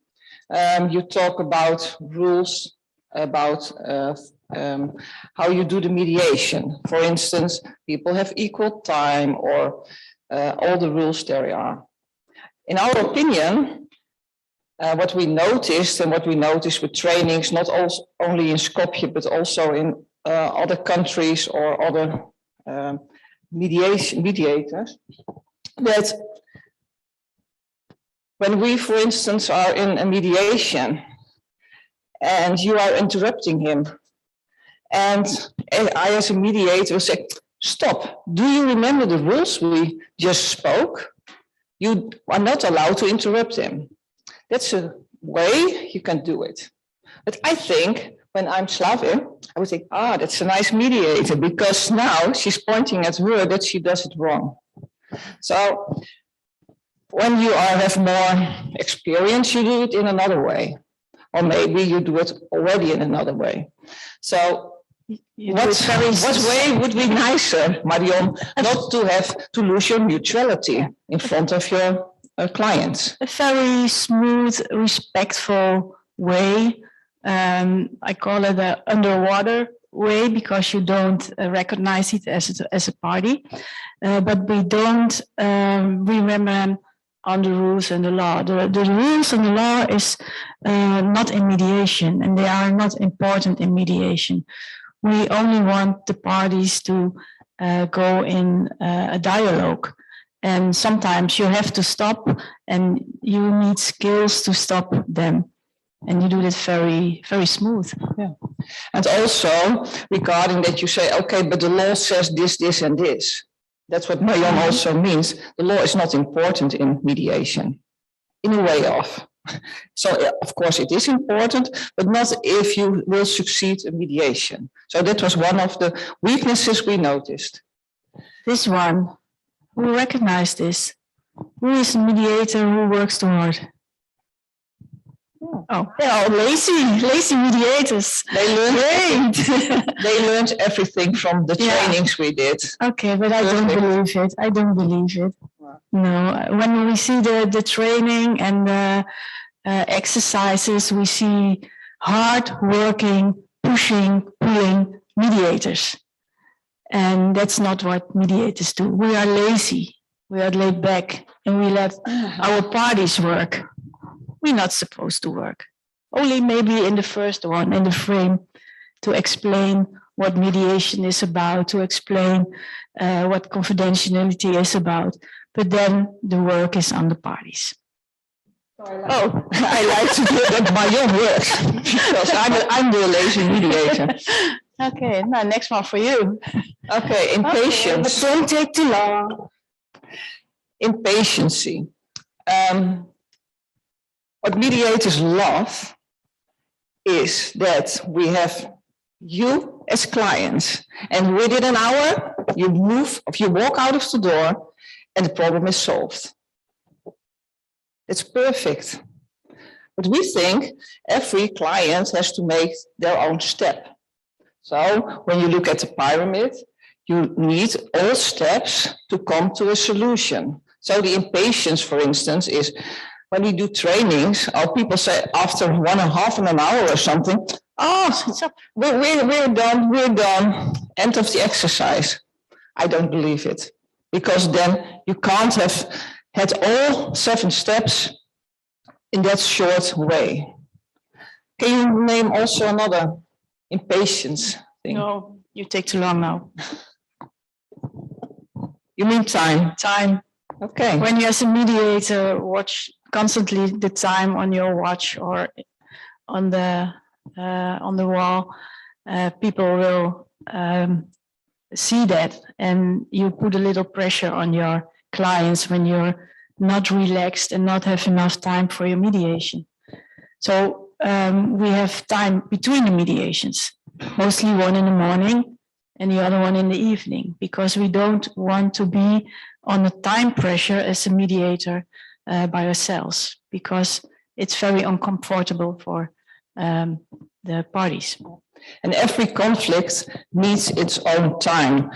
you talk about rules, about how you do the mediation. For instance, people have equal time, or all the rules there are. In our opinion, what we noticed, and what we noticed with trainings, not only in Skopje, but also in other countries or other mediators, that when we, for instance, are in a mediation and you are interrupting him, and I as a mediator will say, stop. Do you remember the rules we just spoke? You are not allowed to interrupt them. That's a way you can do it. But I think when I'm Slavin, I would think, that's a nice mediator, because now she's pointing at her that she does it wrong. So when you have more experience, you do it in another way. Or maybe you do it already in another way. So what way would be nicer, Marion, not to have to lose your neutrality in front of your clients? A very smooth, respectful way. I call it an underwater way because you don't recognize it as a party, but we don't remember them on the rules and the law. The rules and the law is not in mediation, and they are not important in mediation. We only want the parties to go in a dialogue. And sometimes you have to stop, and you need skills to stop them. And you do that very, very smooth. Yeah. And also regarding that you say, okay, but the law says this, this, and this. That's what Marion also means. The law is not important in mediation, in a way of. So of course it is important, but not if you will succeed in mediation. So that was one of the weaknesses we noticed. This one, who recognized this? Who is a mediator who works too hard? Oh, they're all lazy mediators. They learned everything from the trainings we did. Okay, but I don't believe it. I don't believe it. No, when we see the training and the exercises, we see hard-working, pushing, pulling mediators. And that's not what mediators do. We are lazy, we are laid back, and we let our parties work. We're not supposed to work. Only maybe in the first one, in the frame, to explain what mediation is about, to explain what confidentiality is about. But then the work is on the parties. I like to do that my own work, because I'm the lazy mediator. Okay, now next one for you. Okay, impatience. But don't take too long. Impatience. What mediators love is that we have you as clients, and within an hour you walk out of the door and the problem is solved. It's perfect. But we think every client has to make their own step. So when you look at the pyramid, you need all steps to come to a solution. So the impatience, for instance, is when we do trainings, our people say after 1.5 hours or something, we're done, end of the exercise. I don't believe it, because then you can't have had all 7 steps in that short way. Can you name also another impatience thing? No, you take too long now. You mean time? Time. Okay. When you as a mediator watch constantly the time on your watch or on the wall, people will see that, and you put a little pressure on your clients when you're not relaxed and not have enough time for your mediation. So we have time between the mediations, mostly one in the morning and the other one in the evening, because we don't want to be on a time pressure as a mediator by ourselves, because it's very uncomfortable for the parties. And every conflict needs its own time.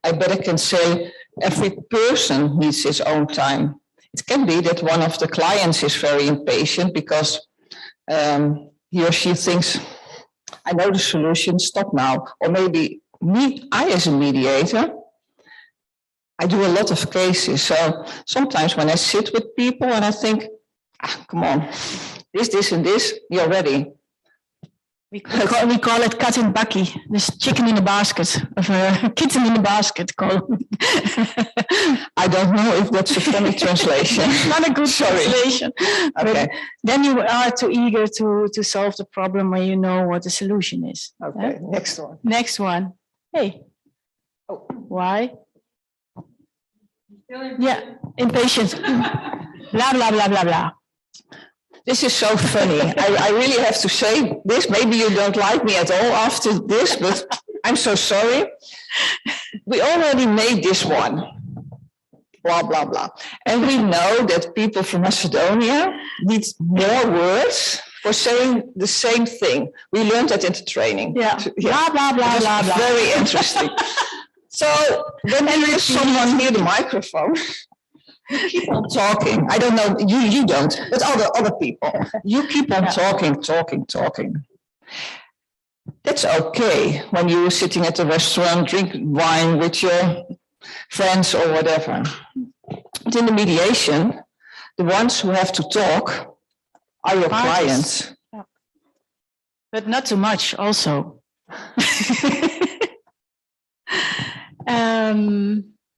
I bet I can say every person needs his own time. It can be that one of the clients is very impatient because he or she thinks, I know the solution, stop now. Or maybe I as a mediator, I do a lot of cases. So sometimes when I sit with people and I think, come on, this and this, you're ready. We call it cat in bakkie, this chicken in the basket, of kitten in the basket. I don't know if that's a funny translation. It's not a good translation. Okay. But then you are too eager to solve the problem when you know what the solution is. Okay, next one. Next one. Hey. Why? Yeah, impatient. Blah, blah, blah, blah, blah. This is so funny. I really have to say this. Maybe you don't like me at all after this, but I'm so sorry. We already made this one. Blah, blah, blah. And we know that people from Macedonia need more words for saying the same thing. We learned that in the training. Yeah. Blah, blah, blah, blah, blah. Very interesting. So when there is someone near the microphone, you keep on talking. I don't know, you don't, but other people. You keep on talking. That's okay when you're sitting at a restaurant, drinking wine with your friends or whatever. But in the mediation, the ones who have to talk are your clients. Yeah. But not too much also.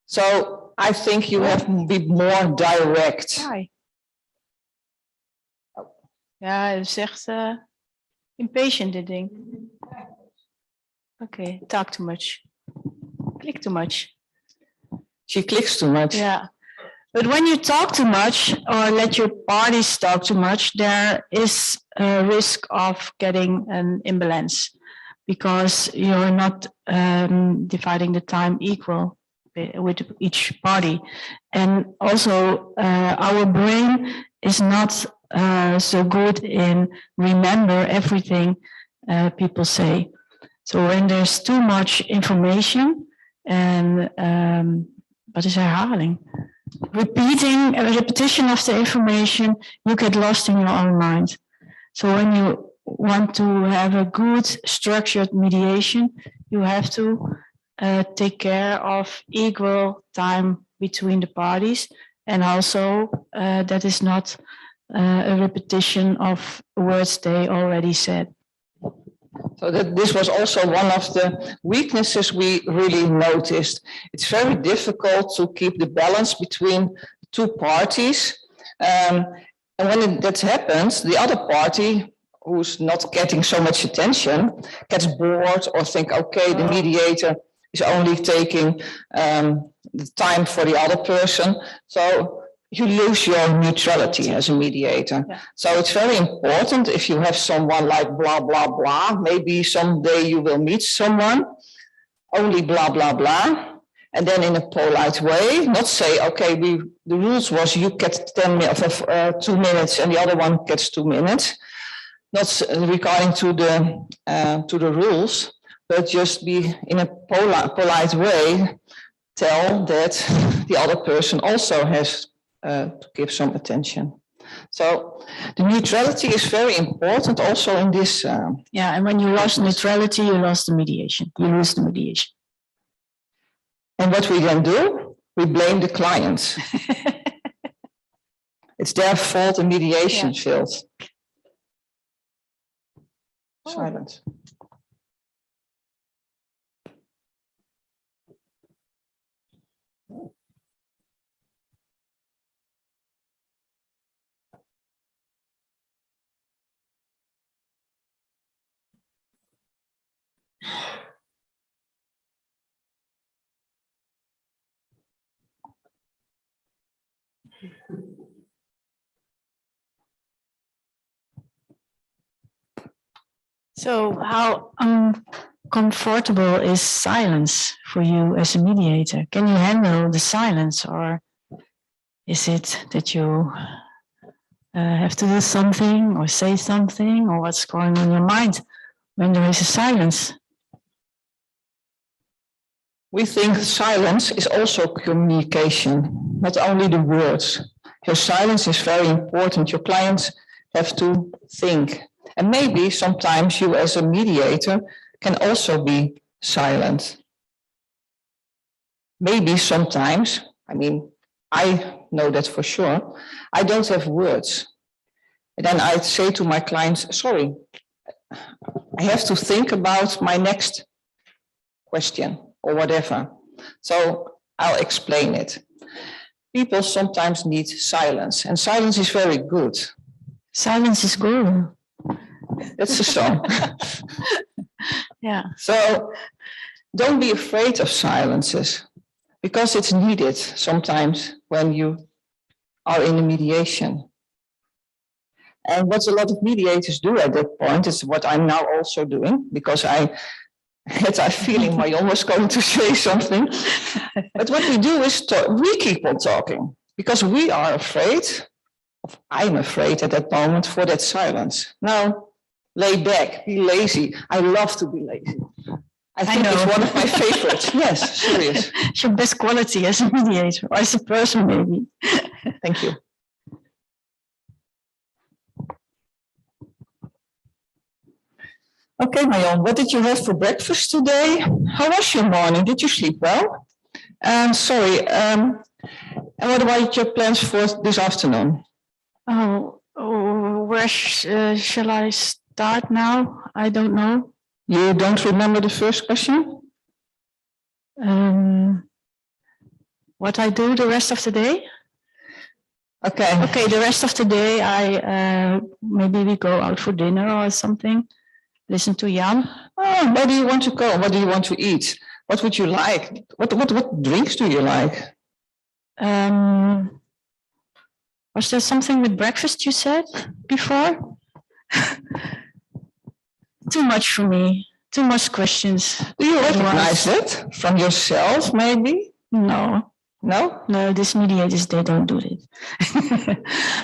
So I think you have to be more direct. Why? Ja, hij zegt impatient, dit ding. Okay, talk too much. Click too much. She clicks too much. Yeah. But when you talk too much or let your parties talk too much, there is a risk of getting an imbalance because you're not dividing the time equal with each party. And also our brain is not so good in remember everything people say. So when there's too much information and wat is herhaling? Repetition of the information, you get lost in your own mind. So when you want to have a good structured mediation, you have to take care of equal time between the parties, and also that is not a repetition of words they already said. So that this was also one of the weaknesses we really noticed. It's very difficult to keep the balance between two parties. And when that happens, the other party, who's not getting so much attention, gets bored or think, okay, the mediator is only taking the time for the other person. So you lose your neutrality as a mediator. Yeah. So it's very important if you have someone like blah, blah, blah, maybe someday you will meet someone, only blah, blah, blah, and then in a polite way, not say, okay, the rules was you get 2 minutes and the other one gets 2 minutes, not regarding to the rules, but just be in a polite way, tell that the other person also has to give some attention. So the neutrality is very important also in this. Yeah, and when you lost neutrality, you lost the mediation. You lose the mediation. And what we then do, we blame the clients. It's their fault the mediation failed. Silence. So how uncomfortable is silence for you as a mediator? Can you handle the silence, or is it that you have to do something or say something, or what's going on in your mind when there is a silence? We think silence is also communication, not only the words. Your silence is very important. Your clients have to think. And maybe sometimes you as a mediator can also be silent. Maybe sometimes, I mean, I know that for sure, I don't have words. And then I say to my clients, sorry, I have to think about my next question or whatever. So I'll explain it. People sometimes need silence, and silence is very good. Silence is good. It's a song. Yeah. So don't be afraid of silences, because it's needed sometimes when you are in a mediation. And what a lot of mediators do at that point is what I'm now also doing, because I had a feeling Marion was going to say something. But what we do is we keep on talking, because we are afraid, I'm afraid at that moment for that silence. Now, lay back, be lazy. I love to be lazy. I think it's one of my favorites. Yes, serious. It's your best quality as a mediator, or as a person, maybe. Thank you. Okay, Marion, what did you have for breakfast today? How was your morning? Did you sleep well? Sorry, and what about your plans for this afternoon? Where shall I start now? I don't know. You don't remember the first question? What I do the rest of the day? Okay. Okay, the rest of the day, maybe we go out for dinner or something. Listen to Jan. Oh, where do you want to go? What do you want to eat? What would you like? What drinks do you like? Was there something with breakfast you said before? Too much for me. Too much questions. Do you recognize it from yourself, maybe? No. No? No, these mediators, they don't do it.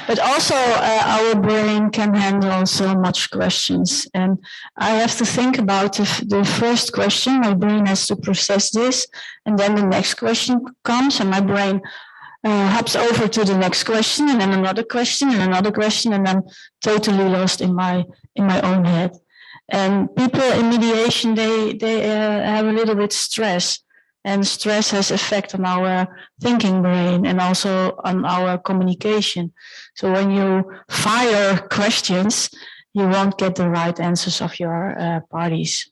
But also our brain can handle so much questions. And I have to think about the first question. My brain has to process this. And then the next question comes and my brain hops over to the next question and then another question and another question. And I'm totally lost in my own head. And people in mediation, they have a little bit stress. And stress has effect on our thinking brain and also on our communication. So when you fire questions, you won't get the right answers of your parties.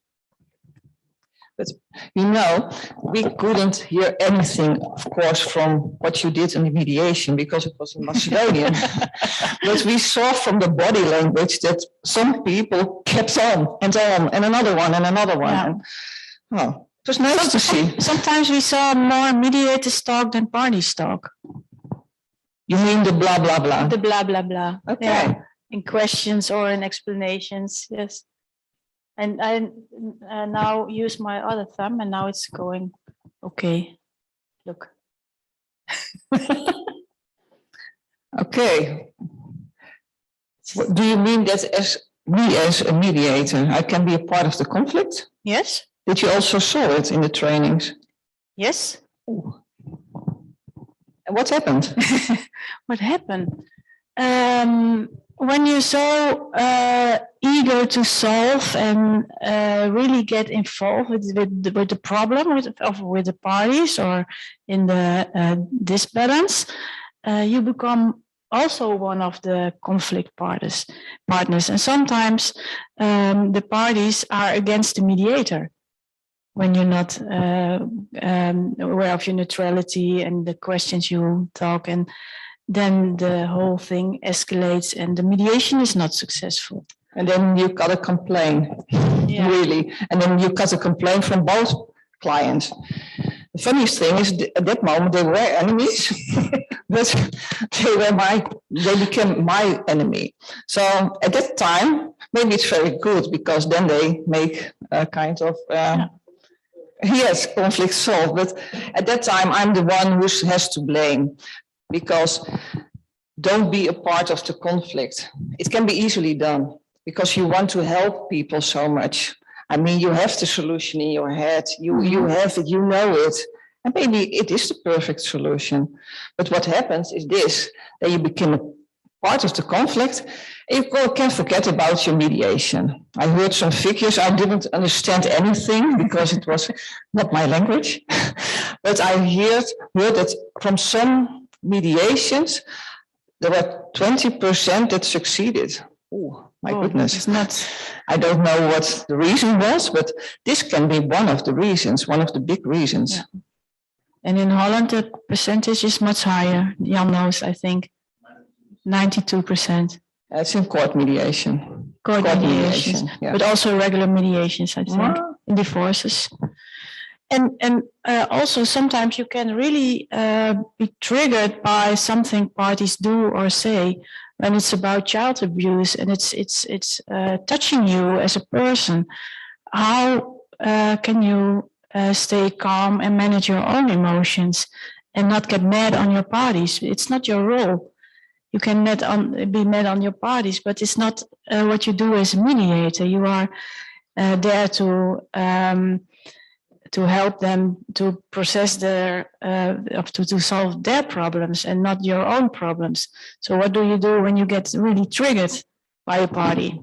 But you know, we couldn't hear anything, of course, from what you did in the mediation because it was in Macedonian. But we saw from the body language that some people kept on and another one and another one. Yeah. And, oh. It was nice to see. Sometimes we saw more mediators talk than parties talk. You mean the blah, blah, blah? The blah, blah, blah. Okay. Yeah. In questions or in explanations, yes. And I now use my other thumb and now it's going okay. Look. Okay. What, do you mean that as me as a mediator, I can be a part of the conflict? Yes. Did you also saw it in the trainings? Yes. Ooh. And what happened? What happened? When you're so eager to solve and really get involved with the problem with the parties or in the disbalance, you become also one of the conflict partners. And sometimes the parties are against the mediator. When you're not aware of your neutrality and the questions you talk, and then the whole thing escalates and the mediation is not successful. And then you got a complaint, yeah. Really. And then you got a complaint from both clients. The funniest thing is at that moment they were enemies, but they became my enemy. So at that time, maybe it's very good because then they make a kind of yes, conflict solved, but at that time, I'm the one who has to blame because don't be a part of the conflict. It can be easily done because you want to help people so much. I mean, you have the solution in your head, you have it, you know it, and maybe it is the perfect solution. But what happens is this, that you become a part of the conflict, and you can't forget about your mediation. I heard some figures, I didn't understand anything because it was not my language, but I heard that from some mediations, there were 20% that succeeded. Oh, my goodness. It's not... I don't know what the reason was, but this can be one of the reasons, one of the big reasons. Yeah. And in Holland, the percentage is much higher. Jan knows, I think. 92%. It's in court mediation. Court mediations, yeah. but also regular mediations, I think, in divorces. And also sometimes you can really be triggered by something parties do or say when it's about child abuse, and it's touching you as a person. How can you stay calm and manage your own emotions and not get mad on your parties? It's not your role. You can be mad on your parties, but it's not what you do as a mediator. You are there to help them to process their, to solve their problems and not your own problems. So what do you do when you get really triggered by a party?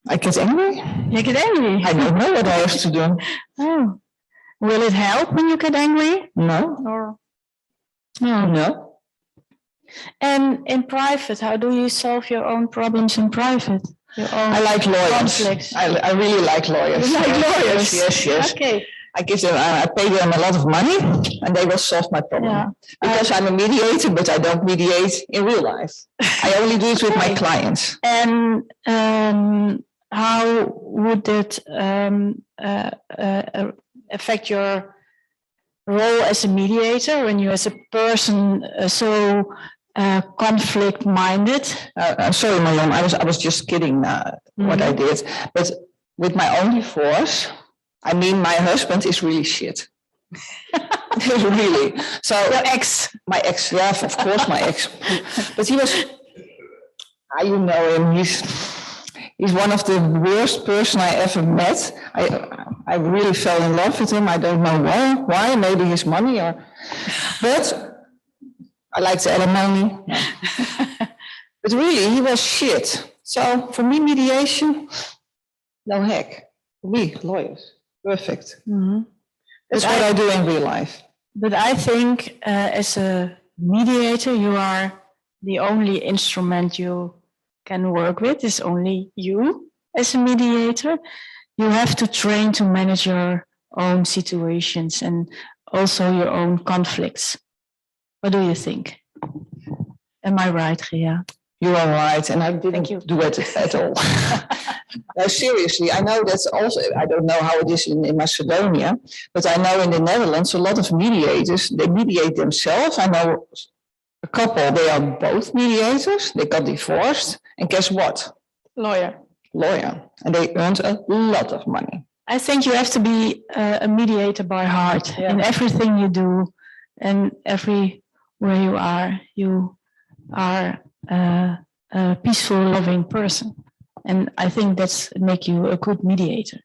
I get angry. You get angry? I don't know what I have to do. Oh. Will it help when you get angry? No. Or no? No. And in private, how do you solve your own problems in private? I like lawyers. Conflicts. I really like lawyers. You like lawyers? Yes. Okay. I pay them a lot of money and they will solve my problem. Yeah. Because I'm a mediator, but I don't mediate in real life. I only do it with my clients. And how would that affect your role as a mediator when you, as a person, so conflict-minded? I'm sorry, Marion, I was just kidding what I did. But with my own divorce, I mean, my husband is really shit. Really. So your ex? My ex, yeah, of course, my ex. But he was, you know him, he's one of the worst person I ever met. I really fell in love with him. I don't know why, maybe his money but I like the alimony. No. But really, he was shit. So for me, mediation, no heck. For me, lawyers, perfect. Mm-hmm. That's what I do in real life. But I think as a mediator, you are the only instrument you can work with is only you as a mediator. You have to train to manage your own situations and also your own conflicts. What do you think? Am I right, Gia? You are right, and I didn't do it at all. No, seriously, I know that's also, I don't know how it is in Macedonia, but I know in the Netherlands, a lot of mediators, they mediate themselves. I know a couple, they are both mediators, they got divorced, and guess what? Lawyer. And they earned a lot of money. I think you have to be a mediator by heart in everything you do and everywhere you are a peaceful, loving person. And I think that's make you a good mediator.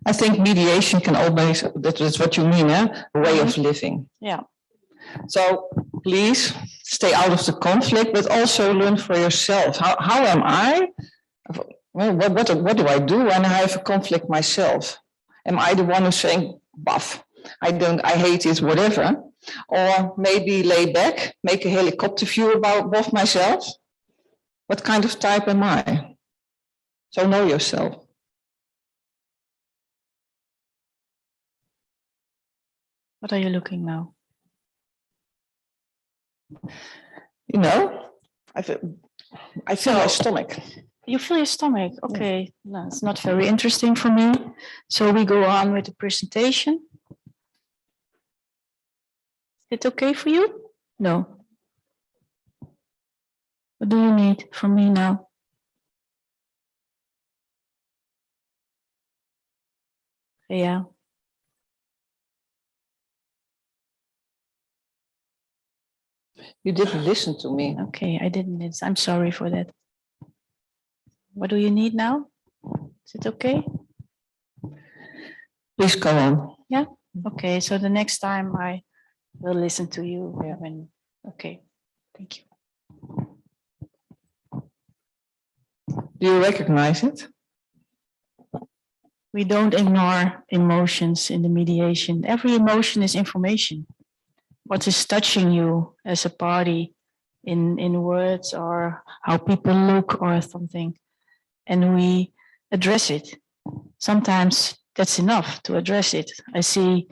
I think mediation can always, that's what you mean, a way of living. Yeah. So please stay out of the conflict, but also learn for yourself. How am I? Well, what do I do when I have a conflict myself? Am I the one who's saying, buff, I hate it, whatever? Or maybe lay back, make a helicopter view above myself? What kind of type am I? So know yourself. What are you looking now? You know, I feel my stomach. You feel your stomach? Okay, no, it's not very interesting for me. So we go on with the presentation. Is it okay for you? No. What do you need from me now? Yeah. You didn't listen to me. Okay, I didn't listen. I'm sorry for that. What do you need now? Is it okay? Please go on. Yeah? Okay, so the next time I will listen to you. Okay, thank you. Do you recognize it? We don't ignore emotions in the mediation. Every emotion is information. What is touching you as a party in words or how people look or something. And we address it. Sometimes that's enough to address it. I see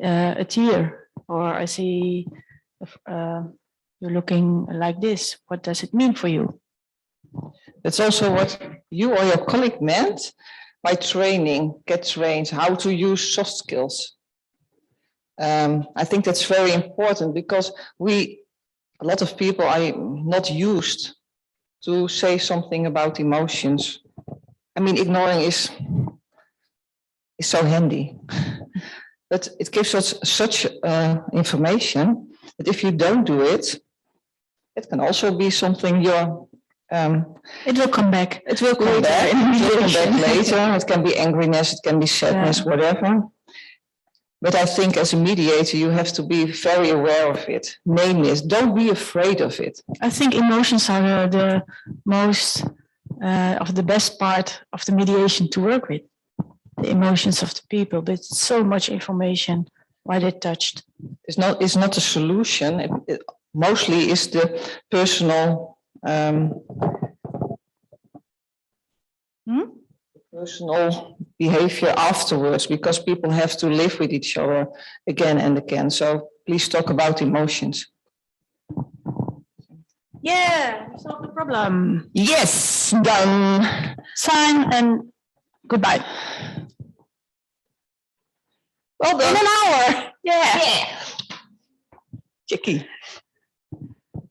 a tear or I see you're looking like this. What does it mean for you? That's also what you or your colleague meant by training, get trained, how to use soft skills. I think that's very important because a lot of people are not used to say something about emotions. I mean, ignoring is so handy, but it gives us such information that if you don't do it, it can also be something you're. It will come back. It will come back. It will come back later. It can be angriness, it can be sadness, whatever. But I think as a mediator, you have to be very aware of it. Name it. Don't be afraid of it. I think emotions are the most of the best part of the mediation to work with. The emotions of the people, but it's so much information why they touched. It's not a solution. It mostly is the personal personal behavior afterwards, because people have to live with each other again and again. So please talk about emotions. Yeah, we solved the problem. Yes, done. Sign and goodbye. Well done. In an hour. Yeah. Chicky.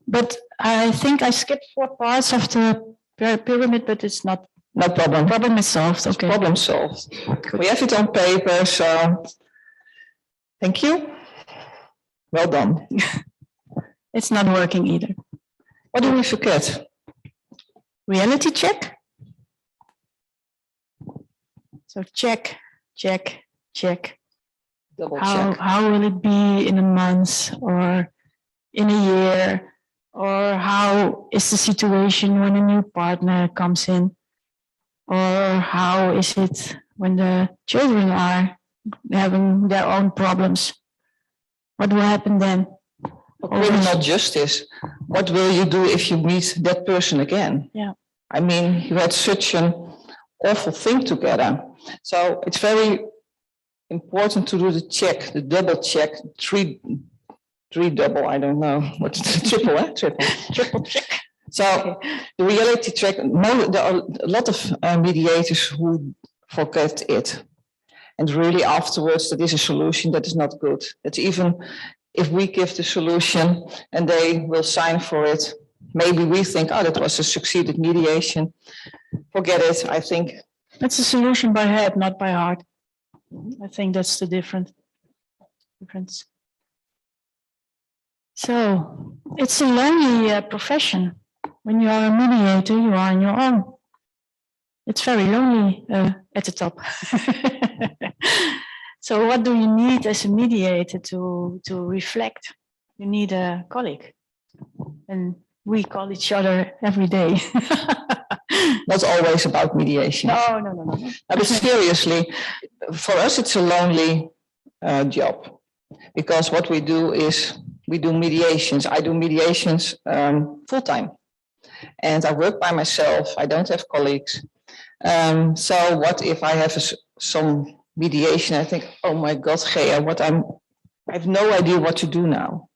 But I think I skipped 4 parts of the pyramid, but it's not. No problem. Problem is solved. Okay. Problem solved. We have it on paper, so thank you. Well done. It's not working either. What do we forget? Reality check. So check, check, check. Double check. How will it be in a month or in a year? Or how is the situation when a new partner comes in? Or how is it when the children are having their own problems? What will happen then? Criminal justice. What will you do if you meet that person again? Yeah. I mean, you had such an awful thing together. So it's very important to do the check, the double check, three double, I don't know, what's triple, triple check. So the reality check, there are a lot of mediators who forget it. And really afterwards, that is a solution that is not good. That's even if we give the solution and they will sign for it, maybe we think, oh, that was a succeeded mediation. Forget it, I think. That's a solution by head, not by heart. I think that's the difference. So it's a lonely profession. When you are a mediator, you are on your own. It's very lonely at the top. So what do you need as a mediator to reflect? You need a colleague. And we call each other every day. Not always about mediation. No. But seriously, for us, it's a lonely job. Because what we do is, we do mediations. I do mediations full-time. And I work by myself. I don't have colleagues. So what if I have some mediation? I think, oh my God, Gea, I have no idea what to do now.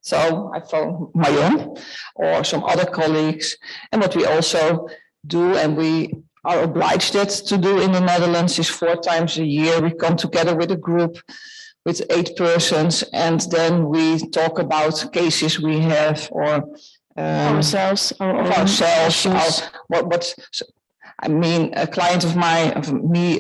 So I phone Marion or some other colleagues. And what we also do, and we are obliged to do in the Netherlands, is 4 times a year. We come together with a group with 8 persons, and then we talk about cases we have, or ourselves, I mean, a client of me,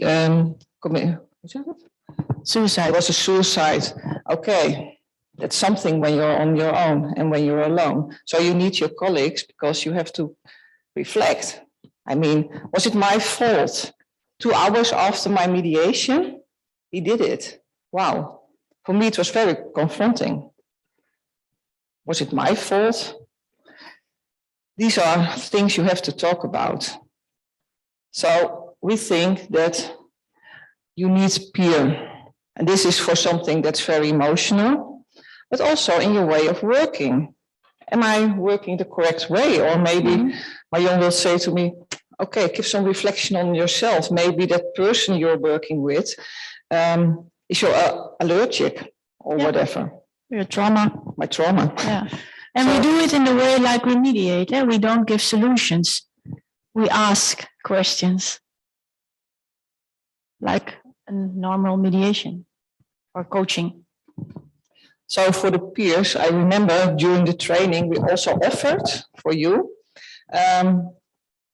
suicide. It was a suicide. Okay, that's something when you're on your own and when you're alone. So you need your colleagues because you have to reflect. I mean, was it my fault? 2 hours after my mediation, he did it. Wow. For me, it was very confronting. Was it my fault? These are things you have to talk about. So we think that you need peer. And this is for something that's very emotional, but also in your way of working. Am I working the correct way? Or maybe Marion will say to me, okay, give some reflection on yourself. Maybe that person you're working with is your allergic or whatever. Your trauma. My trauma. Yeah. And we do it in the way like we mediate. We don't give solutions. We ask questions. like a normal mediation or coaching. So for the peers, I remember during the training, we also offered for you,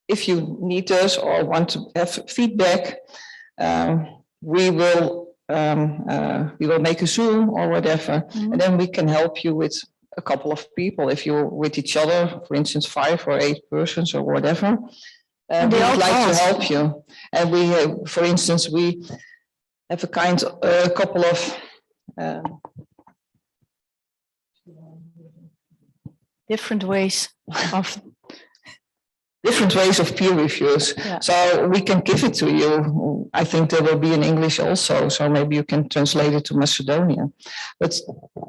if you need us or want to have feedback, we will make a Zoom or whatever, and then we can help you with a couple of people. If you're with each other, for instance, 5 or 8 persons or whatever, we would like to help you. And we, for instance, we have a couple of different ways of peer reviews. Yeah. So we can give it to you. I think there will be in English also, so maybe you can translate it to Macedonian. But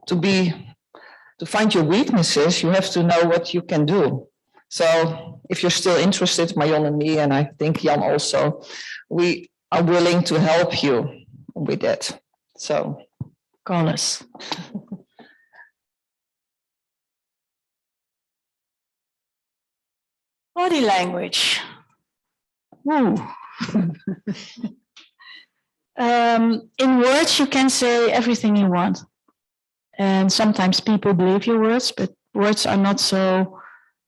to find your weaknesses, you have to know what you can do. So if you're still interested, Marion and me, and I think Jan also, we are willing to help you with that. So call us. Body language. Ooh. In words, you can say everything you want. And sometimes people believe your words, but words are not so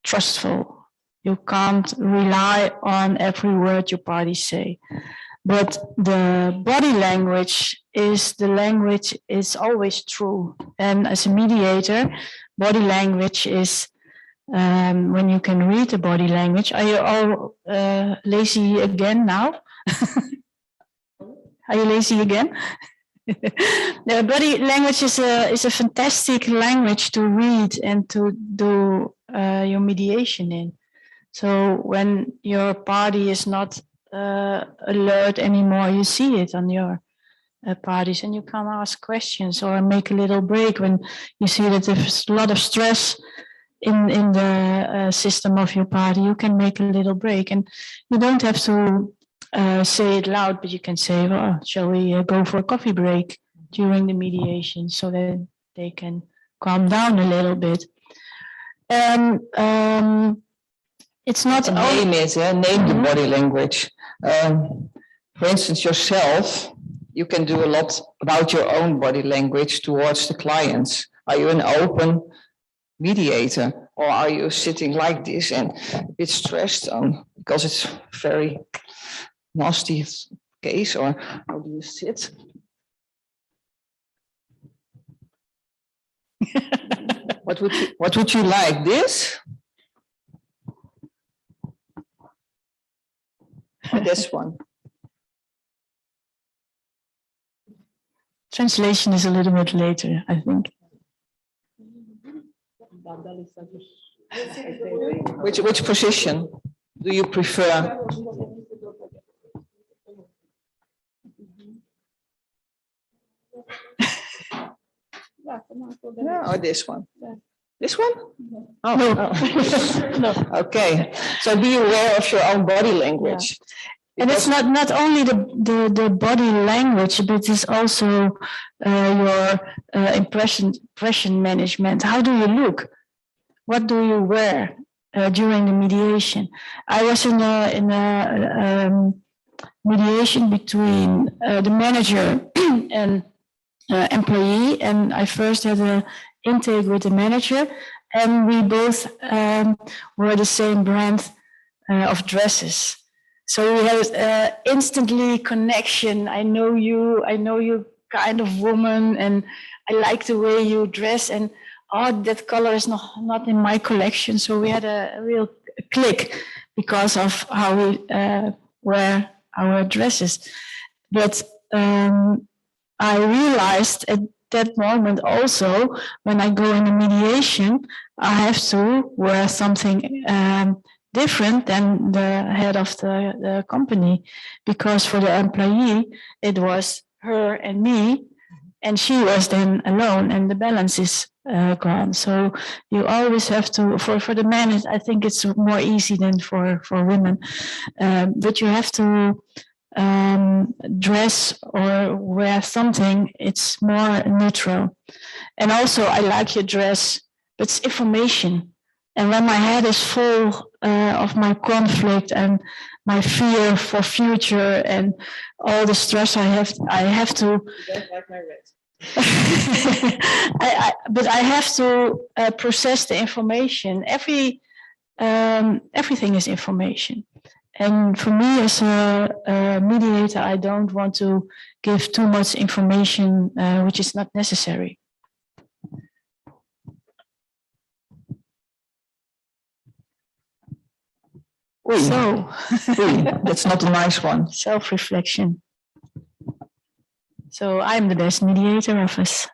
trustful. You can't rely on every word your parties say. But the body language is the language is always true. And as a mediator, body language is when you can read the body language. Are you all lazy again now? Are you lazy again? The body language is a fantastic language to read and to do your mediation in. So when your party is not alert anymore, you see it on your parties, and you can ask questions or make a little break when you see that there's a lot of stress in the system of your party. You can make a little break, and you don't have to say it loud, but you can say, well, shall we go for a coffee break during the mediation so that they can calm down a little bit. And it's not name it, name the body language. For instance, yourself, you can do a lot about your own body language towards the clients. Are you an open mediator, or are you sitting like this and a bit stressed because it's very nasty case, or how do you sit? What would you like? This? Or this one? Translation is a little bit later, I think. Which position do you prefer? Or this one? This one? Oh, no. Okay. So be aware of your own body language. Yeah. And it's not only the body language, but it's also your impression management. How do you look? What do you wear during the mediation? I was in a mediation between the manager and employee, and I first had an intake with the manager, and we both were the same brand of dresses. So we had instantly connection. I know you kind of woman, and I like the way you dress, and that color is not in my collection. So we had a real click because of how we wear our dresses. But I realized at that moment also, when I go in a mediation, I have to wear something different than the head of the company, because for the employee, it was her and me, and she was then alone, and the balance is gone. So you always have to, for the men, I think it's more easy than for women, but you have to dress or wear something, it's more neutral. And also, I like your dress, but it's information. And when my head is full of my conflict and my fear for future and all the stress I have to. You don't like my red. But I have to process the information. Everything is information. And for me as a mediator, I don't want to give too much information which is not necessary. Oei. So, That's not a nice one. Self-reflection. So I'm the best mediator of us.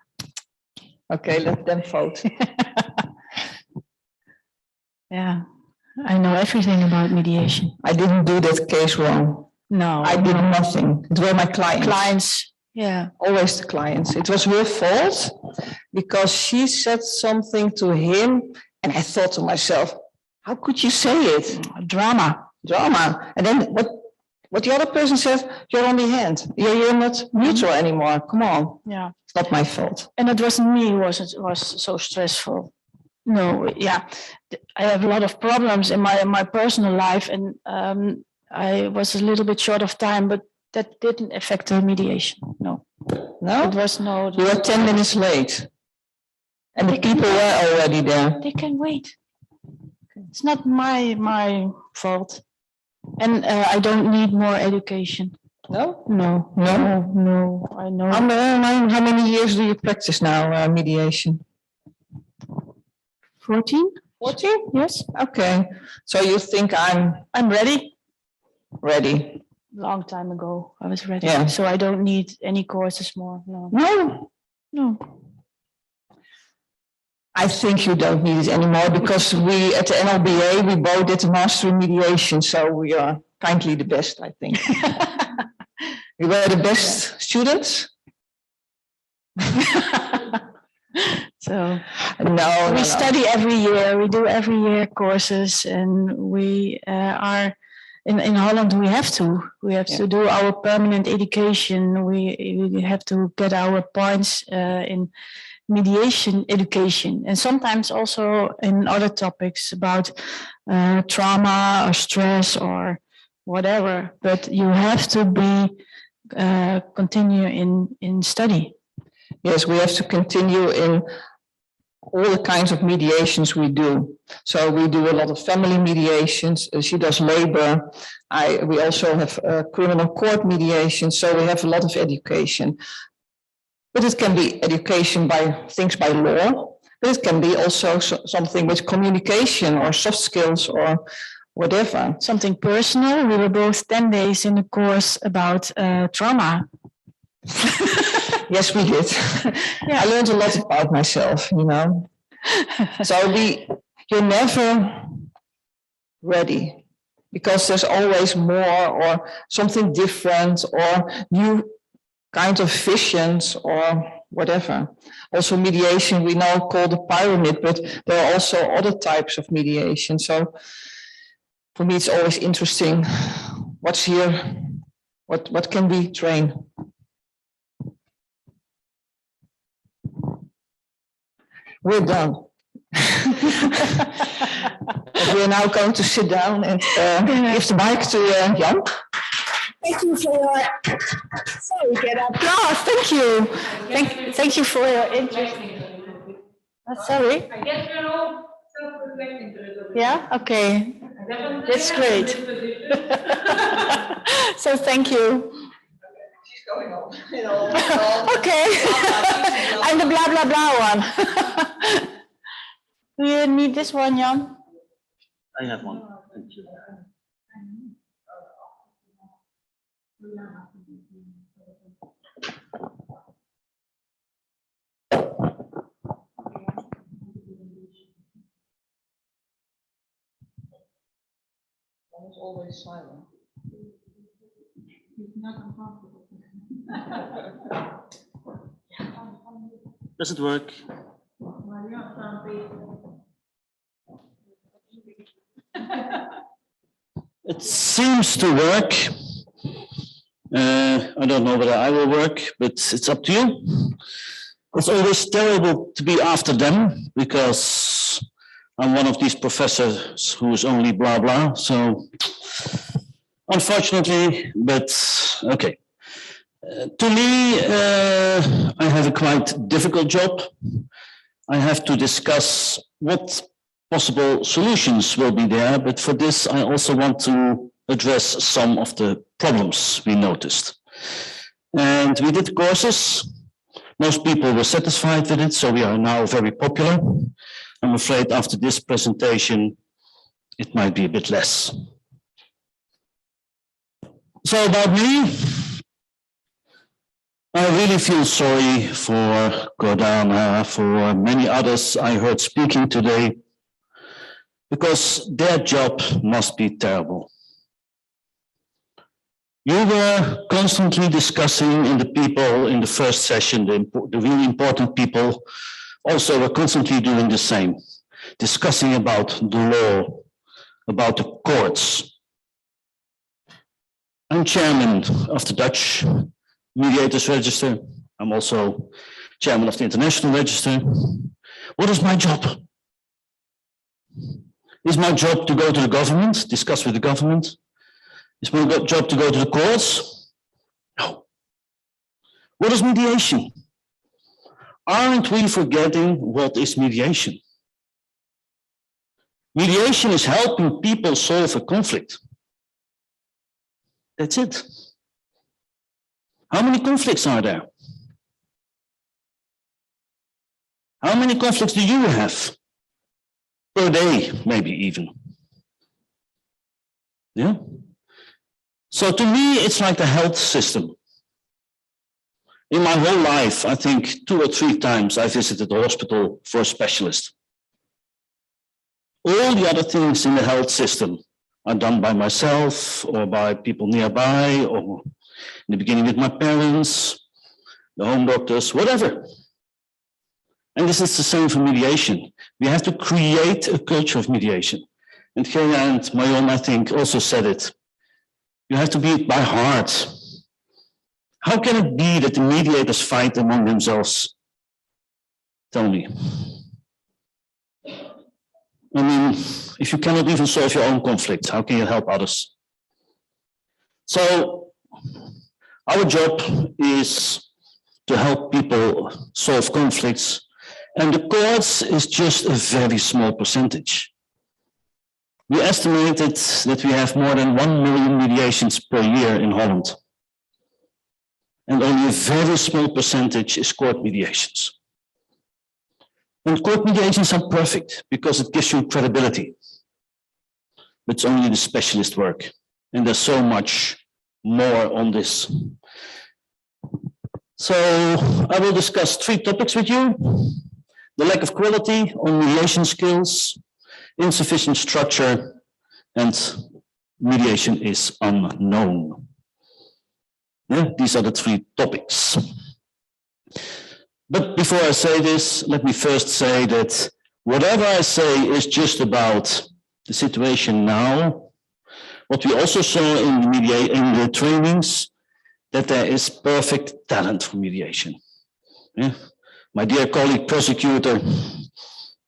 Okay, let them vote. Yeah, I know everything about mediation. I didn't do that case wrong. No. I did nothing. It were my clients. Clients, yeah. Always the clients. It was her fault because she said something to him and I thought to myself, how could you say it? Drama. And then what the other person said, you're on the hand. You're not neutral anymore. Come on. Yeah. It's not my fault. And it wasn't me who was so stressful. No, yeah. I have a lot of problems in my personal life and I was a little bit short of time, but that didn't affect the mediation. No. No? It was no. You were 10 minutes late. And the people were already there. They can wait. It's not my fault. And I don't need more education. No? No. I know. How many years do you practice now, mediation? 14? 14? Yes. Okay. So you think I'm ready? Ready. Long time ago, I was ready. Yeah. So I don't need any courses more. No. No. I think you don't need it anymore because we at the NLBA, we both did the master in mediation. So we are kindly the best, I think. We were the best students. So we study every year. We do every year courses, and we are in Holland. We have to do our permanent education. We have to get our points in mediation education, and sometimes also in other topics about trauma or stress or whatever. But you have to continue in study. Yes, we have to continue in all the kinds of mediations we do. So we do a lot of family mediations. She does labor. We also have criminal court mediation. So we have a lot of education. But it can be education by things by law, but it can be also something with communication or soft skills or whatever. Something personal. We were both 10 days in a course about trauma. Yes, we did. Yeah. I learned a lot about myself, you know. So you're never ready because there's always more or something different or new kind of visions or whatever. Also mediation, we now call the pyramid, but there are also other types of mediation. So for me, it's always interesting what's here, what can we train. We're done. We're now going to sit down and give the mic to Jan. Thank you for your. Sorry, get up. No, thank you. Thank you for your interest. Sorry. I guess we're all self-reflecting to it. Yeah. Okay. That's great. So thank you. She's going on. Okay. I'm the blah blah blah one. Do you need this one, Jan? I have one. Thank you. Almost always silent. Does it work? It seems to work. I don't know whether I will work, but it's up to you. It's always terrible to be after them because I'm one of these professors who is only blah, blah. So unfortunately, but okay. To me, I have a quite difficult job. I have to discuss what possible solutions will be there, but for this, I also want to address some of the problems we noticed. And we did courses. Most people were satisfied with it, so we are now very popular. I'm afraid after this presentation, it might be a bit less. So about me, I really feel sorry for Gordana, for many others I heard speaking today, because their job must be terrible. You were constantly discussing, and the people in the first session, the really important people, also were constantly doing the same, discussing about the law, about the courts. I'm chairman of the Dutch Mediators Register. I'm also chairman of the International Register. What is my job? Is my job to go to the government, discuss with the government? Is my job to go to the courts? No. What is mediation? Aren't we forgetting what is mediation? Mediation is helping people solve a conflict. That's it. How many conflicts are there? How many conflicts do you have? Per day, maybe even. Yeah. So to me, it's like the health system. In my whole life, I think 2 or 3 times I visited the hospital for a specialist. All the other things in the health system are done by myself or by people nearby, or in the beginning with my parents, the home doctors, whatever. And this is the same for mediation. We have to create a culture of mediation. And Geja and Mayon, I think, also said it. You have to be it by heart. How can it be that the mediators fight among themselves? Tell me. I mean, if you cannot even solve your own conflict, how can you help others? So, our job is to help people solve conflicts, and the courts is just a very small percentage. We estimated that we have more than 1 million mediations per year in Holland. And only a very small percentage is court mediations. And court mediations are perfect because it gives you credibility. But it's only the specialist work. And there's so much more on this. So I will discuss 3 topics with you. The lack of quality on mediation skills, insufficient structure, and mediation is unknown. Yeah, these are the 3 topics. But before I say this, let me first say that whatever I say is just about the situation now. What we also saw in the trainings, that there is perfect talent for mediation. Yeah. My dear colleague prosecutor,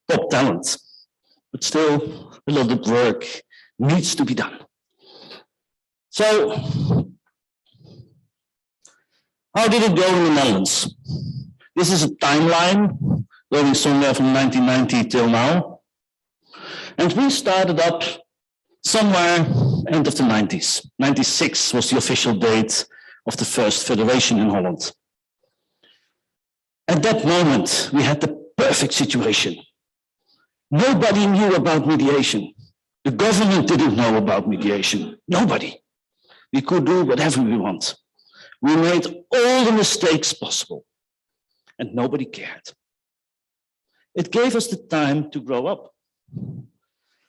top talent, but still a lot of work needs to be done. So, how did it go in the Netherlands? This is a timeline going somewhere from 1990 till now. And we started up somewhere end of the 90s. 96 was the official date of the first federation in Holland. At that moment, we had the perfect situation. Nobody knew about mediation. The government didn't know about mediation. Nobody. We could do whatever we want. We made all the mistakes possible, and nobody cared. It gave us the time to grow up.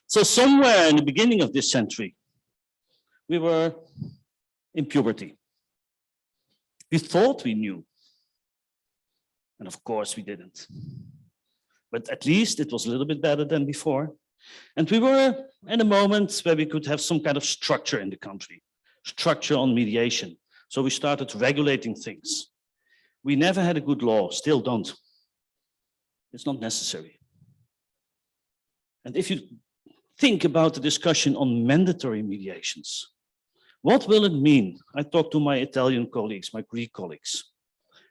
So somewhere in the beginning of this century, we were in puberty. We thought we knew. And of course we didn't. But at least it was a little bit better than before. And we were at a moment where we could have some kind of structure in the country, structure on mediation. So we started regulating things. We never had a good law, still don't. It's not necessary. And if you think about the discussion on mandatory mediations, what will it mean? I talked to my Italian colleagues, my Greek colleagues.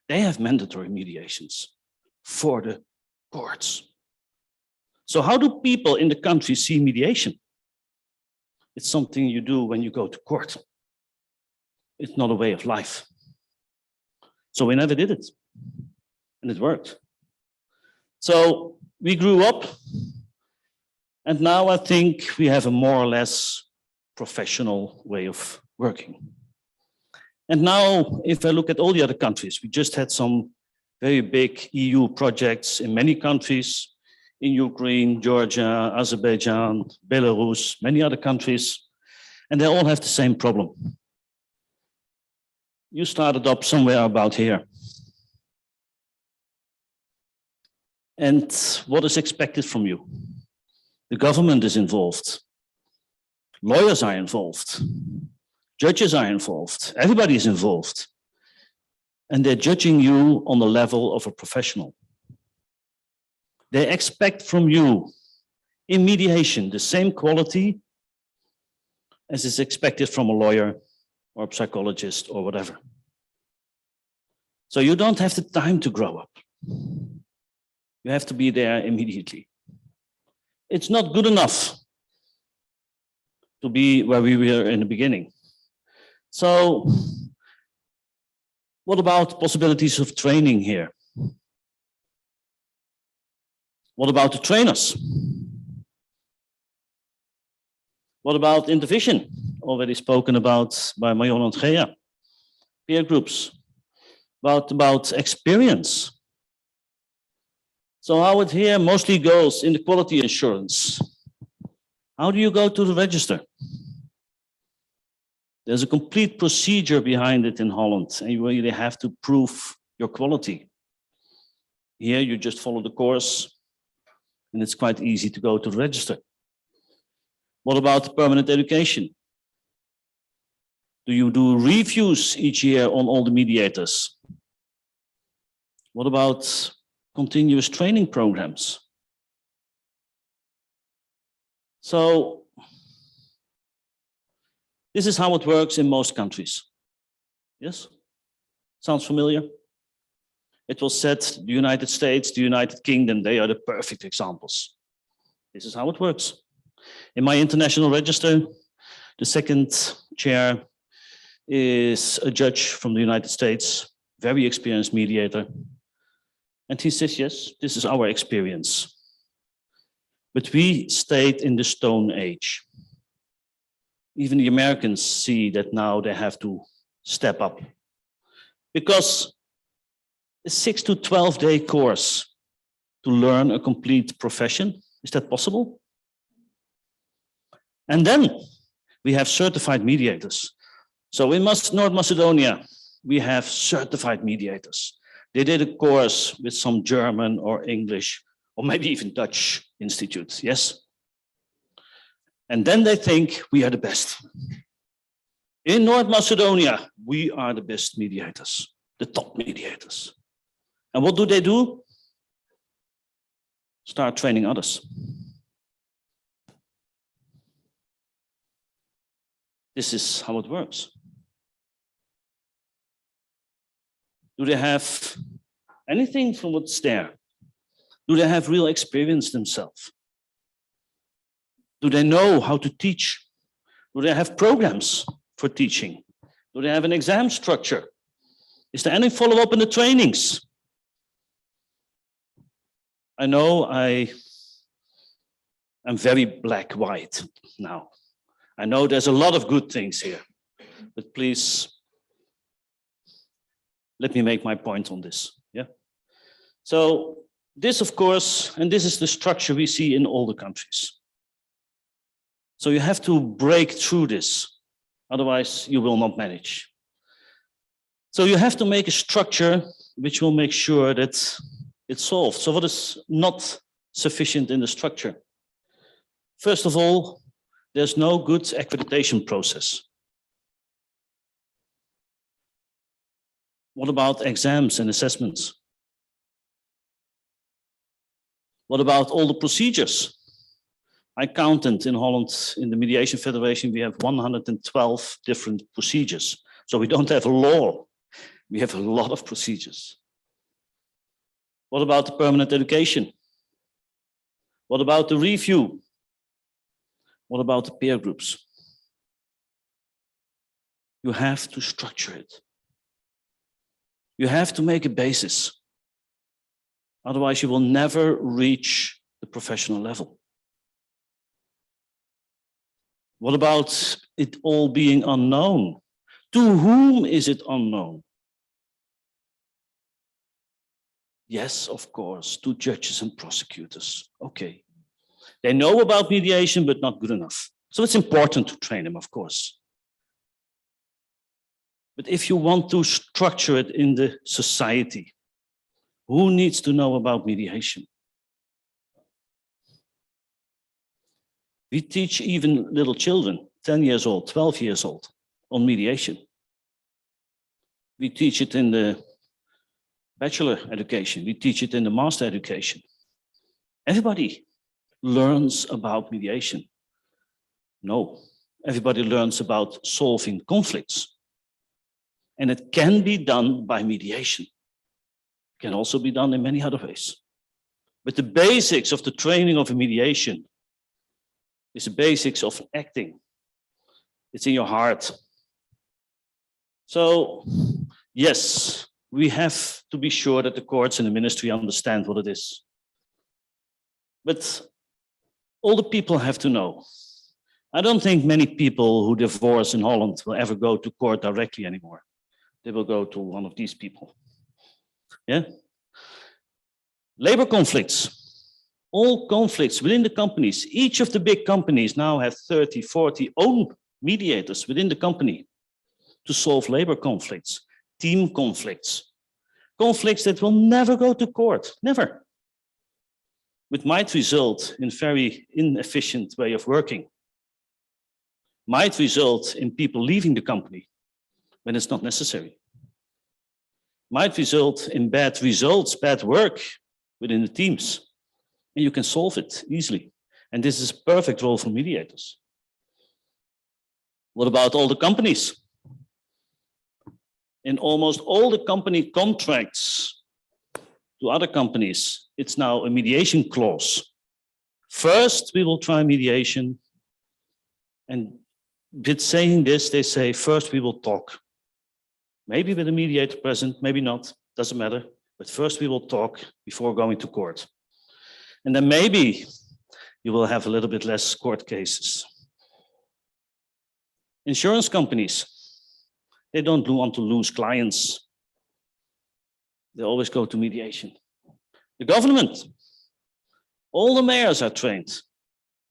They have mandatory mediations for the courts. So how do people in the country see mediation? It's something you do when you go to court. It's not a way of life. So we never did it, and it worked. So we grew up, and now I think we have a more or less professional way of working. And now, if I look at all the other countries, we just had some very big EU projects in many countries, in Ukraine, Georgia, Azerbaijan, Belarus, many other countries, and they all have the same problem. You started up somewhere about here. And what is expected from you? The government is involved. Lawyers are involved. Judges are involved. Everybody is involved. And they're judging you on the level of a professional. They expect from you in mediation the same quality as is expected from a lawyer or a psychologist or whatever. So you don't have the time to grow up. You have to be there immediately. It's not good enough to be where we were in the beginning. So what about possibilities of training here? What about the trainers? What about intervision? Already spoken about by Marion and Gea. Peer groups. About experience. So how it here mostly goes in the quality assurance. How do you go to the register? There's a complete procedure behind it in Holland, and you really have to prove your quality. Here you just follow the course, and it's quite easy to go to the register. What about permanent education? Do you do reviews each year on all the mediators? What about continuous training programs? So this is how it works in most countries. Yes? Sounds familiar? It was said the United States, the United Kingdom, they are the perfect examples. This is how it works. In my international register, the second chair is a judge from the United States, very experienced mediator. And he says, yes, this is our experience. But we stayed in the Stone Age. Even the Americans see that now they have to step up. Because a 6 to 12-day course to learn a complete profession, is that possible? And then we have certified mediators. So in North Macedonia, we have certified mediators. They did a course with some German or English, or maybe even Dutch institutes, yes? And then they think we are the best. In North Macedonia, we are the best mediators, the top mediators. And what do? Start training others. This is how it works. Do they have anything from what's there? Do they have real experience themselves? Do they know how to teach? Do they have programs for teaching? Do they have an exam structure? Is there any follow-up in the trainings? I know I'm very black-white now. I know there's a lot of good things here, but please, let me make my point on this, yeah? So this, of course, and this is the structure we see in all the countries. So you have to break through this, otherwise you will not manage. So you have to make a structure which will make sure that it's solved. So what is not sufficient in the structure? First of all, there's no good accreditation process. What about exams and assessments? What about all the procedures? I counted in Holland, in the Mediation Federation, we have 112 different procedures. So we don't have a law. We have a lot of procedures. What about the permanent education? What about the review? What about the peer groups? You have to structure it. You have to make a basis. Otherwise, you will never reach the professional level. What about it all being unknown? To whom is it unknown? Yes, of course, to judges and prosecutors. Okay. They know about mediation, but not good enough. So it's important to train them, of course. But if you want to structure it in the society, who needs to know about mediation? We teach even little children, 10 years old, 12 years old, on mediation. We teach it in the bachelor education. We teach it in the master education. Everybody learns about mediation. No, everybody learns about solving conflicts. And it can be done by mediation. It can also be done in many other ways. But the basics of the training of a mediation is the basics of acting. It's in your heart. So, yes, we have to be sure that the courts and the ministry understand what it is. But all the people have to know. I don't think many people who divorce in Holland will ever go to court directly anymore. They will go to one of these people. Yeah? Labor conflicts. All conflicts within the companies. Each of the big companies now have 30, 40 own mediators within the company to solve labor conflicts, team conflicts, conflicts that will never go to court, never. Which might result in very inefficient way of working, might result in people leaving the company when it's not necessary, might result in bad results, bad work within the teams. And you can solve it easily. And this is a perfect role for mediators. What about all the companies? In almost all the company contracts to other companies, it's now a mediation clause. First, we will try mediation. And with saying this, they say, first we will talk. Maybe with a mediator present, maybe not, doesn't matter. But first we will talk before going to court. And then maybe you will have a little bit less court cases. Insurance companies, they don't want to lose clients. They always go to mediation. The government, all the mayors are trained.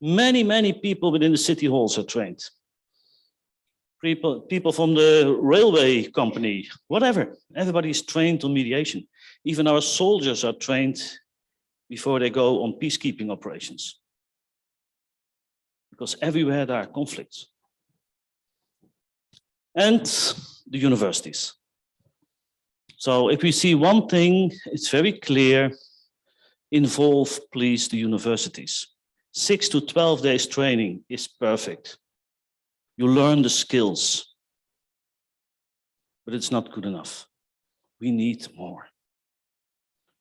Many people within the city halls are trained. People from the railway company, whatever. Everybody is trained on mediation. Even our soldiers are trained before they go on peacekeeping operations. Because everywhere there are conflicts. And the universities. So if we see one thing, it's very clear, involve, please, the universities. 6 to 12 days training is perfect. You learn the skills, but it's not good enough. We need more.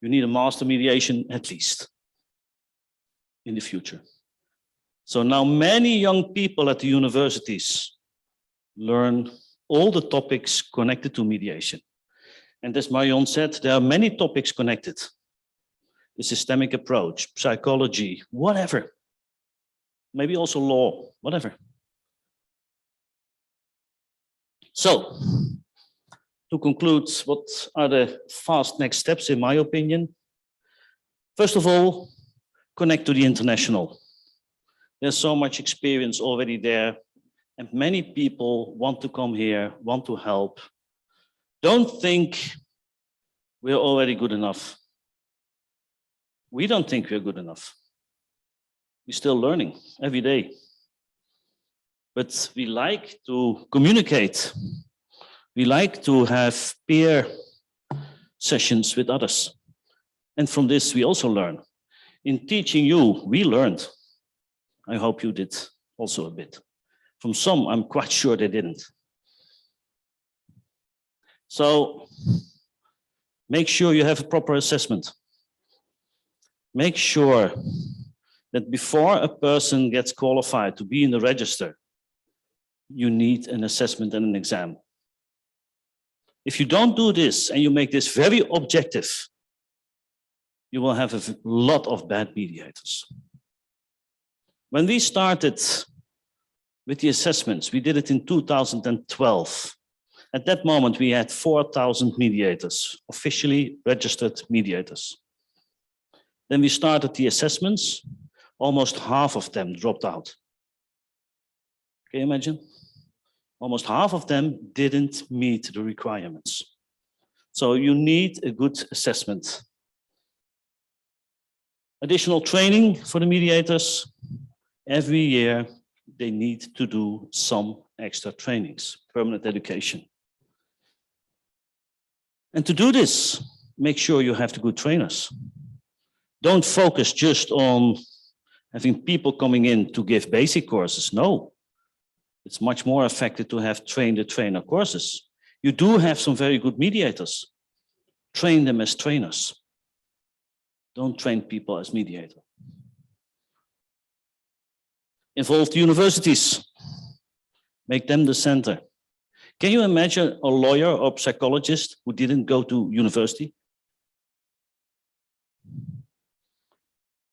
You need a master mediation at least in the future. So now many young people at the universities learn all the topics connected to mediation. And as Marion said, there are many topics connected. The systemic approach, psychology, whatever. Maybe also law, whatever. So, to conclude, what are the fast next steps, in my opinion? First of all, connect to the international. There's so much experience already there, and many people want to come here, want to help. Don't think we're already good enough. We don't think we're good enough. We're still learning every day. But we like to communicate. We like to have peer sessions with others. And from this, we also learn. In teaching you, we learned. I hope you did also a bit. From some, I'm quite sure they didn't. So make sure you have a proper assessment. Make sure that before a person gets qualified to be in the register, you need an assessment and an exam. If you don't do this and you make this very objective, you will have a lot of bad mediators. When we started with the assessments, we did it in 2012. At that moment, we had 4,000 mediators, officially registered mediators. Then we started the assessments. Almost half of them dropped out. Can you imagine? Almost half of them didn't meet the requirements. So you need a good assessment. Additional training for the mediators. Every year, they need to do some extra trainings, permanent education. And to do this, make sure you have the good trainers. Don't focus just on having people coming in to give basic courses. No, it's much more effective to have train-the-trainer courses. You do have some very good mediators. Train them as trainers. Don't train people as mediators. Involve the universities. Make them the center. Can you imagine a lawyer or psychologist who didn't go to university?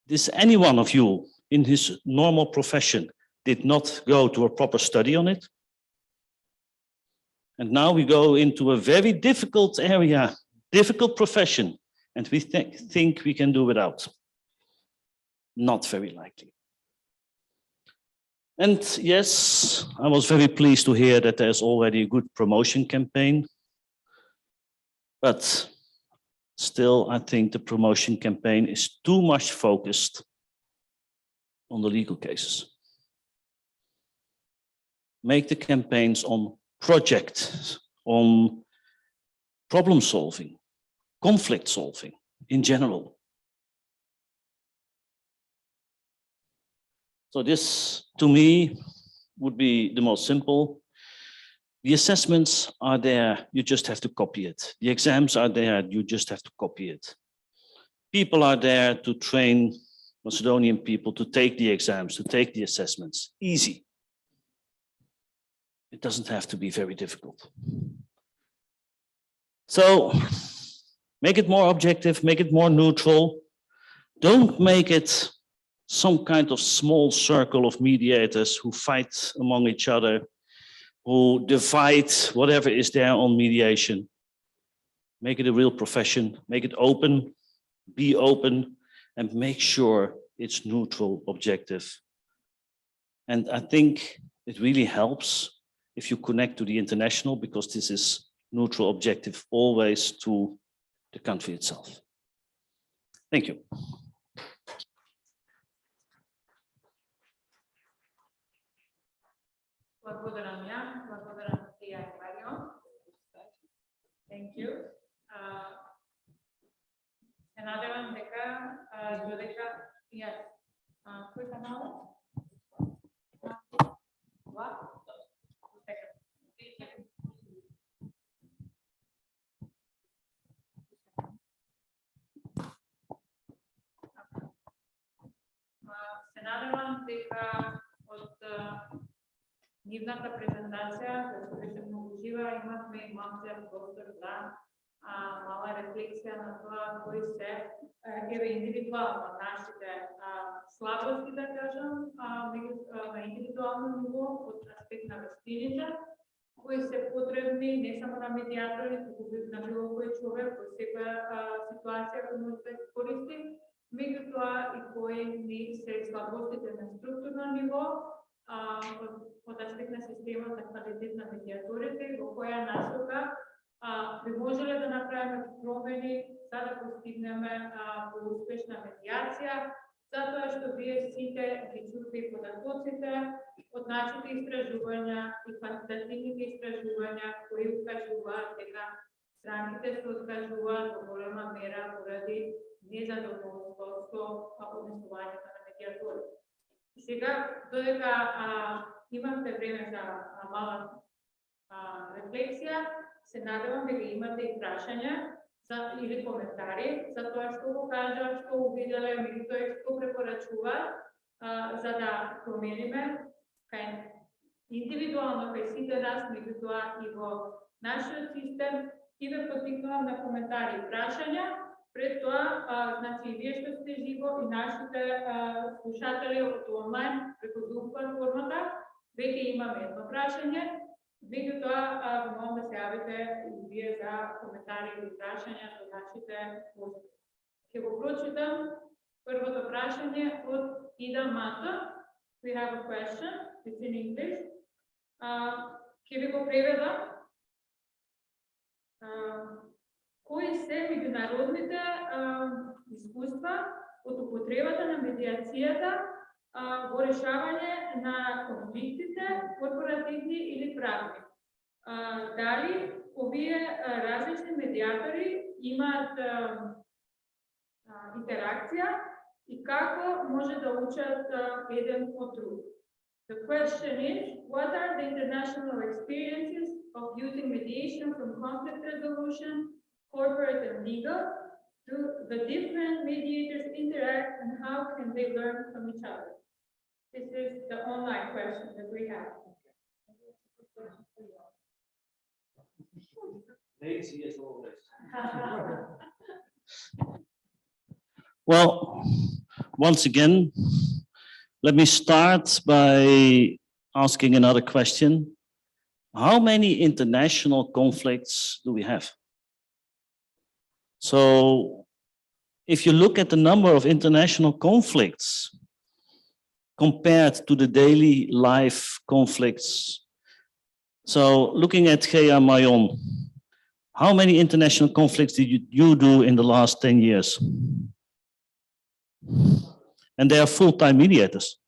Does any one of you in his normal profession did not go to a proper study on it? And now we go into a very difficult area, difficult profession, and we think we can do without. Not very likely. And yes, I was very pleased to hear that there's already a good promotion campaign. But still, I think the promotion campaign is too much focused on the legal cases. Make the campaigns on projects, on problem solving, conflict solving in general. So this, to me, would be the most simple. The assessments are there, you just have to copy it. The exams are there, you just have to copy it. People are there to train Macedonian people to take the exams, to take the assessments. Easy. It doesn't have to be very difficult. So make it more objective, make it more neutral. Don't make it some kind of small circle of mediators who fight among each other, who divide whatever is there on mediation. Make it a real profession, make it open, be open, and make sure it's neutral, objective. And I think it really helps if you connect to the international, because this is neutral, objective, always to the country itself. Thank you. Thank you. Се надевам дека додека кој канал? Се надевам дека од нивната презентација, која беше многу жива, имавме и малце простор за мала рефлексија на тоа кои се индивидуално нашите слабости, да кажам, на индивидуално ниво од аспект на вештините, кои се потребни не само на медиатори, туку на било кој човек во секоја ситуација која може да искористи, меѓутоа и кои ни се слабостите на структурно ниво, од аспект на системот за квалитет на медиаторите, во која насока би можеле да направиме промени за да постигнеме поуспешна медиација, затоа што вие сите ги чувате и податоците од нашите истражувања и квантитативните истражувања кои укажуваат дека странките се откажуваат во голема мера поради незадоволство со однесувањето на медиаторите. Сега, додека имате време за мала рефлексија, се надевам дека имате и прашања или коментари за тоа што го кажа, што увиделе, меѓутоа што препорачува, за да промениме кај индивидуално кај сите нас, меѓутоа и во нашиот систем, и ве поттикнувам на коментари и прашања. Пред тоа, значи, и вие што сте живо и нашите слушатели од онлайн преку Zoom платформата, веќе имаме едно прашање, меѓутоа ви молам да се јавите и вие за коментари или прашања со нашите гости. Ќе го прочитам првото прашање од Ида Мато. We have a question, it's in English. Ќе ви го преведам. Кои се меѓународните искуства од употребата на медиацијата во решавање на конфликтите, корпоративни или правни? Дали овие различни медиатори имаат интеракција и како може да учат еден од друг? The question is, what are the international experiences of using mediation from conflict resolution, corporate and legal? Do the different mediators interact and how can they learn from each other? This is the online question that we have. Lazy as always. Well, once again, let me start by asking another question. How many international conflicts do we have? So if you look at the number of international conflicts compared to the daily life conflicts, so looking at Gea Mayon, how many international conflicts did you do in the last 10 years? And they are full-time mediators.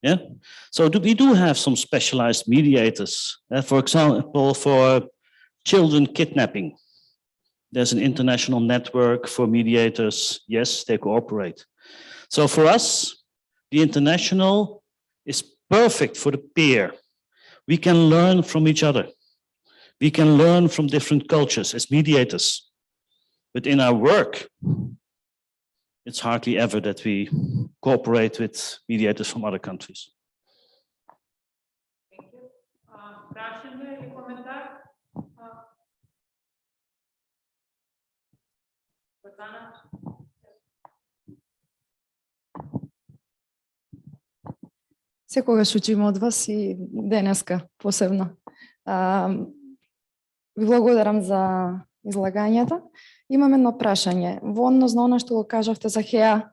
Yeah, so we do have some specialized mediators. For example, for children kidnapping, there's an international network for mediators. Yes, they cooperate. So for us, the international is perfect for the peer. We can learn from each other. We can learn from different cultures as mediators. But in our work, it's hardly ever that we cooperate with mediators from other countries. Thank you. Прашање или коментар? Секогаш учиме од вас и денеска посебно. Ви благодарам за излагањето. Имам едно прашање. Во однос на она што го кажавте за Хеа.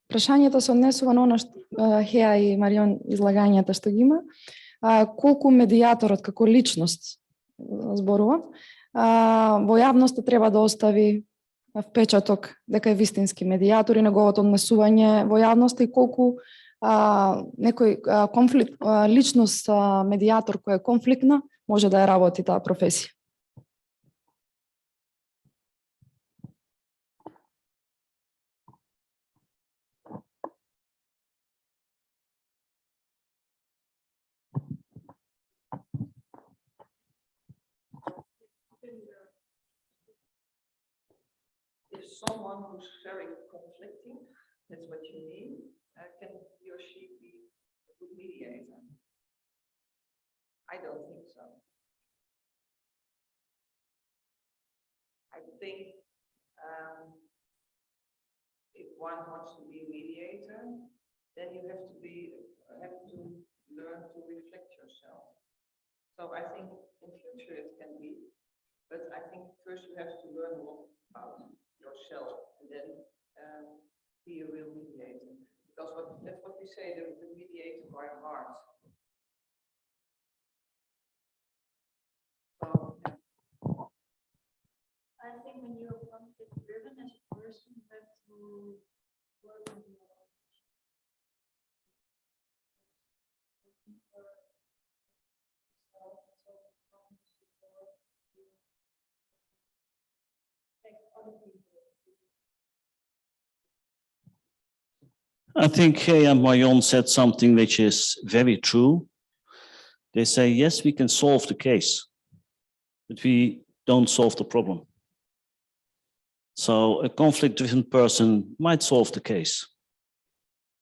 Прашањето се однесува на она што Хеа и Марион излагањата што ги има. Колку медиаторот како личност зборувам, во јавноста треба да остави впечаток дека е вистински медиатор и неговото однесување во јавноста и колку некој конфликт, личност медиатор која е конфликтна може да ја работи таа професија. Someone who's very conflicting, that's what you mean, can he or she be a good mediator? I don't think so. I think if one wants to be a mediator, then you have to learn to reflect yourself. So I think in future it can be, but I think first you have to learn a lot about yourself and then be a real mediator. Because that's what we say, the mediator by heart. So, I think when you're conflict driven as a person, you have to work on yourself I think Jan Mayon said something which is very true. They say, yes, we can solve the case, but we don't solve the problem. So a conflict-driven person might solve the case,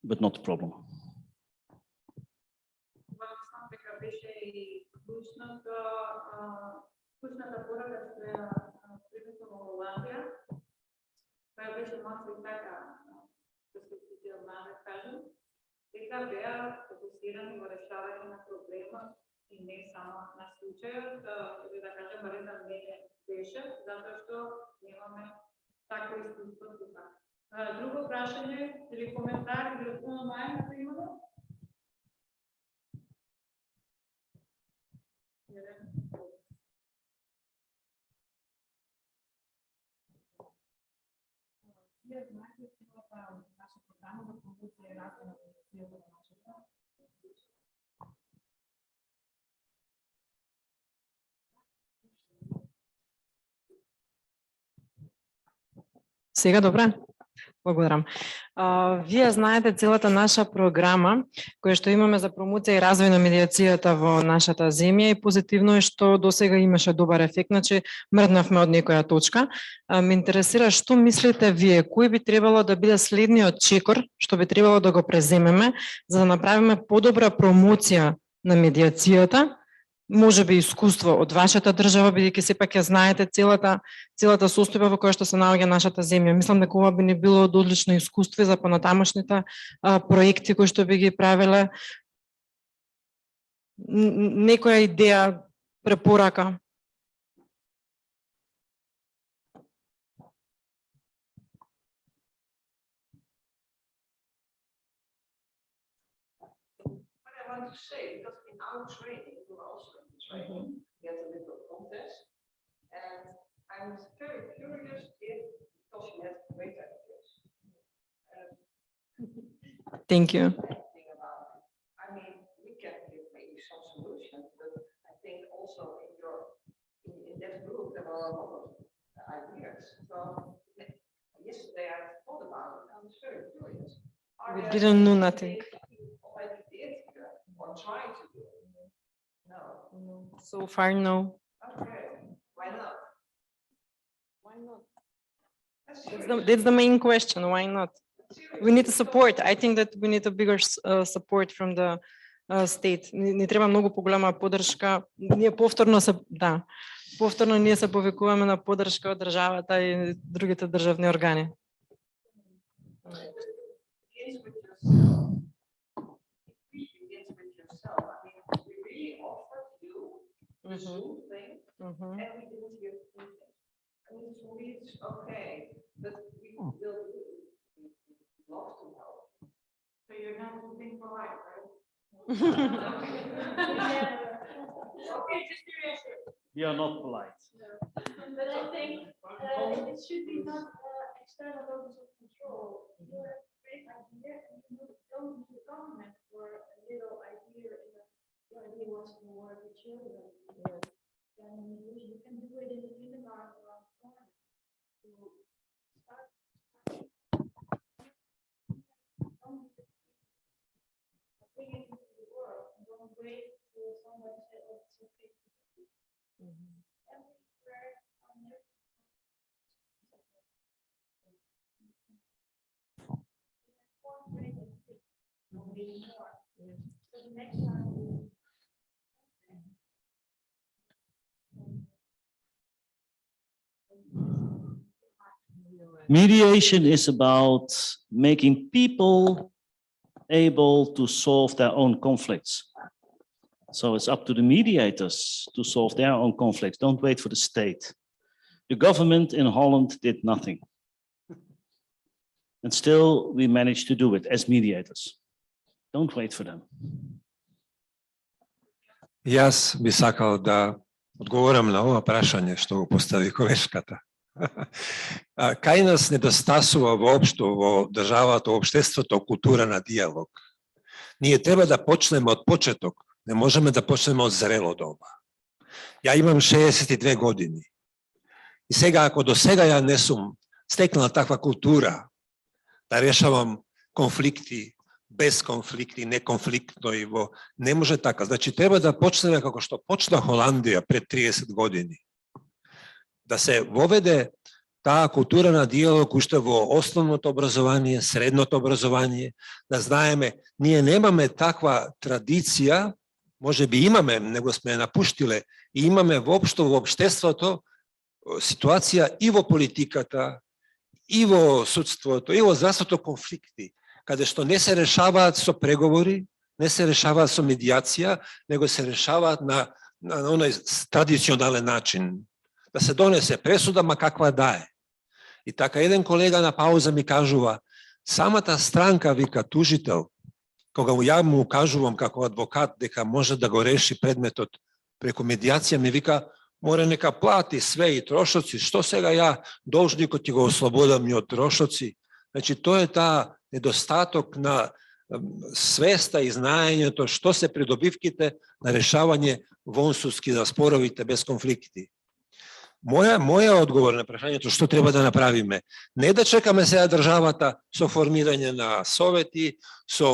but not the problem. Дека беа фокусирани во решавање на проблема и не само на случајот, или да кажем, барем да не беше, затоа што немаме такво искуство тука. Друго прашање или коментар или онлайн ако имаме? Вие знаете целата наша програма за промоција и развој на медиацијата во нашата. Сега добре? Благодарам. Вие знаете целата наша програма која што имаме за промоција и развој на медиацијата во нашата земја и позитивно е што досега имаше добар ефект, значи мрднавме од некоја точка. Ме интересира што мислите вие, кој би требало да биде следниот чекор што би требало да го преземеме за да направиме подобра промоција на медиацијата? Може би искуство од вашата држава, бидејќи сепак ја знаете целата состојба во која што се наоѓа нашата земја. Мислам дека ова би не било од одлично искуство за понатамошните проекти кои што би ги правеле. Некоја идеја, препорака? Get a little contest, and I'm very curious if Toshi has great ideas. Thank you. I mean, we can give maybe some solutions, but I think also in that group there were a lot of ideas. So yesterday I thought about it. I was very curious. We didn't know nothing. Already did or trying to do. No. So far, no. Okay. Why not? Why not? That's the main question. Why not? We need support. I think that we need a bigger support from the state. Не треба многу поголема поддршка. Ние повторно се повикуваме на поддршка од државата и другите државни органи. And we didn't hear anything. I mean, for me, it's okay, but we will love to help. So you're not being polite, right? Okay, just curious. We are not polite. But I think it should be not external locus of control. You have a great idea, and you don't need the government for a little idea, and the idea wants to work with children. And you can do it in the kindergarten or corner to start. Bring it into the world and don't wait till somebody says, oh, it's okay to do. Everywhere on so the next time. Mediation is about making people able to solve their own conflicts. So it's up to the mediators to solve their own conflicts. Don't wait for the state. The government in Holland did nothing. And still we managed to do it as mediators. Don't wait for them. Јас би сакал да одговорам на ова прашање што го постави колешката. Кај нас недостасува воопшто во државата, општеството, култура на диалог. Ние треба да почнеме од почеток, не можеме да почнеме од зрело доба. Ја имам 62 години И сега, ако до сега ја не сум стекнала таква култура, да решавам конфликти, без конфликти, неконфликтно и во... Не може така. Значи, треба да почнеме како што почна Холандија пред 30 години. Да се воведе таа култура на диалог уште во основното образование, средното образование, да знаеме, ние немаме таква традиција, може би имаме, него сме ја напуштиле, и имаме воопшто во општеството ситуација и во политиката, и во судството, и во здравството конфликти, каде што не се решаваат со преговори, не се решаваат со медиација, него се решаваат на оној традиционален начин. Да се донесе пресуда, ма каква да е. И така еден колега на пауза ми кажува, самата странка, вика, тужител, кога ја му кажувам како адвокат дека може да го реши предметот преку медиација, ми вика, мора нека плати све и трошоци, што сега ја должникот ќе го ослободам и од трошоци. Значи, тоа е таа недостаток на свеста и знаењето што се придобивките на решавање вонсудски на споровите без конфликти. Моја одговор на прашањето што треба да направиме, не да чекаме сега државата со формирање на совети, со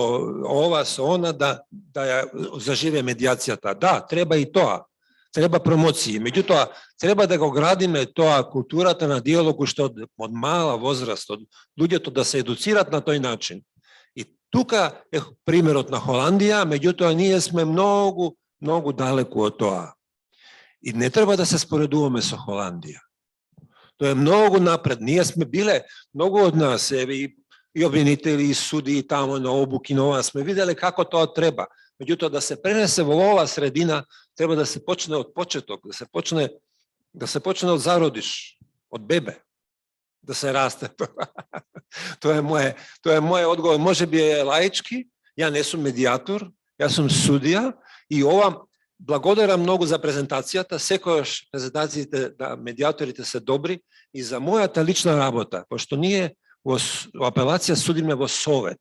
ова, со она, да ја заживе медиацијата. Да, треба и тоа. Треба промоции. Меѓутоа, треба да го градиме тоа културата на диалог уште од мала возраст, од луѓето да се едуцират на тој начин. И тука е примерот на Холандија, меѓутоа ние сме многу далеку од тоа. И не треба да се споредуваме со Холандија. Тоа е многу напред. Ние сме биле, многу од нас, и обвинители, и суди, и тамо на обуки, на ова, сме виделе како тоа треба. Меѓутоа, да се пренесе во оваа средина, треба да се почне од почеток, да се почне од зародиш, од бебе, да се расте. Тоа е мој одговор. Може би е лаички, ја не сум медиатор, јас сум судија и ова благодарам многу за презентацијата, секојаш презентациите на медиаторите се добри и за мојата лична работа, пошто ние во апелација судиме во совет.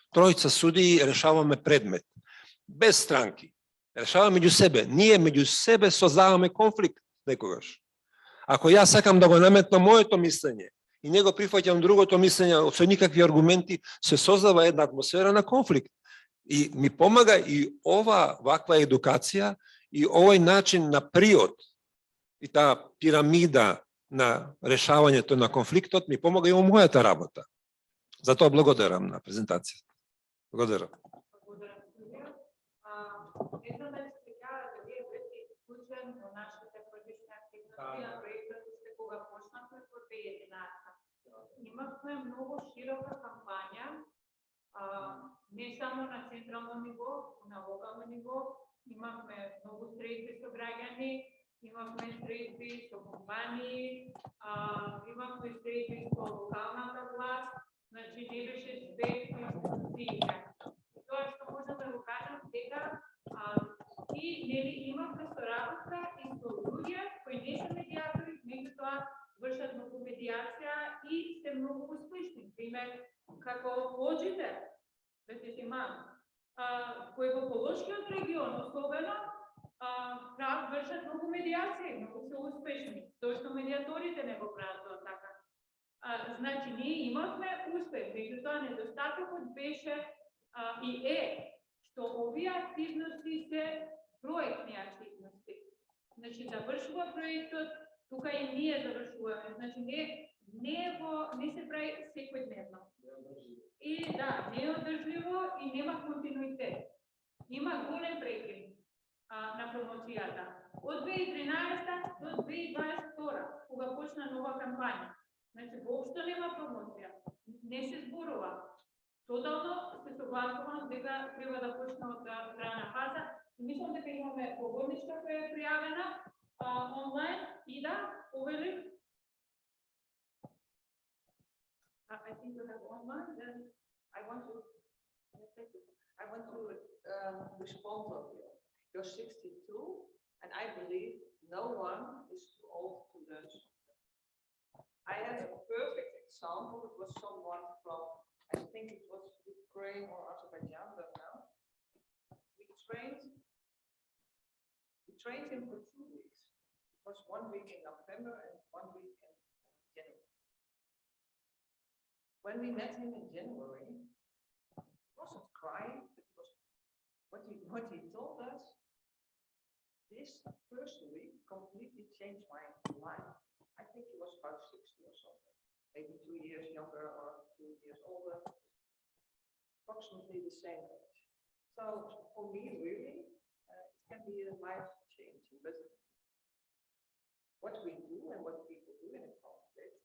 Тројца судии решаваме предмет, без странки. Решаваме меѓу себе. Ние меѓу себе создаваме конфликт некогаш. Ако јас сакам да го наметнам моето мислење и него прифаќам другото мислење со никакви аргументи, се создава една атмосфера на конфликт. И ми помага и ваква едукација и овој начин на приод и таа пирамида на решавањето на конфликтот ми помага и во мојата работа. Затоа благодарам на презентацијата. Благодарам. Едно да се кажа да вие бете исклучен во нашите првични активности на проектот уште кога почнавме во 2011. Имавме многу широка кампања, не само на централно ниво, на локално ниво, имавме многу средби со граѓани, имавме средби со компании, имавме средби со локалната власт, значи не беше све институциите. Тоа што можам да го кажам дека и нели имавме соработка и со луѓе кои не се медиатори, меѓутоа вршат многу медиација и се многу успешни. Пример, како лоџите, кои во Полошкиот регион особено вршат многу медиација, многу се успешни. Тоа што медиаторите не го прават тоа така. Значи, ние имавме успех, меѓутоа недостатокот беше и што овие активности се проектни активности. Значи, завршува проектот, тука и ние завршуваме. Значи, не се прави секојдневно. И да, не е одржливо и нема континуитет. Има голем прекин на промоцијата. Од 2013 до 2022, кога почна нова кампања. Значи, воопшто нема промоција. Не се зборува. Тотално се согласувам дека треба да почне од рана фаза. Мислам дека имаме погодничка која е пријавена онлайн и да, увели. I think we have online, then I want to respond to you. You're 62, and I believe no one is too old to learn something. I have a perfect example. It was someone from, I think it was Ukraine or Azerbaijan, but now we trained him for 2 weeks. was 1 week in November and 1 week in January. When we met him in January, he wasn't crying, but what he told us, this first week completely changed my life. I think he was about 60 or something, maybe 2 years younger or 2 years older, approximately the same age. So for me, really, it can be a life changing, but what we do and what people do in a conflict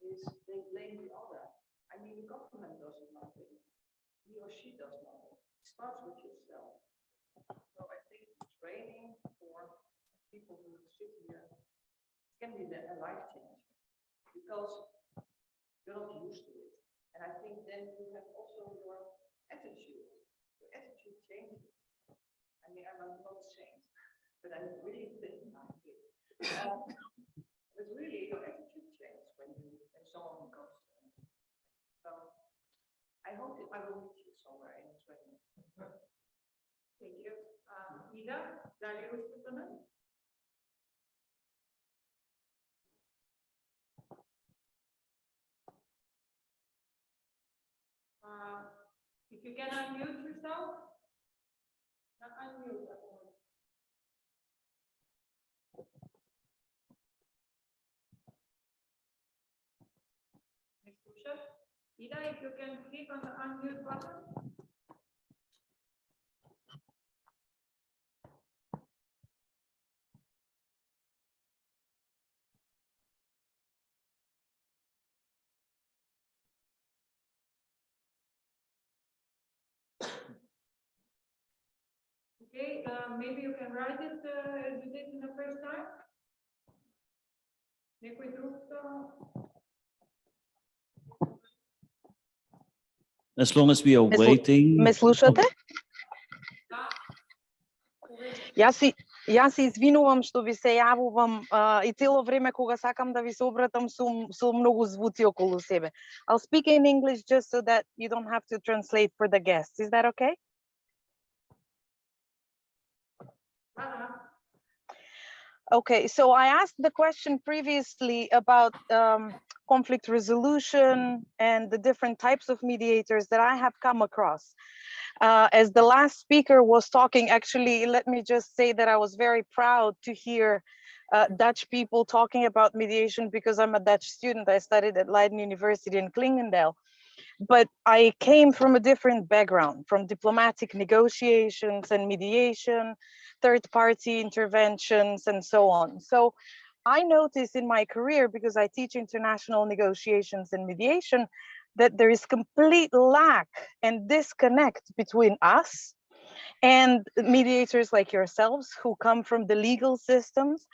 is they blame the other. I mean, the government does nothing. He or she does nothing. It starts with yourself. So I think training for people who sit here can be a life change because you're not used to it. And I think then you have also your attitude. Your attitude changes. I mean, I'm not a saint, but I really think but really your attitude changes when someone comes to you. So I hope I will meet you somewhere in training. Thank you. Ida, дали выступена? If you can unmute yourself, unmute. Ida, if you can click on the unmute button. Okay, maybe you can write it as you did in the first time. Некој друг. As long as we are waiting. Ме слушате? Јас се извинувам што ви се јавувам и цело време кога сакам да ви се обратам со многу звуци околу себе. I'll speak in English just so that you don't have to translate for the guests. Is that okay? Okay, so I asked the question previously about conflict resolution and the different types of mediators that I have come across. As the last speaker was talking, actually, let me just say that I was very proud to hear Dutch people talking about mediation because I'm a Dutch student. I studied at Leiden University in Klingendale. But I came from a different background, from diplomatic negotiations and mediation, third-party interventions, and so on. So I noticed in my career, because I teach international negotiations and mediation, that there is complete lack and disconnect between us and mediators like yourselves who come from the legal systems,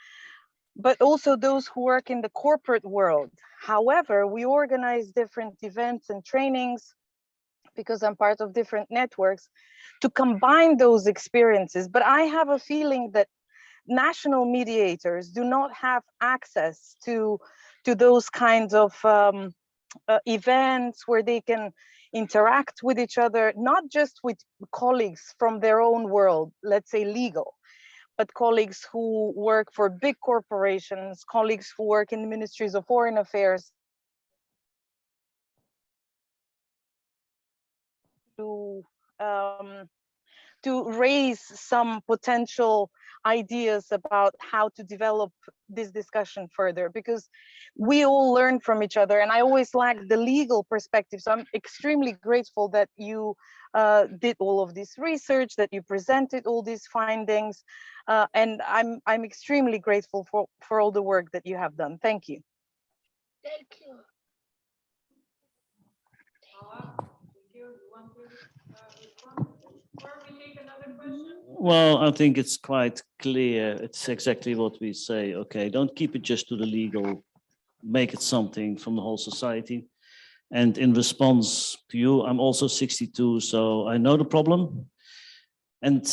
but also those who work in the corporate world. However, we organize different events and trainings because I'm part of different networks to combine those experiences. But I have a feeling that national mediators do not have access to those kinds of events where they can interact with each other, not just with colleagues from their own world, let's say legal, but colleagues who work for big corporations, colleagues who work in the ministries of foreign affairs, to raise some potential ideas about how to develop this discussion further, because we all learn from each other, and I always lack the legal perspective. So I'm extremely grateful that you did all of this research, that you presented all these findings, and I'm extremely grateful for all the work that you have done. Thank you. Thank you. Well, I think it's quite clear. It's exactly what we say. Okay, don't keep it just to the legal, make it something from the whole society. And in response to you, I'm also 62, so I know the problem. And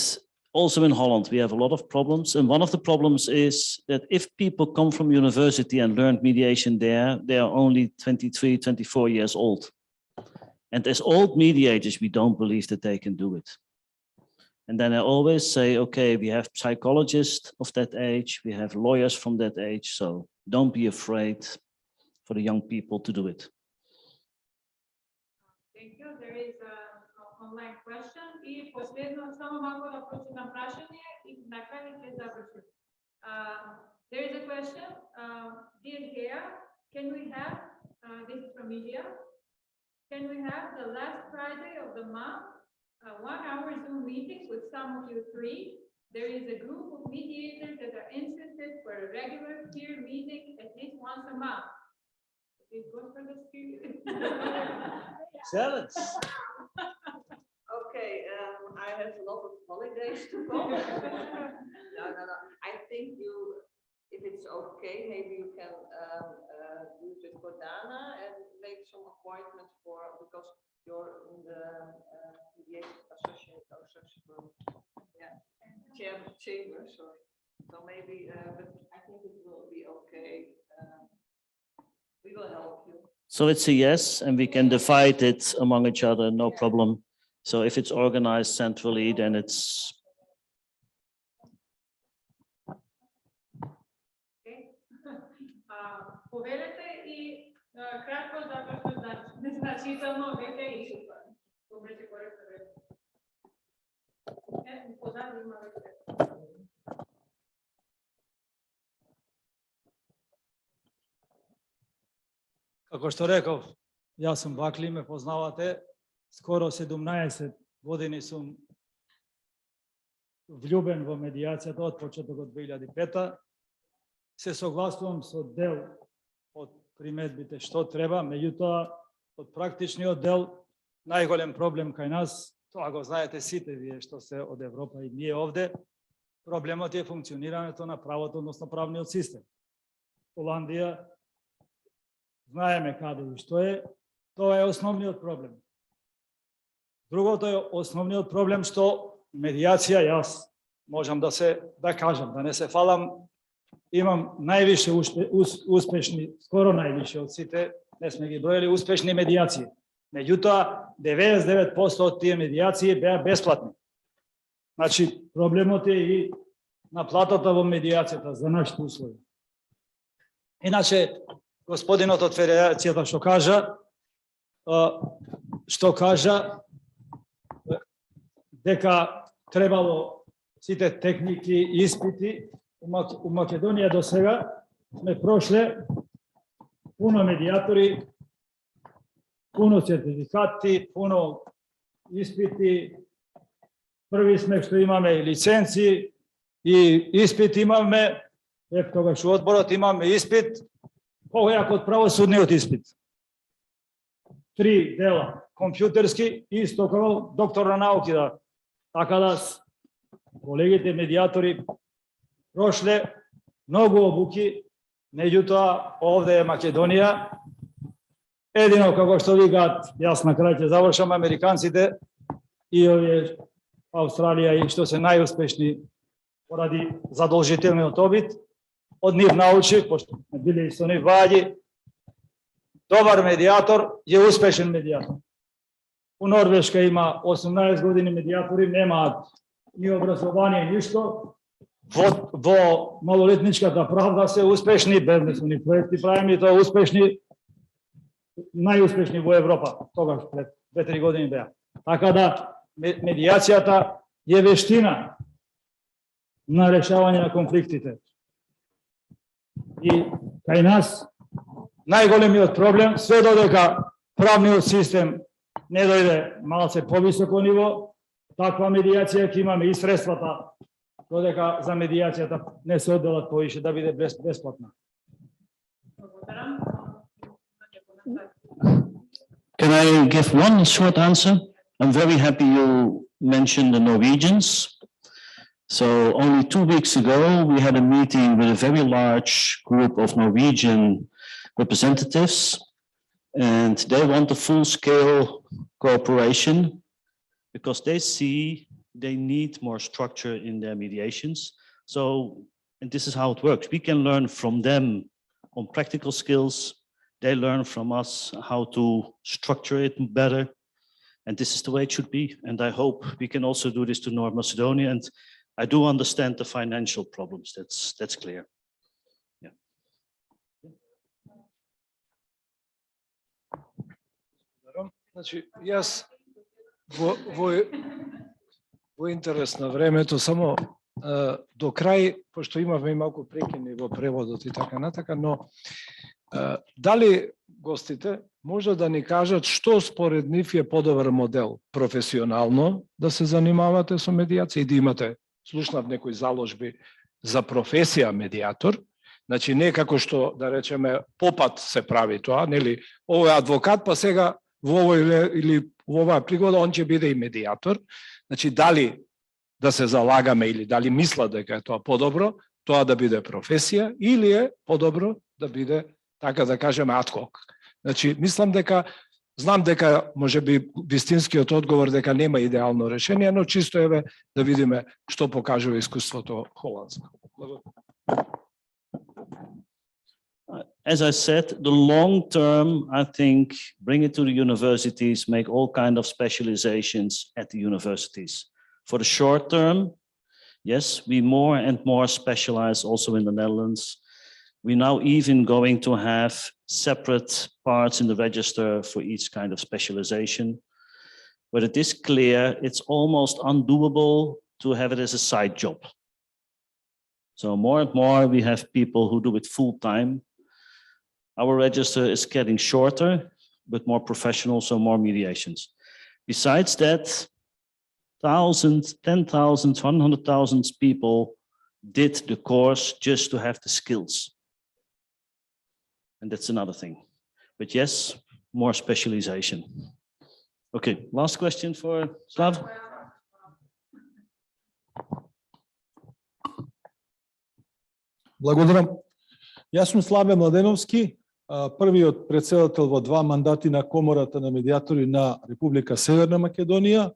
also in Holland, we have a lot of problems. And one of the problems is that if people come from university and learn mediation there, they are only 23, 24 years old. And as old mediators, we don't believe that they can do it. And then I always say, okay, we have psychologists of that age, we have lawyers from that age, so don't be afraid for the young people to do it. Thank you. There is an online question. И последно, само малко да прочитам прашање и на крај ќе завршим. There is a question. Dear Gea, can we have, this is from India, can we have the last Friday of the month, 1 hour Zoom meeting with some of you three? There is a group of mediators that are interested for a regular peer meeting at least once a month. This goes for the spirit. Challenge. Okay, I have a lot of holidays to go. No. I think if it's okay, maybe you can use it for Dana and make some appointments because you're in the mediation association, chamber, sorry. So maybe, but I think it will be okay. We will help you. So it's a yes, and we can divide it among each other, no problem. So if it's organized centrally, then it's. Повелете и кратко, затоа што незначително веќе е ишто. Добре се коректно време. Позади има веќе. Како што реков, јас сум Бакли, ме познавате. Скоро 17 години сум влюбен во медиацијата од почеток од 2005. Се согласувам со дел од приметбите што треба, меѓутоа од практичниот дел најголем проблем кај нас, тоа го знаете сите вие што се од Европа и ние овде, проблемот е функционирањето на правото, односно правниот систем. Холандија, знаеме каде и што е, тоа е основниот проблем. Другото е основниот проблем што медиација, јас можам да кажам, да не се фалам, имам највише успешни, скоро највише од сите, не сме ги бројали, успешни медиации. Меѓутоа, 99% од тие медиации беа бесплатни. Значи, проблемот е и наплатата во медиацијата за нашите услови. Иначе, господинот од Федерацијата што кажа дека требало сите техники и испити у Македонија до сега сме прошле пуно медиатори, пуно сертификати, пуно испити. Први сме што имаме лиценци и испит имаме, тогаш у одборот имаме испит, појак од правосудниот испит. 3 дела, компјутерски и исто како доктор на науки да. Така да колегите медиатори прошле многу обуки, меѓутоа овде е Македонија. Едино како што викаат, јас на крај ќе завршам, американците и овие Австралија и што се најуспешни поради задолжителниот обид, од нив научи, пошто биле и со нив ваѓи, добар медиатор е успешен медиатор. У Норвешка има 18 години медиатори, немаат ни образование, ништо. Во малолетничката правда се успешни, безнесни проекти правиме и тоа успешни, најуспешни во Европа, тогаш пред 2-3 години беа. Така да, медиацијата е вештина на решавање на конфликтите. И кај нас најголемиот проблем, све додека правниот систем не дојде малце повисоко ниво, таква медиација ќе имаме и средствата, додека за медиацијата не се одделат повише да биде бесплатна. Can I give one short answer? I'm very happy you mentioned the Norwegians. So only 2 weeks ago, we had a meeting with a very large group of Norwegian representatives, and they want a full-scale cooperation because they see they need more structure in their mediations. So, and this is how it works. We can learn from them on practical skills. They learn from us how to structure it better. And this is the way it should be. And I hope we can also do this to North Macedonia. And I do understand the financial problems. That's clear. Yeah. Значи, јас во интерес на времето само до крај, пошто имавме малку прекини во преводот и така натака, но дали гостите може да ни кажат што според нив е подобар модел професионално да се занимавате со медиација и да имате, слушнав некои заложби за професија медиатор, значи не како што да речеме попат се прави тоа, нели, овој адвокат па сега во овој или во оваа пригода он ќе биде и медиатор, значи дали да се залагаме или дали мислат дека е тоа подобро, тоа да биде професија или е подобро да биде, така да кажеме, адхок. Значи, мислам дека, знам дека може би вистинскиот одговор дека нема идеално решение, но чисто еве да видиме што покажува искуството холандско. As I said, the long term, I think, bring it to the universities, make all kind of specializations at the universities. For the short term, yes, we more and more specialize also in the Netherlands. We're now even going to have separate parts in the register for each kind of specialization. But it is clear it's almost undoable to have it as a side job. So more and more we have people who do it full time. Our register is getting shorter, but more professional, so more mediations. Besides that, thousands, 10,000, 100,000 people did the course just to have the skills. And that's another thing. But yes, more specialization. Okay, last question for Slav. Благодарам. Јас сум Славе Младеновски, првиот председател во 2 мандати на Комората на медиатори на Република Северна Македонија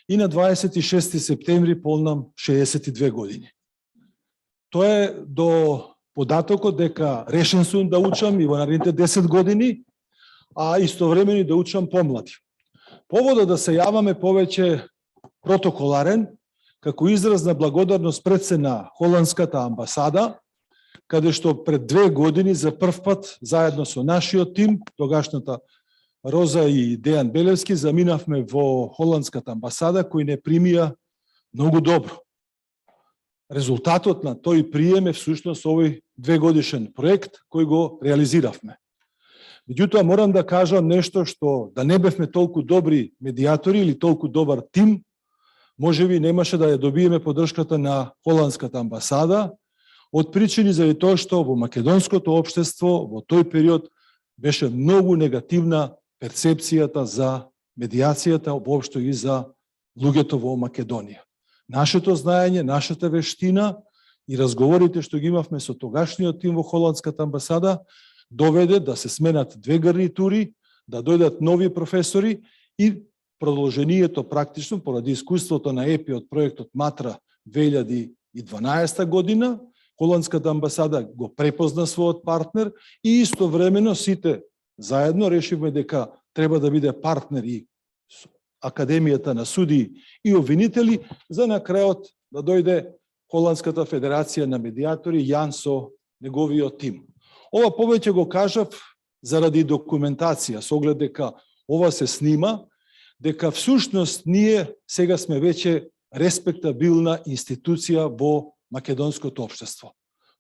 и на 26 септември полнам 62 години. Тоа е до податокот дека решен сум да учам и во наредните 10 години, а истовремено и да учам помлади. Поводот да се јаваме повеќе протоколарен, како израз на благодарност пред се на холандската амбасада, каде што пред 2 години за прв пат заедно со нашиот тим, тогашната Роза и Дејан Белевски, заминавме во холандската амбасада, кои не примија многу добро. Резултатот на тој прием е всушност овој 2-годишен проект кој го реализиравме. Меѓутоа морам да кажам нешто што да не бевме толку добри медиатори или толку добар тим, можеби немаше да ја добиеме поддршката на холандската амбасада, од причини заради тоа што во македонското општество во тој период беше многу негативна перцепцијата за медиацијата, воопшто и за луѓето во Македонија. Нашето знаење, нашата вештина и разговорите што ги имавме со тогашниот тим во холандската амбасада доведе да се сменат 2 гарнитури, да дојдат нови професори и продолжението практично поради искуството на ЕПИ од проектот Матра 2012 година, холандската амбасада го препозна својот партнер и истовремено сите заедно решивме дека треба да биде партнер и Академијата на суди и обвинители, за на крајот да дојде Холандската федерација на медиатори Јан со неговиот тим. Ова повеќе го кажав заради документација, со оглед дека ова се снима, дека всушност ние сега сме веќе респектабилна институција во македонското општество.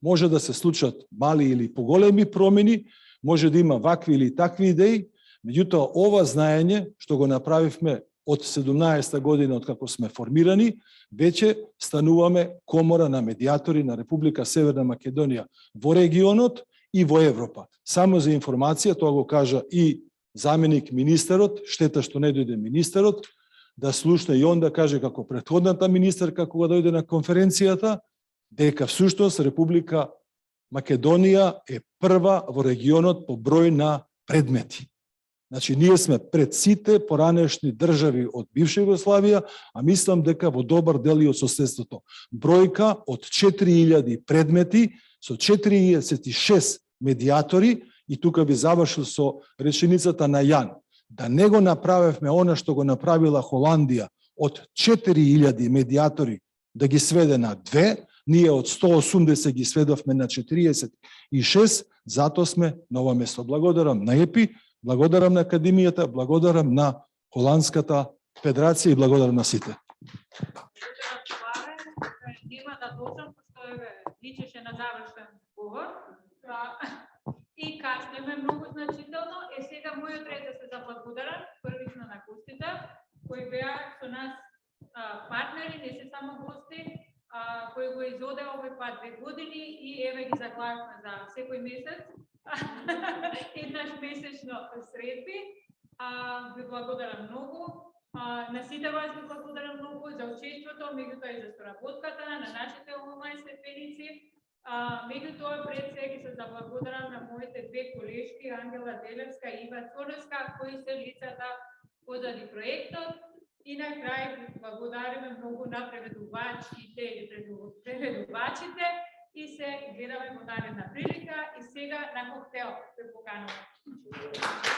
Може да се случат мали или поголеми промени, може да има вакви или такви идеи, меѓутоа ова знаење што го направивме од 17 година од како сме формирани, веќе стануваме комора на медиатори на Република Северна Македонија во регионот и во Европа. Само за информација, тоа го кажа и заменик министерот, штета што не дојде министерот, да слушне и он да каже како претходната министерка кога дојде на конференцијата, дека всушност Република Македонија е прва во регионот по број на предмети. Значи, ние сме пред сите поранешни држави од бивша Југославија, а мислам дека во добар дел и од соседството. Бројка од 4000 предмети со 46 медиатори, и тука би завршил со реченицата на Јан. да не го направевме она што го направила Холандија, од 4000 медиатори да ги сведе на 2, ние од 180 ги сведовме на 46, затоа сме на ова место. Благодарам на ЕПИ, благодарам на Академијата, благодарам на Холандската федерација и благодарам на сите. Нема да дожам, пошто личеше на завршен говор. И каснеме многу значително. Сега мојот ред да се заблагодарам првично на гостите, кои беа со нас партнери, не се само гости, кои го изоде овој пат 2 години и еве ги заклавме за секој месец. Еднаш месечно средби. Ви благодарам многу. На сите вас ви благодарам многу за учеството, меѓутоа и за соработката на нашите онлайн следбеници. Меѓутоа пред се ги се заблагодарам на моите 2 колешки, Ангела Делевска и Ива Цоневска, кои се лицата позади проектот. И на крај ви благодариме многу на преведувачите и преведувачите и се гледаме во наредна прилика и сега на коктел се покануваме.